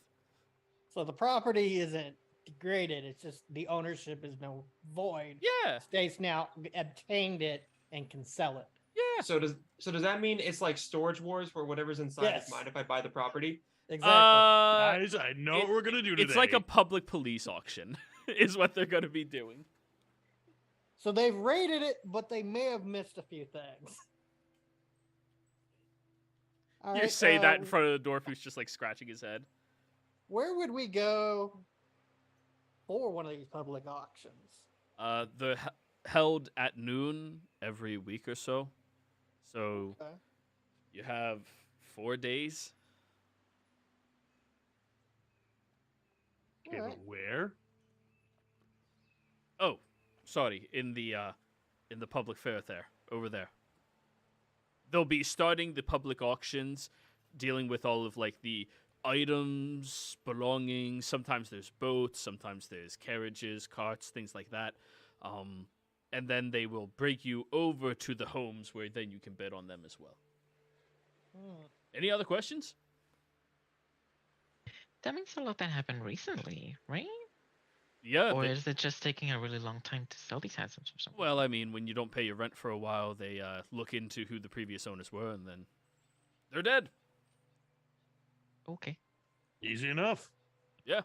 So the property isn't degraded. It's just the ownership is no void. Yeah. States now obtained it and can sell it. Yeah. So does that mean it's like Storage Wars where whatever's inside Yes. is mine if I buy the property? Exactly. Guys, I know what we're gonna do today. It's like a public police auction, is what they're going to be doing. So they've raided it, but they may have missed a few things. All You right, say that in front of the dwarf who's just like scratching his head. Where would we go for one of these public auctions? They're held at noon every week or so. So Okay. you have 4 days. Okay, Alright. but where? Oh, sorry, in the public fair there, over there. They'll be starting the public auctions, dealing with all of like the items, belongings. Sometimes there's boats, sometimes there's carriages, carts, things like that. And then they will bring you over to the homes where then you can bid on them as well. Any other questions? That means a lot that happened recently, right? Yeah. Or is it just taking a really long time to sell these items or something? Well, I mean, when you don't pay your rent for a while, they look into who the previous owners were, and then they're dead. Okay. Easy enough. Yeah.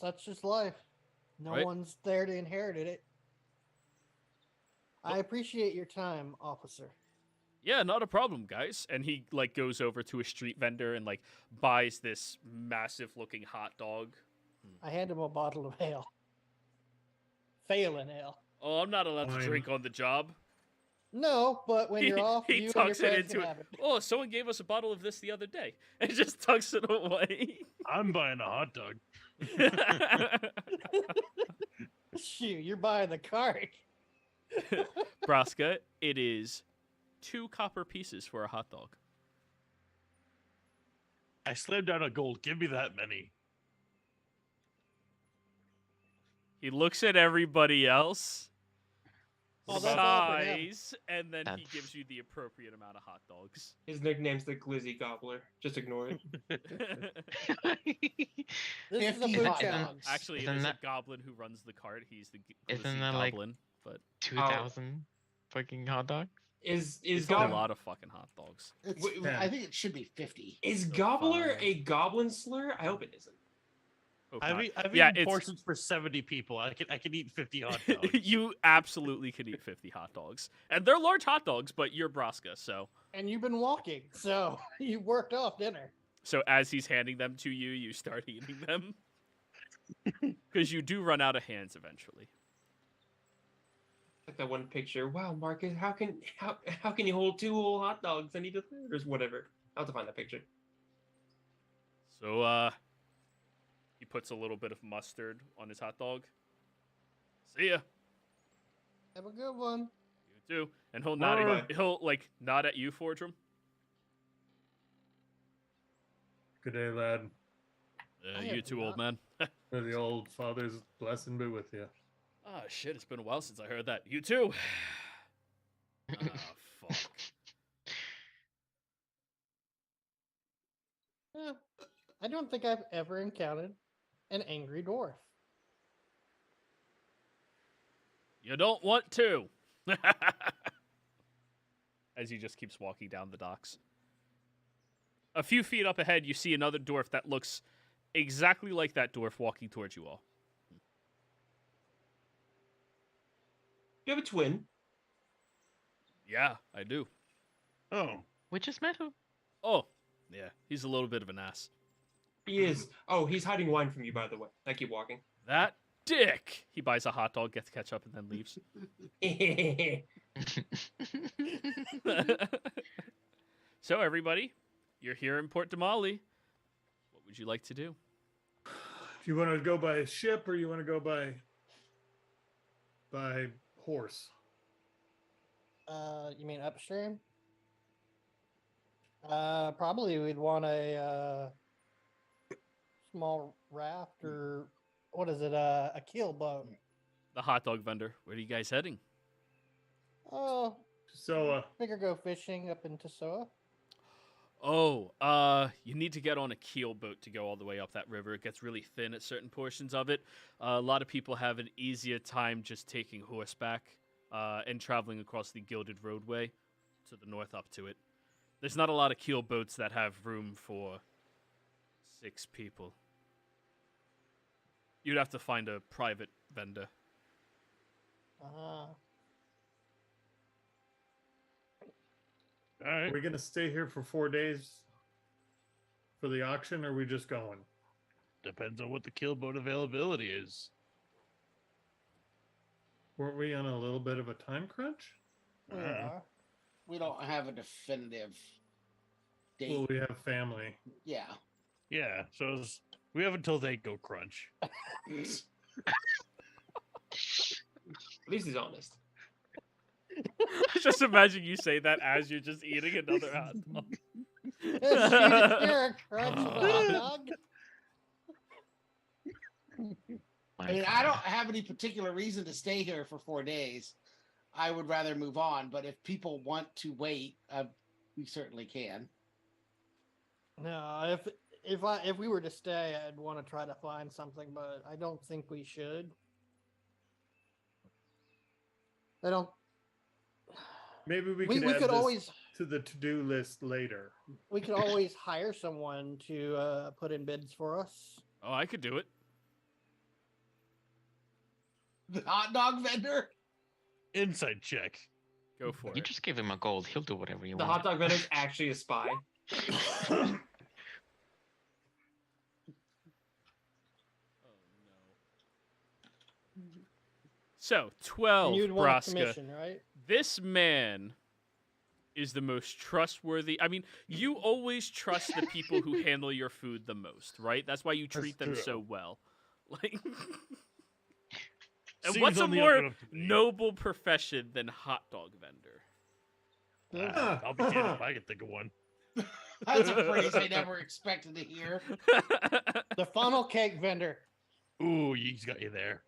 That's just life. No Right. one's there to inherit it. I appreciate your time, officer. Yeah, not a problem, guys. And he like goes over to a street vendor and like buys this massive looking hot dog. I hand him a bottle of ale. Phelan ale. Oh, I'm not allowed to Fine. drink on the job. No, but when you're off, he you and your tucks it friends into can it. have it. Oh, someone gave us a bottle of this the other day, and just tucks it away. I'm buying a hot dog. Shoot, you're buying the cart. Braska, it is 2 copper pieces for a hot dog. I slammed down a gold. Give me that many. He looks at everybody else, Oh, that's all for him. sighs, and then he That's- gives you the appropriate amount of hot dogs. His nickname's the Glizzy Gobbler. Just ignore it. This is a 50 food hot challenge. dogs. Actually, it Isn't is that- a goblin who runs the cart. He's the Isn't glizzy that like- goblin, but 2,000 fucking hot dogs? Is it's a Gob- lot of fucking hot dogs. It's, Wait, I think it should be 50. is So Gobbler fine. a goblin slur? I hope it isn't. Hope I've, not. I've Yeah, eaten it's- portions for 70 people. I can eat 50 hot dogs. You absolutely could eat 50 hot dogs. And they're large hot dogs, but you're Braska, so. And you've been walking, so you worked off dinner. So as he's handing them to you, you start eating them. Because you do run out of hands eventually. Like that one picture. Wow, Marcus, how can you hold 2 whole hot dogs? I need a third or whatever. I'll have to find that picture. So, he puts a little bit of mustard on his hot dog. See ya. Have a good one. You too. And he'll nod Bye. at, he'll like nod at you, Fordrum. Good day, lad. I You have too, not. old man. May the old father's blessing be with you. Ah, shit, it's been a while since I heard that. You too. Ah, fuck. Yeah, I don't think I've ever encountered an angry dwarf. You don't want to. As he just keeps walking down the docks. A few feet up ahead, you see another dwarf that looks exactly like that dwarf walking towards you all. You have a twin. Yeah, I do. Oh, We just met him. Oh, yeah, he's a little bit of an ass. He is. Oh, he's hiding wine from you, by the way. I keep walking. That dick! He buys a hot dog, gets ketchup, and then leaves. So, everybody, you're here in Port Damali. What would you like to do? If you want to go by ship or you want to go by horse. You mean upstream? Probably we'd want a small raft or what is it? A keel boat. The hot dog vendor. Where are you guys heading? Oh, So, figure go fishing up in Tasoa. Oh, you need to get on a keel boat to go all the way up that river. It gets really thin at certain portions of it. A lot of people have an easier time just taking horseback and traveling across the Gilded Roadway to the north up to it. There's not a lot of keel boats that have room for 6 people. You'd have to find a private vendor. All right. Are we gonna stay here for 4 days for the auction, or are we just going? Depends on what the keelboat availability is. Weren't we on a little bit of a time crunch? Yeah. We don't have a definitive date. Well, we have family. Yeah. Yeah, so we have until they go crunch. At least he's honest. Just imagine you say that as you're just eating another hot dog. You're a crunch of a hot dog. I mean, I don't have any particular reason to stay here for 4 days. I would rather move on, but if people want to wait, we certainly can. No, if we were to stay, I'd want to try to find something, but I don't think we should. I don't. Maybe we We could add could this always to the to-do list later. we could always hire someone to put in bids for us. Oh, I could do it. The hot dog vendor? Inside check. Go for You it. just give him a gold. He'll do whatever you The want. hot dog vendor's actually a spy. So, And 12, you'd want a Braska. commission, right? This man is the most trustworthy. I mean, you always trust the people who handle your food the most, right? That's why you treat them true. so well. Like, and Seems what's a on the more up and up to me. noble profession than hot dog vendor? I'll be damned if I can think of one. That's a phrase I never expected to hear. The funnel cake vendor. Ooh, he's got you there.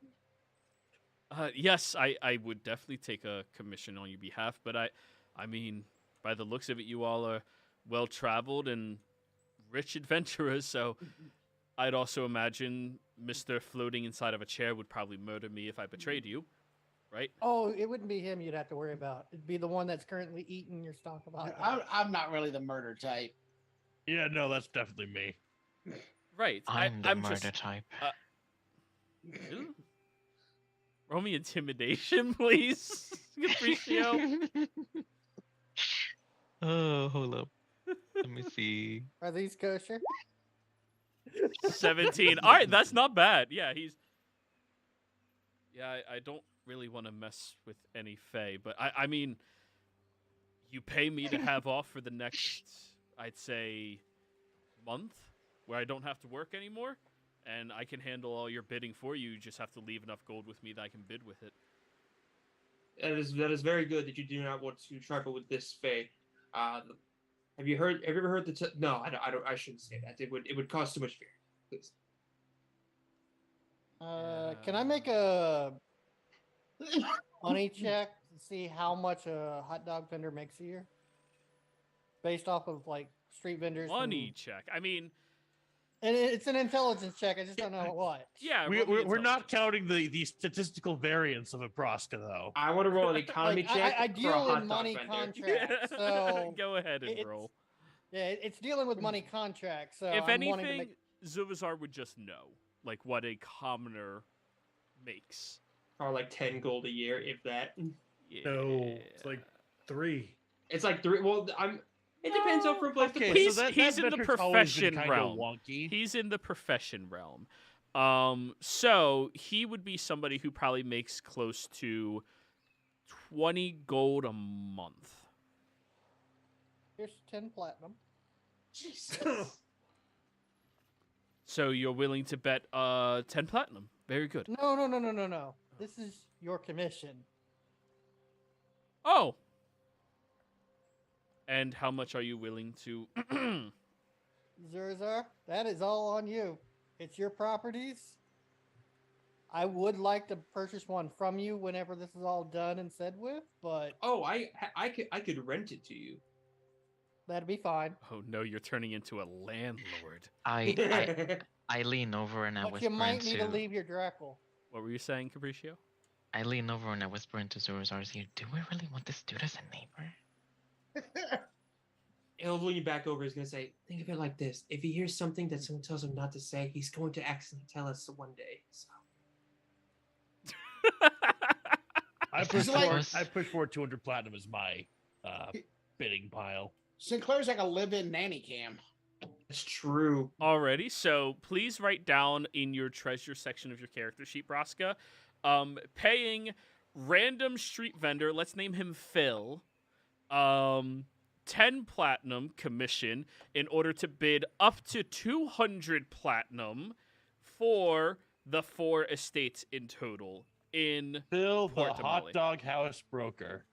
Yes, I would definitely take a commission on your behalf, but I mean, by the looks of it, you all are well-traveled and rich adventurers, so I'd also imagine Mr. Floating inside of a chair would probably murder me if I betrayed you, right? Oh, it wouldn't be him you'd have to worry about. It'd be the one that's currently eating your stock of hot dogs. I'm not really the murder type. Yeah, no, that's definitely me. Right. I'm the I'm murder just, type. Ooh. Roll me intimidation, please, Capriccio. Oh, hold up. Let me see. Are these kosher? 17. All right, that's not bad. Yeah, I don't really want to mess with any Fae, but I mean, you pay me to have off for the next, I'd say, month, where I don't have to work anymore, and I can handle all your bidding for you. You just have to leave enough gold with me that I can bid with it. That is very good that you do not want to trifle with this Fae. Have you ever heard the? No, I shouldn't say that. It would cause too much fear. Please. Can I make a money check to see how much a hot dog vendor makes a year? Based off of like street vendors. Money check. I mean, And it's an intelligence check. I just don't know what. yeah, We, roll me we're not intelligence. counting the statistical variance of a Proska, though. I want to roll an economy Like, check I for a deal hot in dog money vendor. contracts, so Go ahead and it's- roll. yeah, it's dealing with money contracts. So If I'm wanting to anything, make. Zuvazar would just know, like, what a commoner makes. Or like 10 gold a year, if that. Yeah. No, it's like 3. It's like 3. Well, it depends on from place to Okay, place. so He's in the metric's always been profession kinda realm. wonky. He's in the profession realm. So he would be somebody who probably makes close to 20 gold a month. Here's 10 platinum. Jesus. So you're willing to bet 10 platinum. Very good. No. This is your commission. Oh. And how much are you willing to Zurzar, that is all on you. It's your properties. I would like to purchase one from you whenever this is all done and said with, but Oh, I could rent it to you. That'd be fine. Oh no, you're turning into a landlord. I lean over and I But whisper you might need to into leave your Drackle. What were you saying, Capriccio? I lean over and I whisper into Zorazar's ear. Do we really want this dude as a neighbor? He'll lean back over. He's gonna say, "Think of it like this: if he hears something that someone tells him not to say, he's going to accidentally tell us one day." So. I Is that push forward 200 platinum as my bidding pile. Sinclair's like a live-in nanny cam. It's true. Alrighty, so please write down in your treasure section of your character sheet, Braska, paying random street vendor, let's name him Phil, 10 platinum commission in order to bid up to 200 platinum for the 4 estates in total in Phil, the Port hot Damali. dog house broker.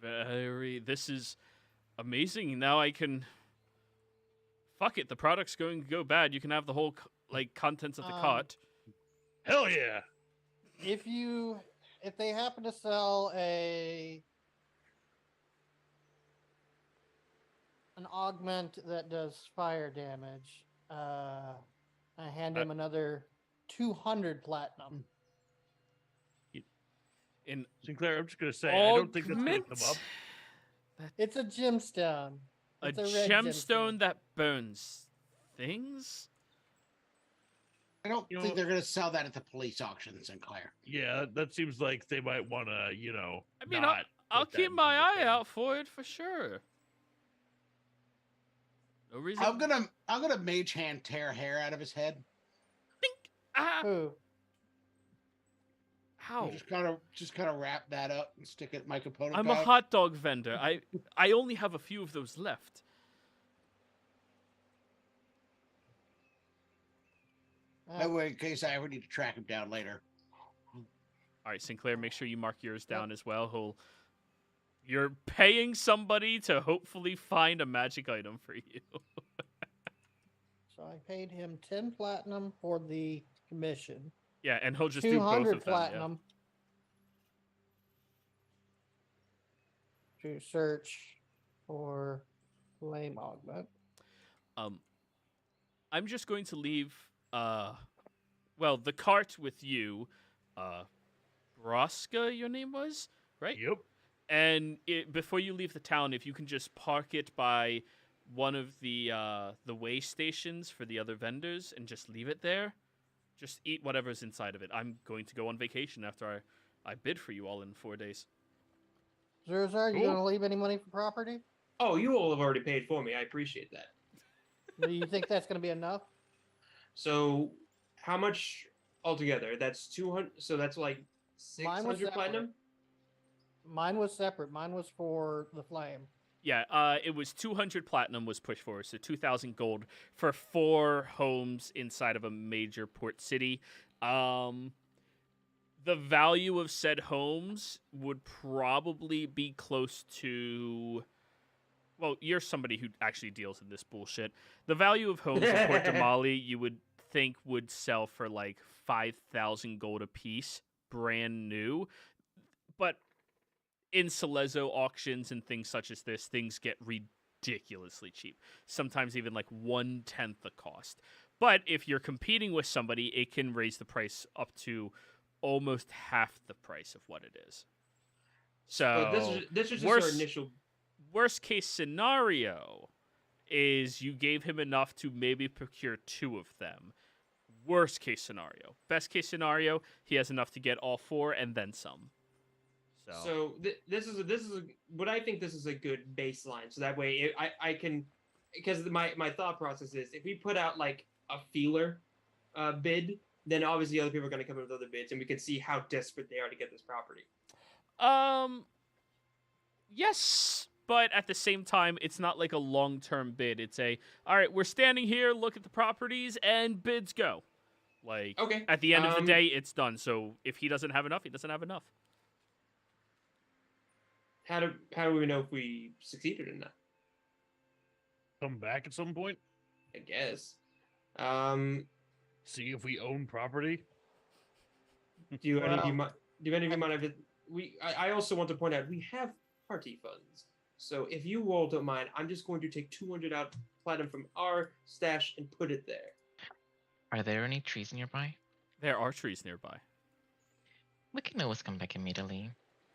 This is amazing. Now I can, fuck it, the product's going to go bad. You can have the whole, contents of the cart. Hell yeah. If they happen to sell an augment that does fire damage, I hand him another 200 platinum. In Sinclair, I'm just gonna say, I don't think that's gonna augment? come up. It's a gemstone. A It's a red gemstone that burns things? I don't You know- think they're going to sell that at the police auction, Sinclair. Yeah, that seems like they might want to, I mean, not I'll put that keep in my public eye thing. out for it for sure. No reason. I'm gonna mage hand tear hair out of his head. Ah, Who? how? Just kind of wrap that up and stick it in my component. I'm a pouch. hot dog vendor. I only have a few of those left. That way, in case I ever need to track him down later. All right, Sinclair, make sure you mark yours down as well. You're paying somebody to hopefully find a magic item for you. So I paid him 10 platinum for the commission. Yeah, and he'll just do both 200 of them. platinum to search for flame augment. Yeah. I'm just going to leave. The cart with you. Braska, your name was, right? Yep. And before you leave the town, if you can just park it by one of the way stations for the other vendors and just leave it there. Just eat whatever's inside of it. I'm going to go on vacation after I bid for you all in 4 days. Zerzar, you Cool. gonna leave any money for property? Oh, you all have already paid for me. I appreciate that. Do you think that's gonna be enough? So, how much altogether? That's 200. So that's like Mine was 600 platinum. Mine was separate. Mine was for the flame. Yeah, it was 200 platinum was pushed forward, so 2,000 gold for 4 homes inside of a major port city. The value of said homes would probably be close to... Well, you're somebody who actually deals in this bullshit. The value of homes in Port Damali, you would think would sell for like 5,000 gold a piece, brand new. But in Celezo auctions and things such as this, things get ridiculously cheap. Sometimes even like 1/10 the cost. But if you're competing with somebody, it can raise the price up to almost half the price of what it is. So But this is just worst- our initial. worst case scenario is you gave him enough to maybe procure 2 of them. Worst case scenario. Best case scenario, he has enough to get all 4 and then some. So this is what I think this is a good baseline. So that way I can, because my thought process is if we put out like a feeler bid, then obviously other people are going to come in with other bids, and we can see how desperate they are to get this property. Yes, but at the same time, it's not like a long-term bid. It's all right, we're standing here, look at the properties, and bids go. Like, Okay. at the end of the day, it's done. So if he doesn't have enough, he doesn't have enough. How do we know if we succeeded in that? Come back at some point. I guess. See if we own property. Do any of you Well, mind? Do any of you mind if it, I also want to point out we have party funds. So if you all don't mind, I'm just going to take 200 out platinum from our stash and put it there. Are there any trees nearby? There are trees nearby. We can always come back immediately.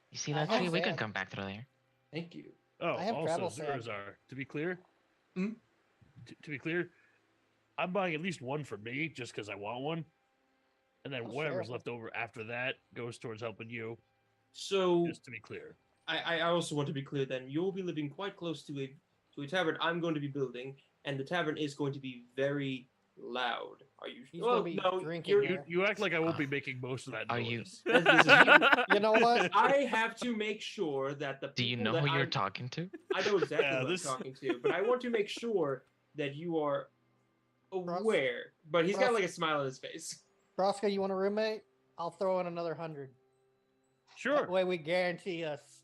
You see I that have tree? We can sand. come back through there. Thank you. Oh, I have also travel zeros sand. are. To be clear, Hmm? to be clear, I'm buying at least one for me just because I want one, and then I'll whatever's share. left over after that goes towards helping you. So Just to be clear. I also want to be clear then, you'll be living quite close to a tavern I'm going to be building, and the tavern is going to be very loud. Are you He's well, gonna be no, drinking you're, there. You act like I won't be making most of that Are you- noise. this is- You know what? I have to make sure that the Do you people know who that you're I'm- talking to? I know exactly Yeah, who this- I'm talking to, but I want to make sure that you are aware. But he's got Ross- like a smile on his face. Roscoe, you want a roommate? I'll throw in another 100. Sure. That way we guarantee us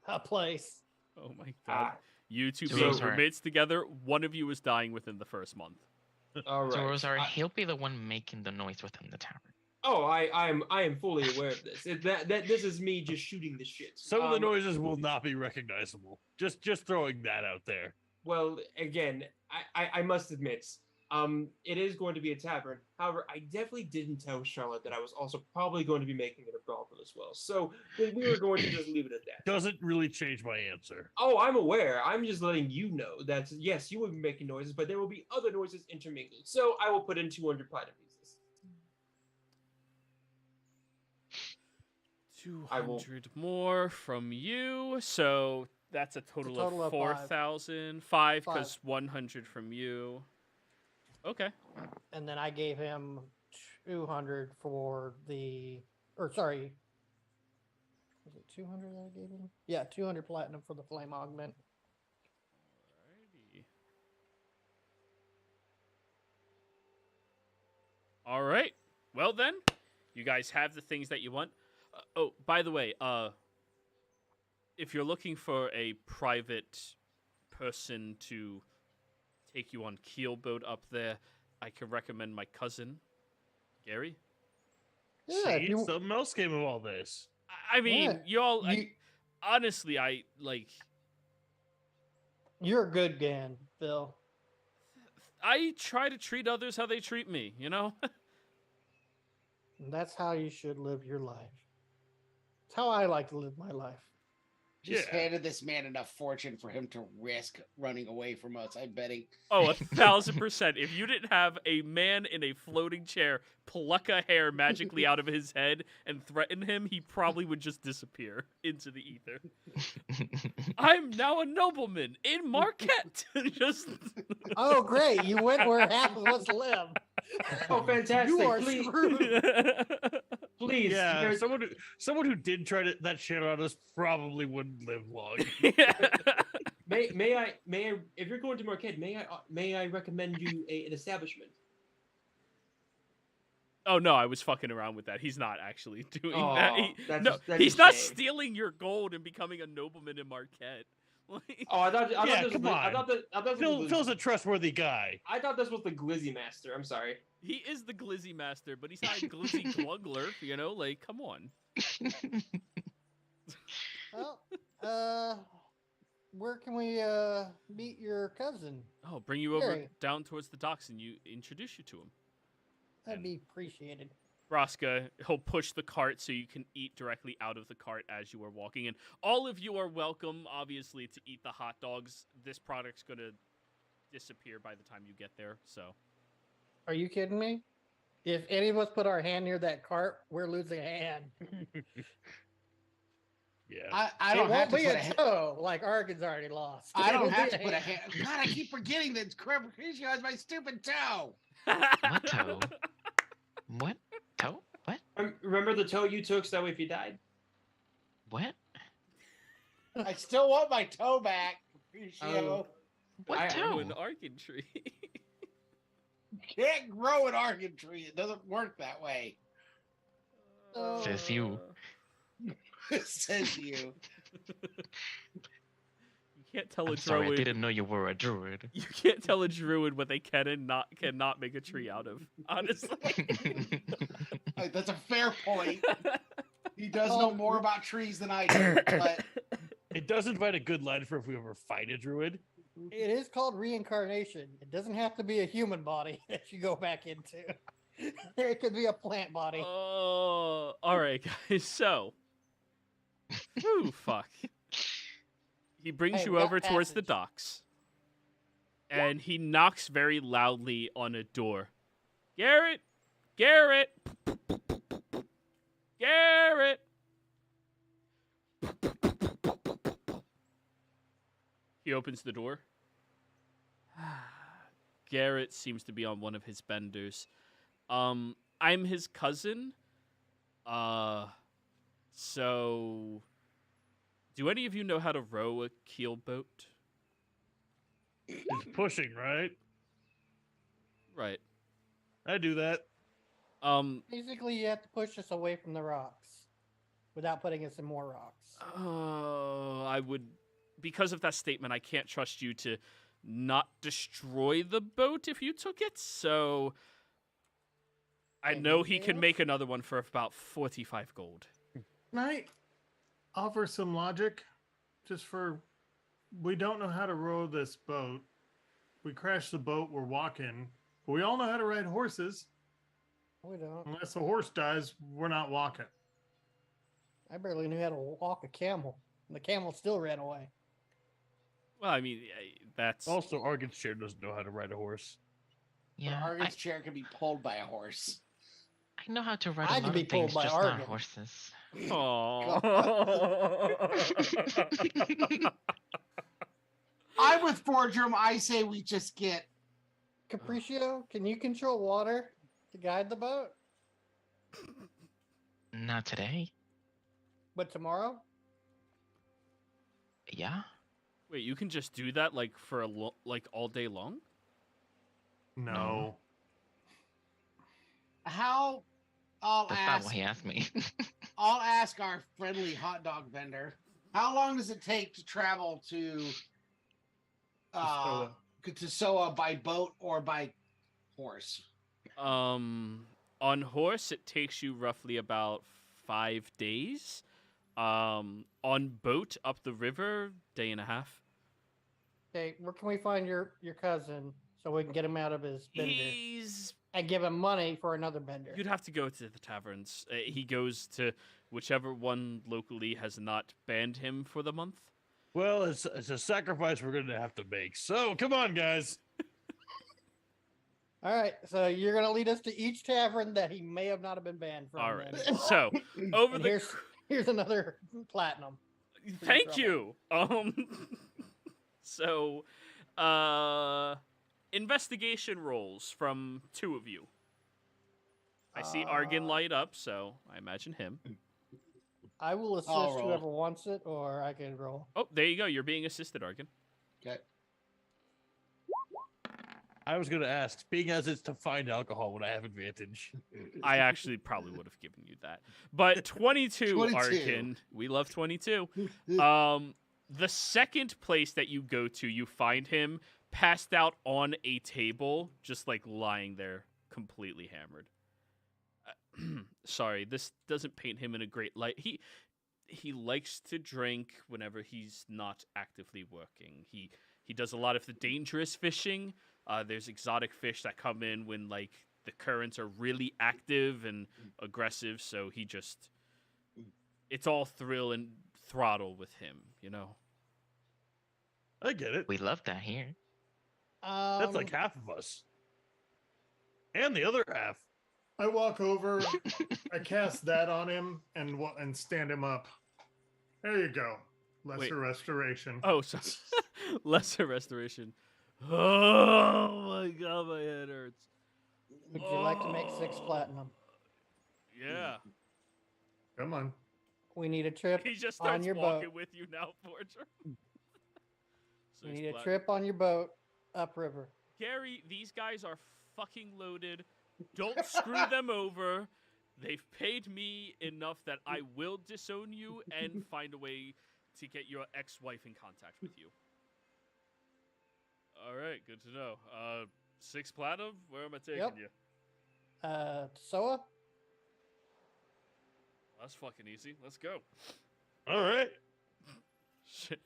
a place. Oh my god. Ah, You two So being sorry. roommates together, one of you is dying within the first month. all right. So Rosar, I- he'll be the one making the noise within the tavern. oh, I am fully aware of this. That this is me just shooting the shit. Some of the noises will not be recognizable. Just throwing that out there. Well, again, I must admit, it is going to be a tavern. However, I definitely didn't tell Charlotte that I was also probably going to be making it a brothel as well. So we were going to just leave it at that. Doesn't really change my answer. Oh, I'm aware. I'm just letting you know that yes, you will be making noises, but there will be other noises intermingled. So I will put in 200 platinum pieces. 200 more from you. So that's a total, total of of five. 4,000. 5 Five. because 100 from you. Okay. And then I gave him 200 for the, or sorry, was it 200 that I gave him? Yeah, 200 platinum for the flame augment. Alrighty. All right. Well then, you guys have the things that you want. Oh, by the way, if you're looking for a private person to take you on keelboat up there, I can recommend my cousin, Gary. Yeah, if See, you, something else came of all this. I mean, Yeah, y'all. you, Honestly, I like. you're a good gan, Phil. I try to treat others how they treat me. You know. And that's how you should live your life. It's how I like to live my life. Just Yeah. handed this man enough fortune for him to risk running away from us. I'm betting. Oh, 1,000%. If you didn't have a man in a floating chair pluck a hair magically out of his head and threaten him, he probably would just disappear into the ether. I'm now a nobleman in Marquette. Just Oh, great. You went where half of us live. Oh, fantastic! You are Please, screwed. please. Yeah, there's- someone who did try to that shit on us probably wouldn't live long. May I if you're going to Marquette, may I recommend you an establishment? Oh no, I was fucking around with that. He's not actually doing that. Aw, that's No, a- that's he's a not shame. stealing your gold and becoming a nobleman in Marquette. Like, Oh, I thought Yeah, this come was the, I on. thought that I thought this was Phil's the, a trustworthy guy. I thought this was the Glizzy Master. I'm sorry. he is the glizzy master, but he's not a glizzy glugler. You know, like come on. Well, where can we meet your cousin? Oh, bring you over Gary. down towards the docks and you introduce you to him. That'd be appreciated. Rosca, he'll push the cart so you can eat directly out of the cart as you are walking. And all of you are welcome, obviously, to eat the hot dogs. This product's going to disappear by the time you get there, so. Are you kidding me? If any of us put our hand near that cart, we're losing a hand. Yeah. I It don't have won't to be put a a hand. toe like Arkin's already lost. I It'll don't be have to put a hand. God, I keep forgetting that Crazy has my stupid toe. What toe? What? Toe? What? Remember the toe you took so that way if you died? What? I still want my toe back. Capriccio. Oh. What I- Oh, toe? an Arkin tree. Can't grow an Argan tree. It doesn't work that way. Says you. Says you. You can't tell a I'm sorry, I druid. didn't know you were a druid. You can't tell a druid what they can and cannot make a tree out of. Honestly. That's a fair point. He does know more about trees than I do, but It does invite a good line for if we ever fight a druid. It is called reincarnation. It doesn't have to be a human body that you go back into. It could be a plant body. Oh, all right, guys. So, whew, fuck. He brings Hey, you we got over towards the passage. docks, and he knocks very loudly on a door. Garrett, Garrett, Garrett. He opens the door. Garrett seems to be on one of his benders. I'm his cousin. So do any of you know how to row a keel boat? It's pushing, right? Right. I do that. Basically, you have to push us away from the rocks without putting us in more rocks. I would, because of that statement, I can't trust you to not destroy the boat if you took it. So I Can know you he pay can us? make another one for about 45 gold. Can I offer some logic? Just for, we don't know how to row this boat. We crashed the boat, we're walking. But we all know how to ride horses. We don't. Unless the horse dies, we're not walking. I barely knew how to walk a camel. And the camel still ran away. Well, I mean, that's Also, Argon's chair doesn't know how to ride a horse. Yeah, Argon's chair can be pulled by a horse. I know how to ride I a could lot be of pulled things, by just Argon. not horses. Aww. I'm with Fordrum. I say we just get. Capriccio, can you control water to guide the boat? Not today. But tomorrow? Yeah. Wait, you can just do that like for like all day long? No. How? I'll That's not ask. what he asked me. I'll ask our friendly hot dog vendor. How long does it take to travel to Soa by boat or by horse? On horse, it takes you roughly about 5 days. On boat up the river, day and a half. Okay, where can we find your cousin so we can get him out of his bender He's. and give him money for another bender? You'd have to go to the taverns. He goes to whichever one locally has not banned him for the month. Well, it's a sacrifice we're going to have to make. So, come on, guys. All right, so you're gonna lead us to each tavern that he may have not have been banned from. All right. then. So over And the. here's another platinum. Thank you. So, investigation rolls from 2 of you. I see Argon light up, so I imagine him. I will assist I'll roll. whoever wants it, or I can roll. Oh, there you go. You're being assisted, Argon. Okay. I was going to ask, being as it's to find alcohol, would I have advantage? I actually probably would have given you that. But 22, 22. Argon. We love 22. The second place that you go to, you find him passed out on a table, just like lying there, completely hammered. Sorry, this doesn't paint him in a great light. He likes to drink whenever he's not actively working. He does a lot of the dangerous fishing. There's exotic fish that come in when like the currents are really active and aggressive, so it's all thrill and throttle with him, you know. I get it. We love that here. That's like half of us. And the other half. I walk over, I cast that on him, and stand him up. There you go. Lesser Wait. restoration. Oh, so lesser restoration. Oh my god, my head hurts. Would you like to make 6 platinum? Yeah. Come on. We need a trip He just on starts your walking boat. with you now, Forger. We need a trip on your boat upriver. Gary, these guys are fucking loaded. Don't screw them over. They've paid me enough that I will disown you and find a way to get your ex-wife in contact with you. All right, good to know. 6 platinum? Where am I taking Yep. you? Soa? That's fucking easy. Let's go. All right. Shit.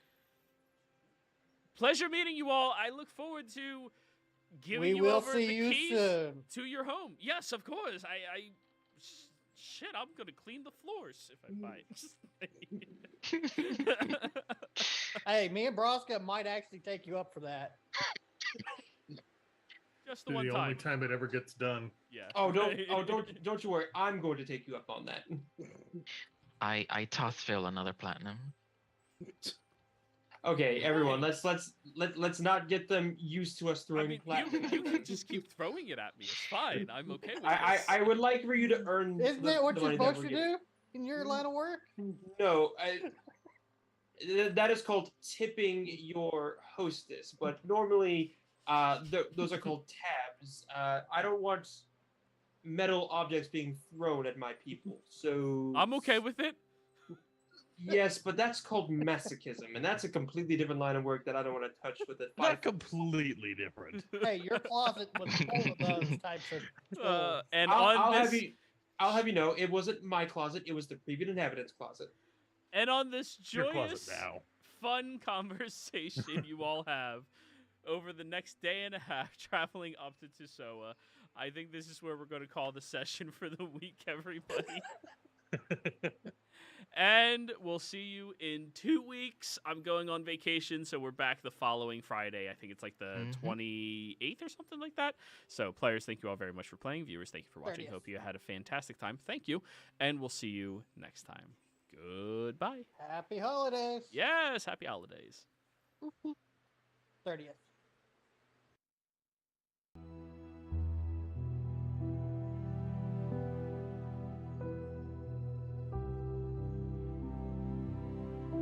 Pleasure meeting you all. I look forward to giving We you will over see the you keys soon. to your home. Yes, of course. Shit, I'm gonna clean the floors if I buy it. Hey, me and Broska might actually take you up for that. Just the The one only time. time it ever gets done. Yeah. Don't you worry. I'm going to take you up on that. I toss Phil another platinum. Okay, everyone, let's not get them used to us I throwing mean, platinum. you can just keep throwing it at me. It's fine. I'm okay with I this. would like for you to earn. Isn't the, that what the you're money that supposed we're to giving. do in your line of work? No, that is called tipping your hostess. But normally, those are called tabs. I don't want metal objects being thrown at my people. So I'm okay with it. yes, but that's called masochism, and that's a completely different line of work that I don't want to touch with it. Not completely different. Hey, your closet was full of those types of tools. And I'll have you know, it wasn't my closet; it was the previous inhabitant's closet. And on this Your closet joyous, now. fun conversation you all have over the next day and a half traveling up to Tusoa, I think this is where we're going to call the session for the week, everybody. And we'll see you in 2 weeks. I'm going on vacation, so we're back the following Friday. I think it's like the 28th or something like that. So, players, thank you all very much for playing. Viewers, thank you for watching. 30th. Hope you had a fantastic time. Thank you. And we'll see you next time. Goodbye. Happy holidays. Yes, happy holidays. 30th.